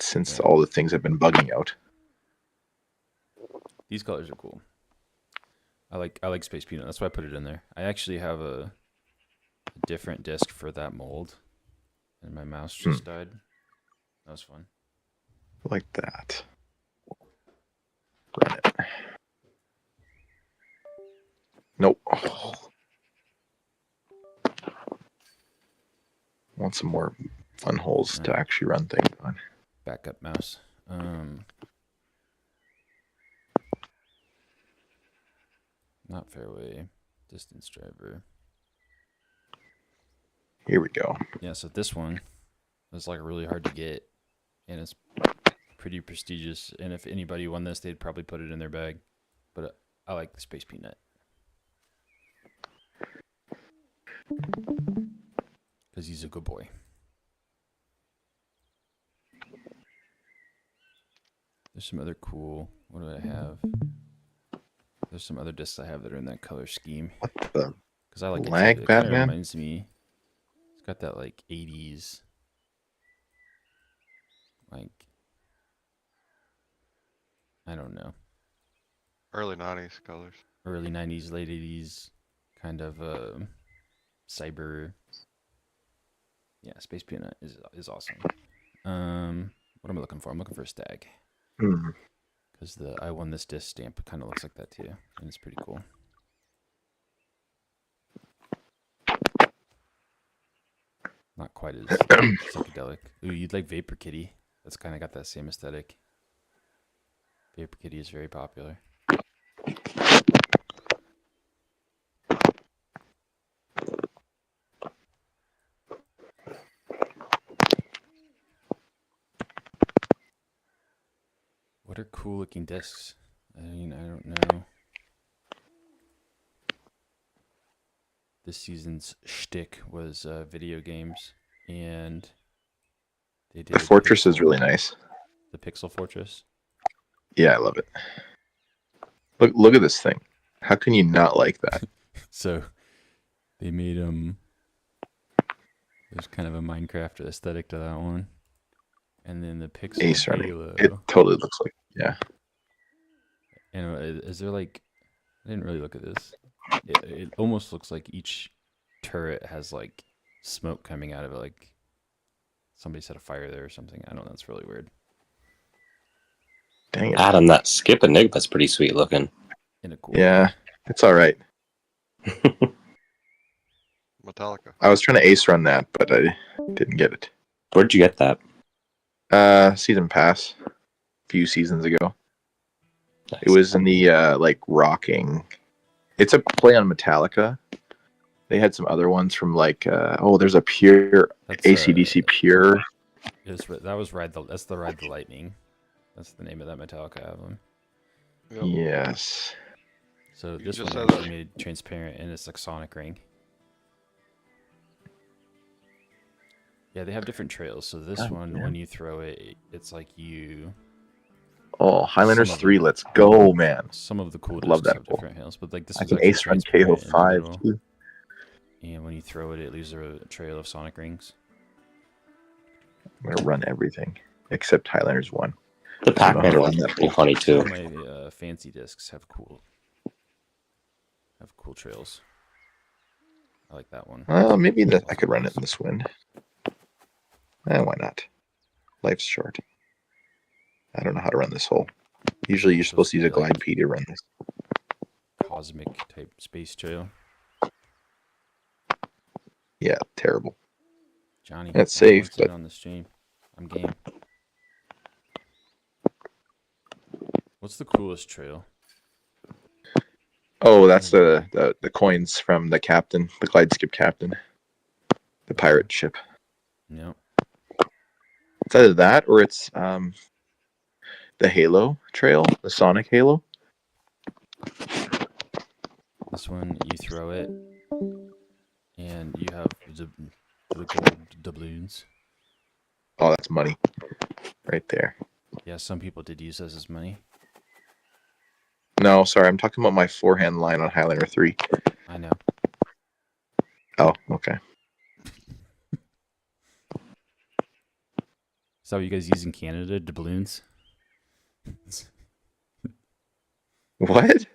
since all the things have been bugging out. These colors are cool. I like Space Peanut. That's why I put it in there. I actually have a different disc for that mold, and my mouse just died. That was fun. Like that. Run it. Nope. Oh. Want some more fun holes to actually run things on. Backup mouse. Not fairway. Distance driver. Here we go. Yeah, so this one is like really hard to get, and it's pretty prestigious. And if anybody won this, they'd probably put it in their bag. But I like the Space Peanut because he's a good boy. There's some other cool. What do I have? There's some other discs I have that are in that color scheme. What the? Because I like Lag, it too. It kind of Batman? reminds me. It's got that like 80s, like I don't know, Early 90s colors. early 90s, late 80s, kind of cyber. Yeah, Space Peanut is awesome. What am I looking for? I'm looking for a stag. Hmm. Because the I won this disc stamp kind of looks like that too, and it's pretty cool. Not quite as psychedelic. Ooh, you'd like Vapor Kitty. That's kind of got that same aesthetic. Vapor Kitty is very popular. What are cool looking discs? I mean, I don't know. This season's shtick was video games, and they did The Fortress is really nice. The Pixel Fortress. Yeah, I love it. Look at this thing. How can you not like that? So they made there's kind of a Minecraft aesthetic to that one, and then the Pixel Ace running. Halo. It totally looks like, yeah. And is there like? I didn't really look at this. It almost looks like each turret has like smoke coming out of it, like somebody set a fire there or something. I don't know. It's really weird. Dang it. Adam, that skip Enigma's pretty sweet looking. In a cool. Yeah, it's all right. Metallica. I was trying to ace run that, but I didn't get it. Where'd you get that? Season pass a few seasons ago. Nice. It was in the like rocking. It's a play on Metallica. They had some other ones from like there's a pure That's, AC/DC pure. That was That's the Ride the Lightning. That's the name of that Metallica album. Yep. Yes. So You this just one said actually made transparent, and it's like Sonic Ring. Yeah, they have different trails. So this one, when you throw it, it's like you. Oh, Highlanders Some of 3, them. let's go, man. Some of the cool Love discs that have goal. different hills, but like this I was can actually ace run KO transparent in the 5 middle. too. And when you throw it, it leaves a trail of Sonic Rings. I'm gonna run everything except Highlanders 1. The I don't know how Pac-Man to one's run that pretty ball. funny All too. my fancy discs have cool trails. I like that one. Maybe that I could run it in this wind. Why not? Life's short. I don't know how to run this hole. Usually you're supposed to use a glide P to run this. Cosmic type space trail. Yeah, terrible. Johnny, It's Johnny safe, wants in but on the stream. I'm game. What's the coolest trail? oh, that's the coins from the captain, the glide skip captain, the pirate ship. No. It's either that or it's the Halo trail, the Sonic Halo. This one, you throw it, and you have the gold doubloons. Oh, that's money, right there. Yeah, some people did use this as money. No, sorry, I'm talking about my forehand line on Highlander 3. I know. Oh, okay. So you guys use in Canada, doubloons? What?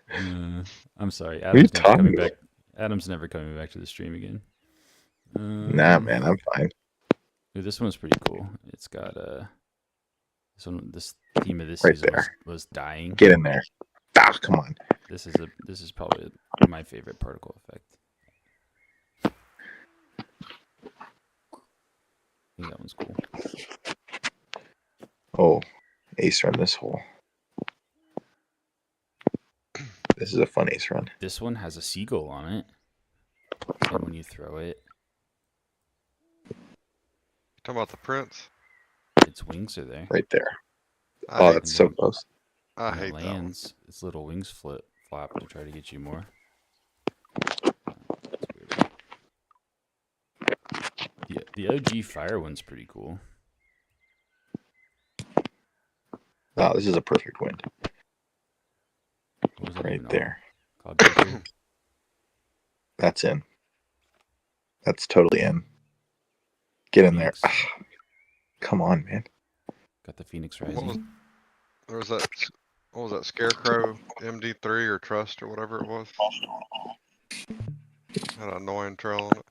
I'm sorry. are you Adam's never coming talking back. Adam's never coming back to the stream again. Nah, man, I'm fine. Dude, this one's pretty cool. It's got this theme of this Right season there. was dying. Get in there. Ah, come on. This is probably my favorite particle effect. I think that one's cool. Oh, ace run this hole. This is a fun ace run. This one has a seagull on it, and when you throw it, Talking about the Prince. its wings are there. Right there. I Oh, hate, that's so close. I When it hate that one. lands, its little wings flap to try to get you more. That's weird. The OG fire one's pretty cool. Wow, this is a perfect wind What was that right even on? there. Cloud Breaker? That's in. That's totally in. Get in there. Phoenix. Come on, man. Got the Phoenix What was Rising. there was that? What was that? Scarecrow MD3 or Trust or whatever it was. Had an annoying trail on it.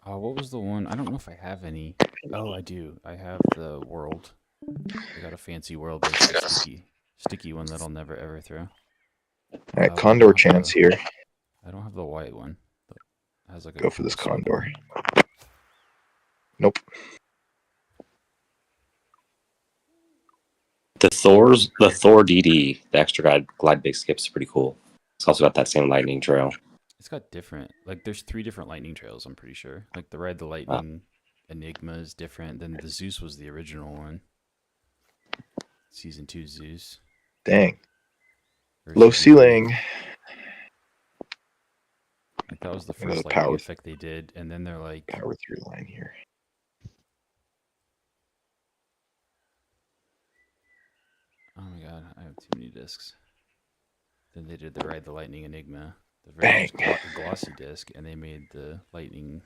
Oh, what was the one? I don't know if I have any. Oh, I do. I have the World. I got a fancy World, but it's the sticky one that I'll never ever throw. All right, I Condor don't have chance the- here. I don't have the white one. But it has like a Go for cool this sword Condor. one. Nope. The Thor DD, the extra glide big skip is pretty cool. It's also got that same lightning trail. It's got different, like there's 3 different lightning trails, I'm pretty sure. Like the Ride the Lightning Enigma is different than the Zeus was the original one. Season 2 Zeus. Dang. Or Low season 3. ceiling. Like that was the Another first lightning power- effect they did, and then they're like, Power through line here. oh my god, I have too many discs. Then they did the Ride the Lightning Enigma, the very first glossy disc, and they made the lightning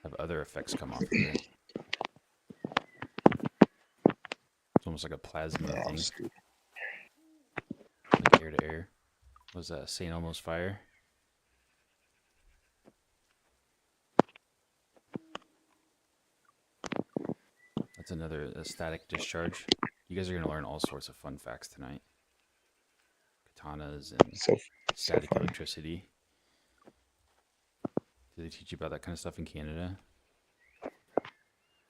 have other effects come off of it. It's almost like a plasma Oh, thing, stupid. like air to air. What was that Saint Elmo's Fire? That's another static discharge. You guys are gonna learn all sorts of fun facts tonight. Katanas and So static fun. electricity. Did they teach you about that kind of stuff in Canada?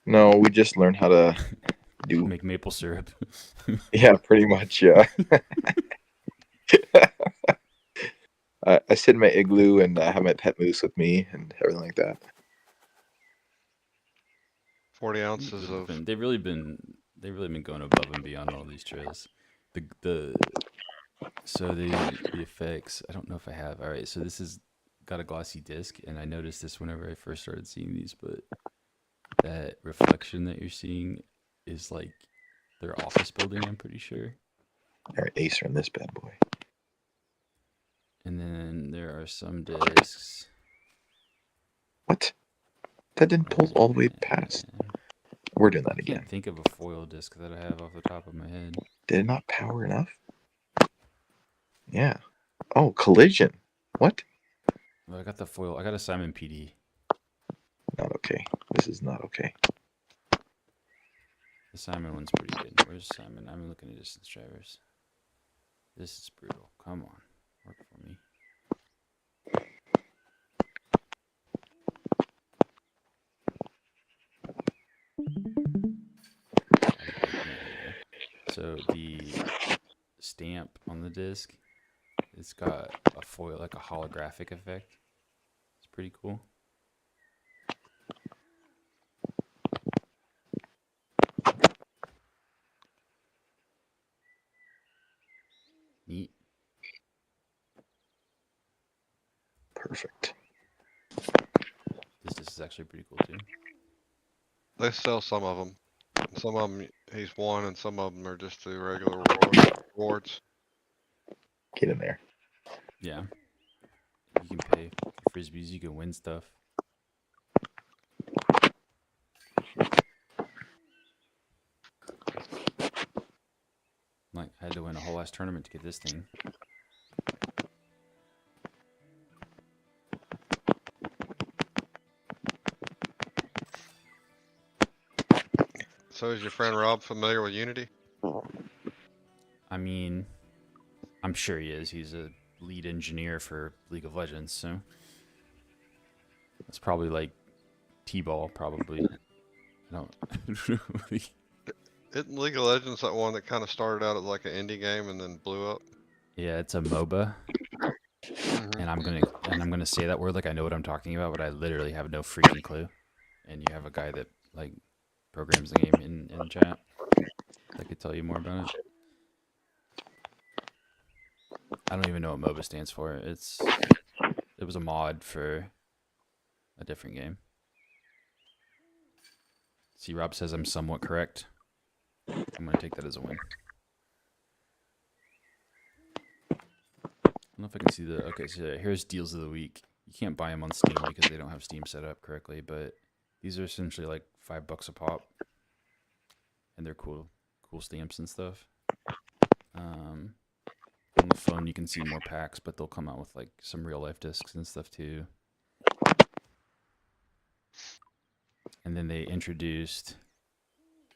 No, we just learned how to do. Make maple syrup. Yeah, pretty much. Yeah. I sit in my igloo and have my pet moose with me and everything like that. 40 ounces of. They've really been going above and beyond all these trails. So the effects, I don't know if I have. All right, so this is got a glossy disc, and I noticed this whenever I first started seeing these, but that reflection that you're seeing is like their office building, I'm pretty sure. All right, Acer in this bad boy. And then there are some discs. What? That didn't pull all the way past. We're doing that I again. can't think of a foil disc that I have off the top of my head. Did it not power enough? Yeah. Oh, collision. What? Well, I got the foil. I got a Simon PD. Not okay. This is not okay. The Simon one's pretty good. Where's Simon? I'm looking at distance drivers. This is brutal. Come on. Work for me. So the stamp on the disc, it's got a foil, like a holographic effect. It's pretty cool. Neat. Perfect. This disc is actually pretty cool too. They sell some of them. Some of them he's won, and some of them are just the regular rewards. Get in there. Yeah. You can pay for frisbees. You can win stuff. Like, I had to win a whole ass tournament to get this thing. So is your friend Rob familiar with Unity? I mean, I'm sure he is. He's a lead engineer for League of Legends, so that's probably like T-ball, probably. I don't really. Isn't League of Legends that one that kind of started out as like an indie game and then blew up? Yeah, it's a MOBA, and I'm gonna say that word like I know what I'm talking about, but I literally have no freaking clue. And you have a guy that like programs the game in chat that could tell you more about it. I don't even know what MOBA stands for. It was a mod for a different game. See, Rob says I'm somewhat correct. I'm going to take that as a win. I don't know if I can see the... Okay, so here's deals of the week. You can't buy them on Steam because they don't have Steam set up correctly, but these are essentially like $5 a pop. And they're cool stamps and stuff. On the phone, you can see more packs, but they'll come out with like some real life discs and stuff too. And then they introduced,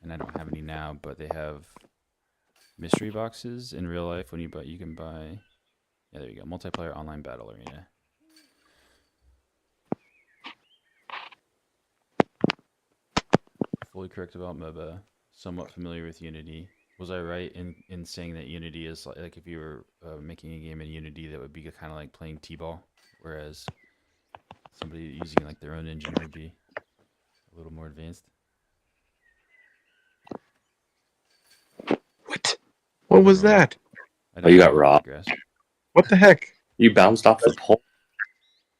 and I don't have any now, but they have mystery boxes in real life. When you buy, you can buy. Yeah, there you go. Multiplayer online battle arena. Fully correct about MOBA. Somewhat familiar with Unity. Was I right in saying that Unity is like if you were making a game in Unity, that would be kind of like playing T-ball, whereas somebody using like their own engine would be a little more advanced? What? What was Wrong. that? Oh, you got robbed. What the heck? You bounced off the pole.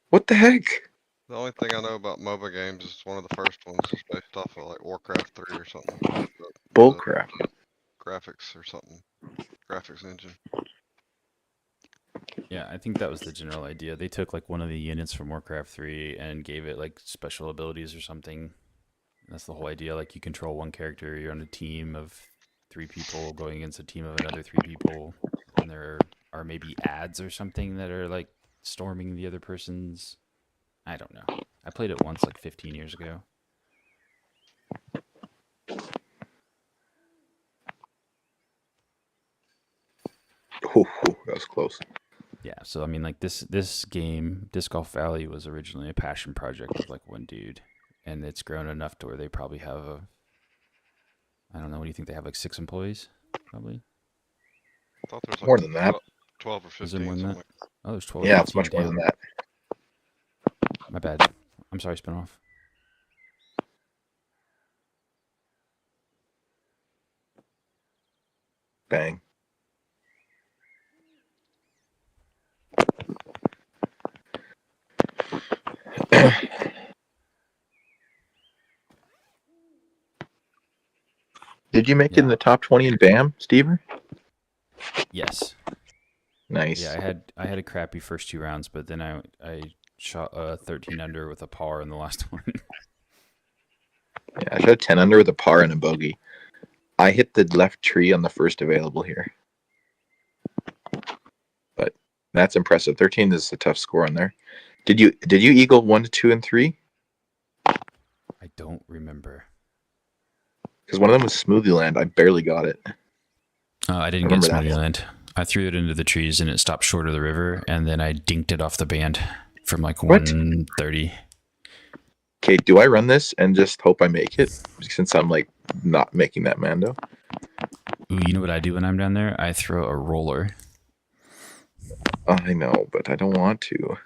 What the heck? The only thing I know about MOBA games is one of the first ones is based off of like Warcraft 3 or something. The Bullcrap. graphics or something. Graphics engine. Yeah, I think that was the general idea. They took like one of the units from Warcraft 3 and gave it like special abilities or something. That's the whole idea. Like you control one character, you're on a team of 3 people going against a team of another 3 people, and there are maybe ads or something that are like storming the other person's. I don't know. I played it once like 15 years ago. Ooh, that was close. Yeah, so I mean, like this game, Disc Golf Valley, was originally a passion project of like one dude, and it's grown enough to where they probably have I don't know, what do you think they have, like 6 employees, probably? I thought there was like More than that. 12 or Is there 15, more than something that? like Oh, there's 12. Yeah, 15, it's much more than damn. that. My bad. I'm sorry, Spinoff. Bang. Did you make it in Yeah. the top 20 in BAM, Stever? Yes. Nice. Yeah, I had a crappy first 2 rounds, but then I shot 13 under with a par in the last one. Yeah, I shot 10 under with a par and a bogey. I hit the left tree on the first available here. But that's impressive. 13 is a tough score on there. Did you eagle 1 to 2 and 3? I don't remember. Because one of them was Smoothie Land. I barely got it. I didn't get Smoothie Land. I threw it into the trees and it stopped short of the river, and then I dinked it off the band from like What? 130. Okay, do I run this and just hope I make it? Since I'm like not making that Mando. Ooh, you know what I do when I'm down there? I throw a roller. I know, but I don't want to.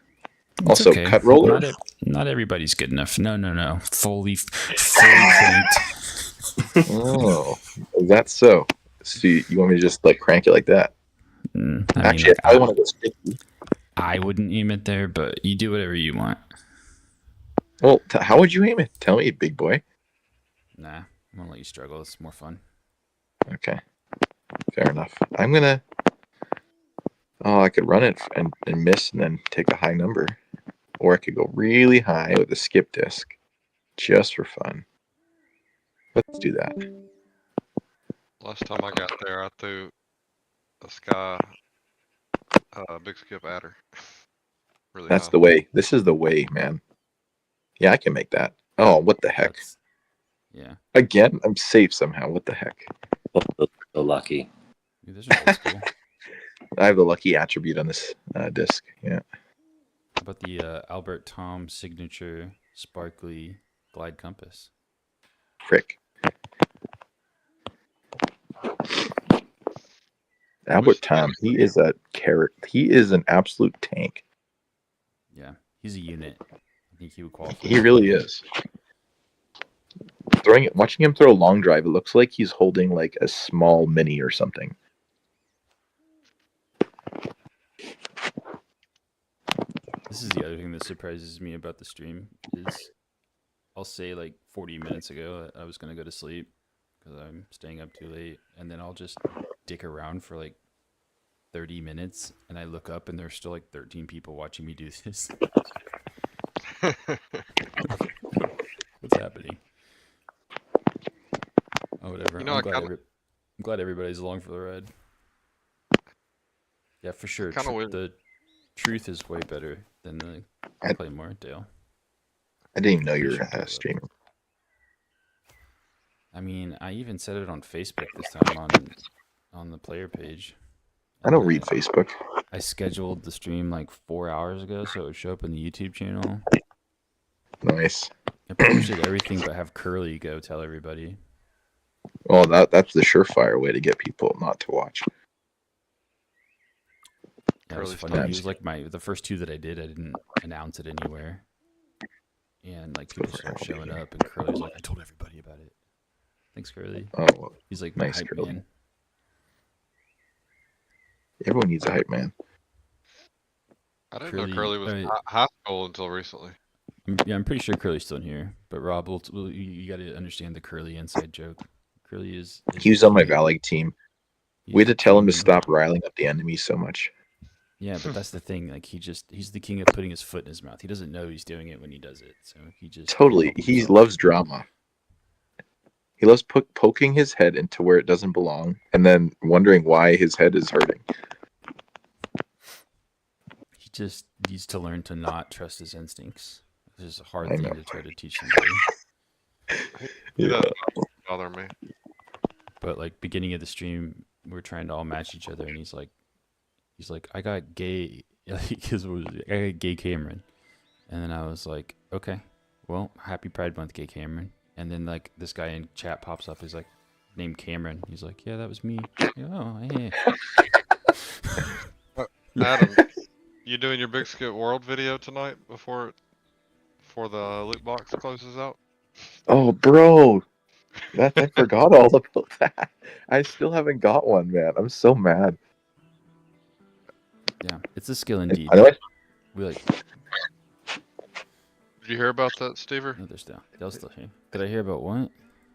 It's Also, okay. cut roller. Not everybody's good enough. No. Fully cranked. Oh, is that so? So you want me to just like crank it like that? Actually, I want to go sticky. I wouldn't aim it there, but you do whatever you want. Well, how would you aim it? Tell me, big boy. Nah, I'm gonna let you struggle. It's more fun. Okay, fair enough. I'm gonna. Oh, I could run it and miss and then take a high number, or I could go really high with a skip disc, just for fun. Let's do that. last time I got there, I threw a sky, big skip adder. Really That's high. the way. This is the way, man. Yeah, I can make that. Oh, what the heck? Yeah. Again, I'm safe somehow. What the heck? So lucky. Dude, those are old school. I have the lucky attribute on this disc. Yeah. How about the Albert Tom signature sparkly glide compass? Frick. Albert Tom, he is a character. He is an absolute tank. Yeah, he's a unit. I think he would qualify. He really is. Watching him throw a long drive, it looks like he's holding like a small mini or something. This is the other thing that surprises me about the stream is I'll say like 40 minutes ago that I was gonna go to sleep because I'm staying up too late, and then I'll just dick around for like 30 minutes, and I look up and there's still like 13 people watching me do this. What's happening? Oh, whatever. You know, I'm I glad. kind of I'm glad everybody's along for the ride. Yeah, for sure. kind of weird. The truth is way better than the I- Claymore Dale. I didn't even know you Pretty were sure Dale would. streaming. I mean, I even said it on Facebook this time on the player page. I don't And read Facebook. I scheduled the stream like 4 hours ago, so it would show up in the YouTube channel. Nice. I pretty much did everything but have Curly go tell everybody. Well, that's the surefire way to get people not to watch. Yeah, it was Curly's funny. He times. was like the first two that I did, I didn't announce it anywhere. And like people started showing up, and Curly was like, I told everybody about it. Thanks, Curly. Oh, well, He's like my Nice, hype Curly. man. everyone needs a hype man. I didn't Curly- know Curly was I- high school until recently. I'm pretty sure Curly's still in here. But Rob, you got to understand the Curly inside joke. Curly is He was on my the king. Valley team. He's We had to the tell him to king. stop riling up the enemy so much. Yeah, but that's the thing. Like he's the king of putting his foot in his mouth. He doesn't know he's doing it when he does it. So he just Totally. can't help He himself. loves drama. He loves poking his head into where it doesn't belong and then wondering why his head is hurting. He just needs to learn to not trust his instincts. This is a hard I thing know. to try to teach somebody. He doesn't bother me. But like beginning of the stream, we're trying to all match each other, and he's like, I got gay, because I got gay Cameron, and then I was like, okay, well, happy Pride Month, gay Cameron. And then like this guy in chat pops up, he's like, named Cameron. He's like, yeah, that was me. Oh, hey. Adam, you doing your Big Skip World video tonight before the loot box closes out? Oh, bro. I forgot all about that. I still haven't got one, man. I'm so mad. Yeah, it's a skill indeed. I know We like, Did you hear about that, Stever? no, they'll still here. Did I hear about what?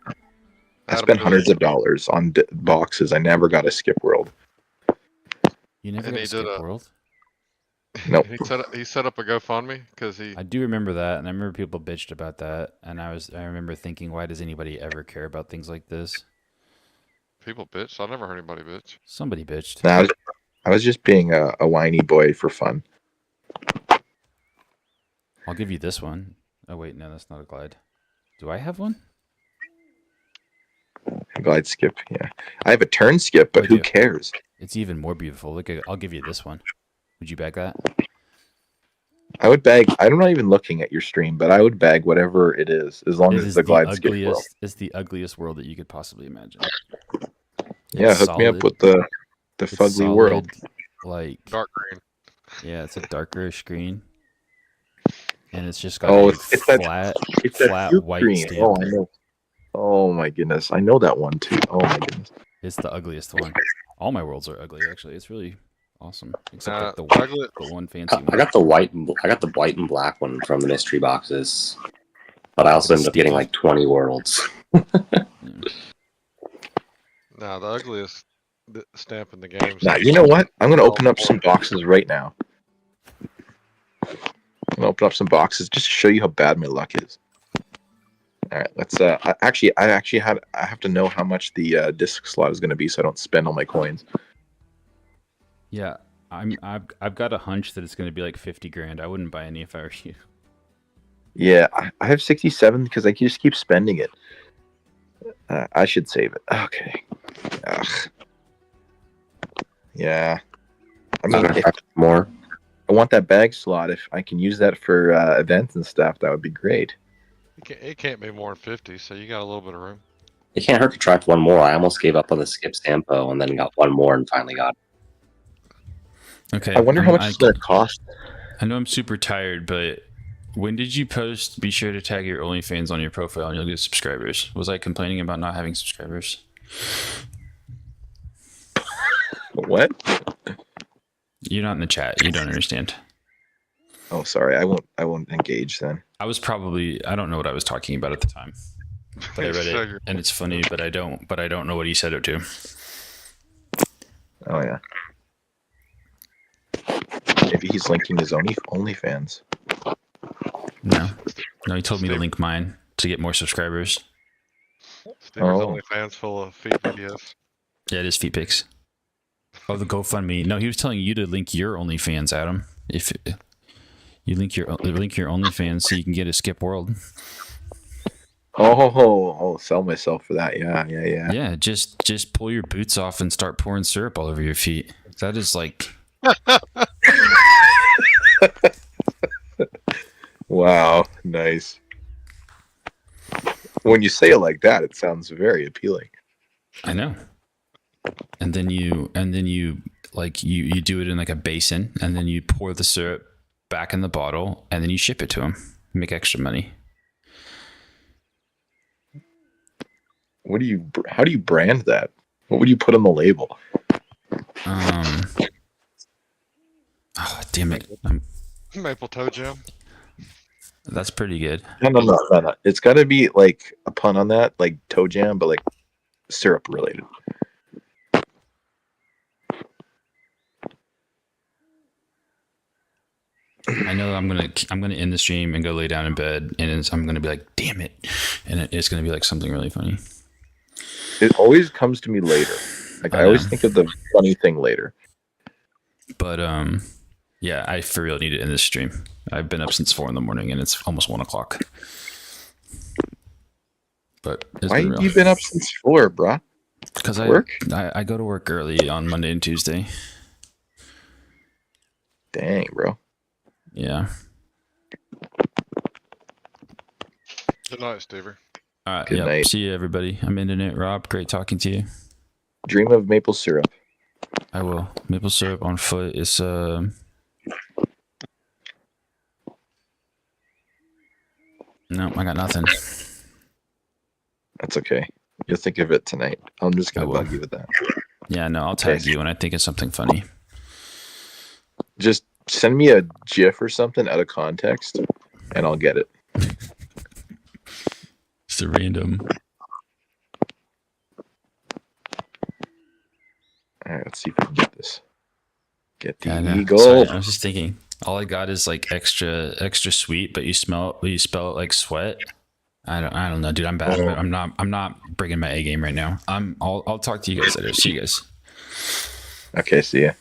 I Adam spent doing- hundreds of dollars on boxes. I never got a Skip World. You never And got he a Skip did a- World? Nope. He set up a GoFundMe because he I do remember that, and I remember people bitched about that, and I remember thinking, why does anybody ever care about things like this? people bitched. I never heard anybody bitch. Somebody bitched. Nah, I was just being a whiny boy for fun. I'll give you this one. Oh wait, no, that's not a glide. Do I have one? A glide skip, yeah. I have a turn skip, but I who do. cares? It's even more beautiful. Look, I'll give you this one. Would you bag that? I would bag. I'm not even looking at your stream, but I would bag whatever it is, as long It as is it's the the glide skip world. ugliest. It's the ugliest world that you could possibly imagine. Yeah, It's hook me up solid. with the It's fugly world. solid, Like Dark green. yeah, it's a darker screen, and it's just got Oh, a it's that- flat, It's that flat puke white green. stamp. Oh, I know. Oh my goodness, I know that one too. Oh my goodness. It's the ugliest one. All my worlds are ugly, actually. It's really awesome, except like the ugly- one fancy I one. got the white and black one from the mystery boxes, but I also ended up getting like 20 worlds. Nah, the ugliest stamp in the game. Now, you know what? I'm gonna open up some boxes right now. I'm gonna open up some boxes just to show you how bad my luck is. All right, let's. I have to know how much the disc slot is gonna be, so I don't spend all my coins. Yeah, I've got a hunch that it's going to be like 50 grand. I wouldn't buy any if I were you. Yeah, I have 67 because I just keep spending it. I should save it. Okay. Ugh. Yeah. I mean, if More. I want that bag slot. If I can use that for events and stuff, that would be great. It can't be more than 50, so you got a little bit of room. It can't hurt to try for one more. I almost gave up on the skip Stampo and then got one more and finally got it. Okay. I wonder how much it's going to cost. I know I'm super tired, but when did you post, be sure to tag your OnlyFans on your profile and you'll get subscribers? Was I complaining about not having subscribers? What? You're not in the chat. You don't understand. Oh, sorry. I won't engage then. I don't know what I was talking about at the time, but I read So it you're- and it's funny, but I don't know what he said it to. Oh yeah. Maybe he's linking his OnlyFans. No, he told me to link mine to get more subscribers. Stever's Oh. OnlyFans full of feet videos. Yeah, it is feet pics. Oh, the GoFundMe. No, he was telling you to link your OnlyFans, Adam. If you link your OnlyFans so you can get a Skip World. Oh, sell myself for that. Yeah. Yeah, just pull your boots off and start pouring syrup all over your feet. That is like, Wow, nice. When you say it like that, it sounds very appealing. I know. And then you like you do it in like a basin, and then you pour the syrup back in the bottle, and then you ship it to him. Make extra money. How do you brand that? What would you put on the label? Oh, damn it. Maple toe jam. That's pretty good. No. It's got to be like a pun on that, like toe jam, but like syrup related. I know I'm gonna end the stream and go lay down in bed, and I'm gonna be like, damn it, and it's gonna be like something really funny. It always comes to me later. Like I always think of the funny thing later. But yeah, I for real need to end this stream. I've been up since 4 a.m. and it's almost 1 o'clock. But Why have you been up since 4, bruh? Because I go to work early on Monday and Tuesday. Dang, bro. Yeah. Good night, Stever. All right. Good Yep. night. See you, everybody. I'm ending it. Rob, great talking to you. Dream of maple syrup. I will. Maple syrup on foot is no, I got nothing. That's okay. You'll think of it tonight. I'm just gonna bug you with that. Yeah, no, I'll tag you when I think of something funny. Just send me a GIF or something out of context, and I'll get it. Just a random. All right, let's see if we can get this. Get the Yeah, I know. eagle. Sorry, I was just thinking. All I got is like extra sweet, but you spell it like sweat. I don't know, dude. I'm bad. Oh. I'm not bringing my A game right now. I'll talk to you guys later. See you guys. Okay, see ya.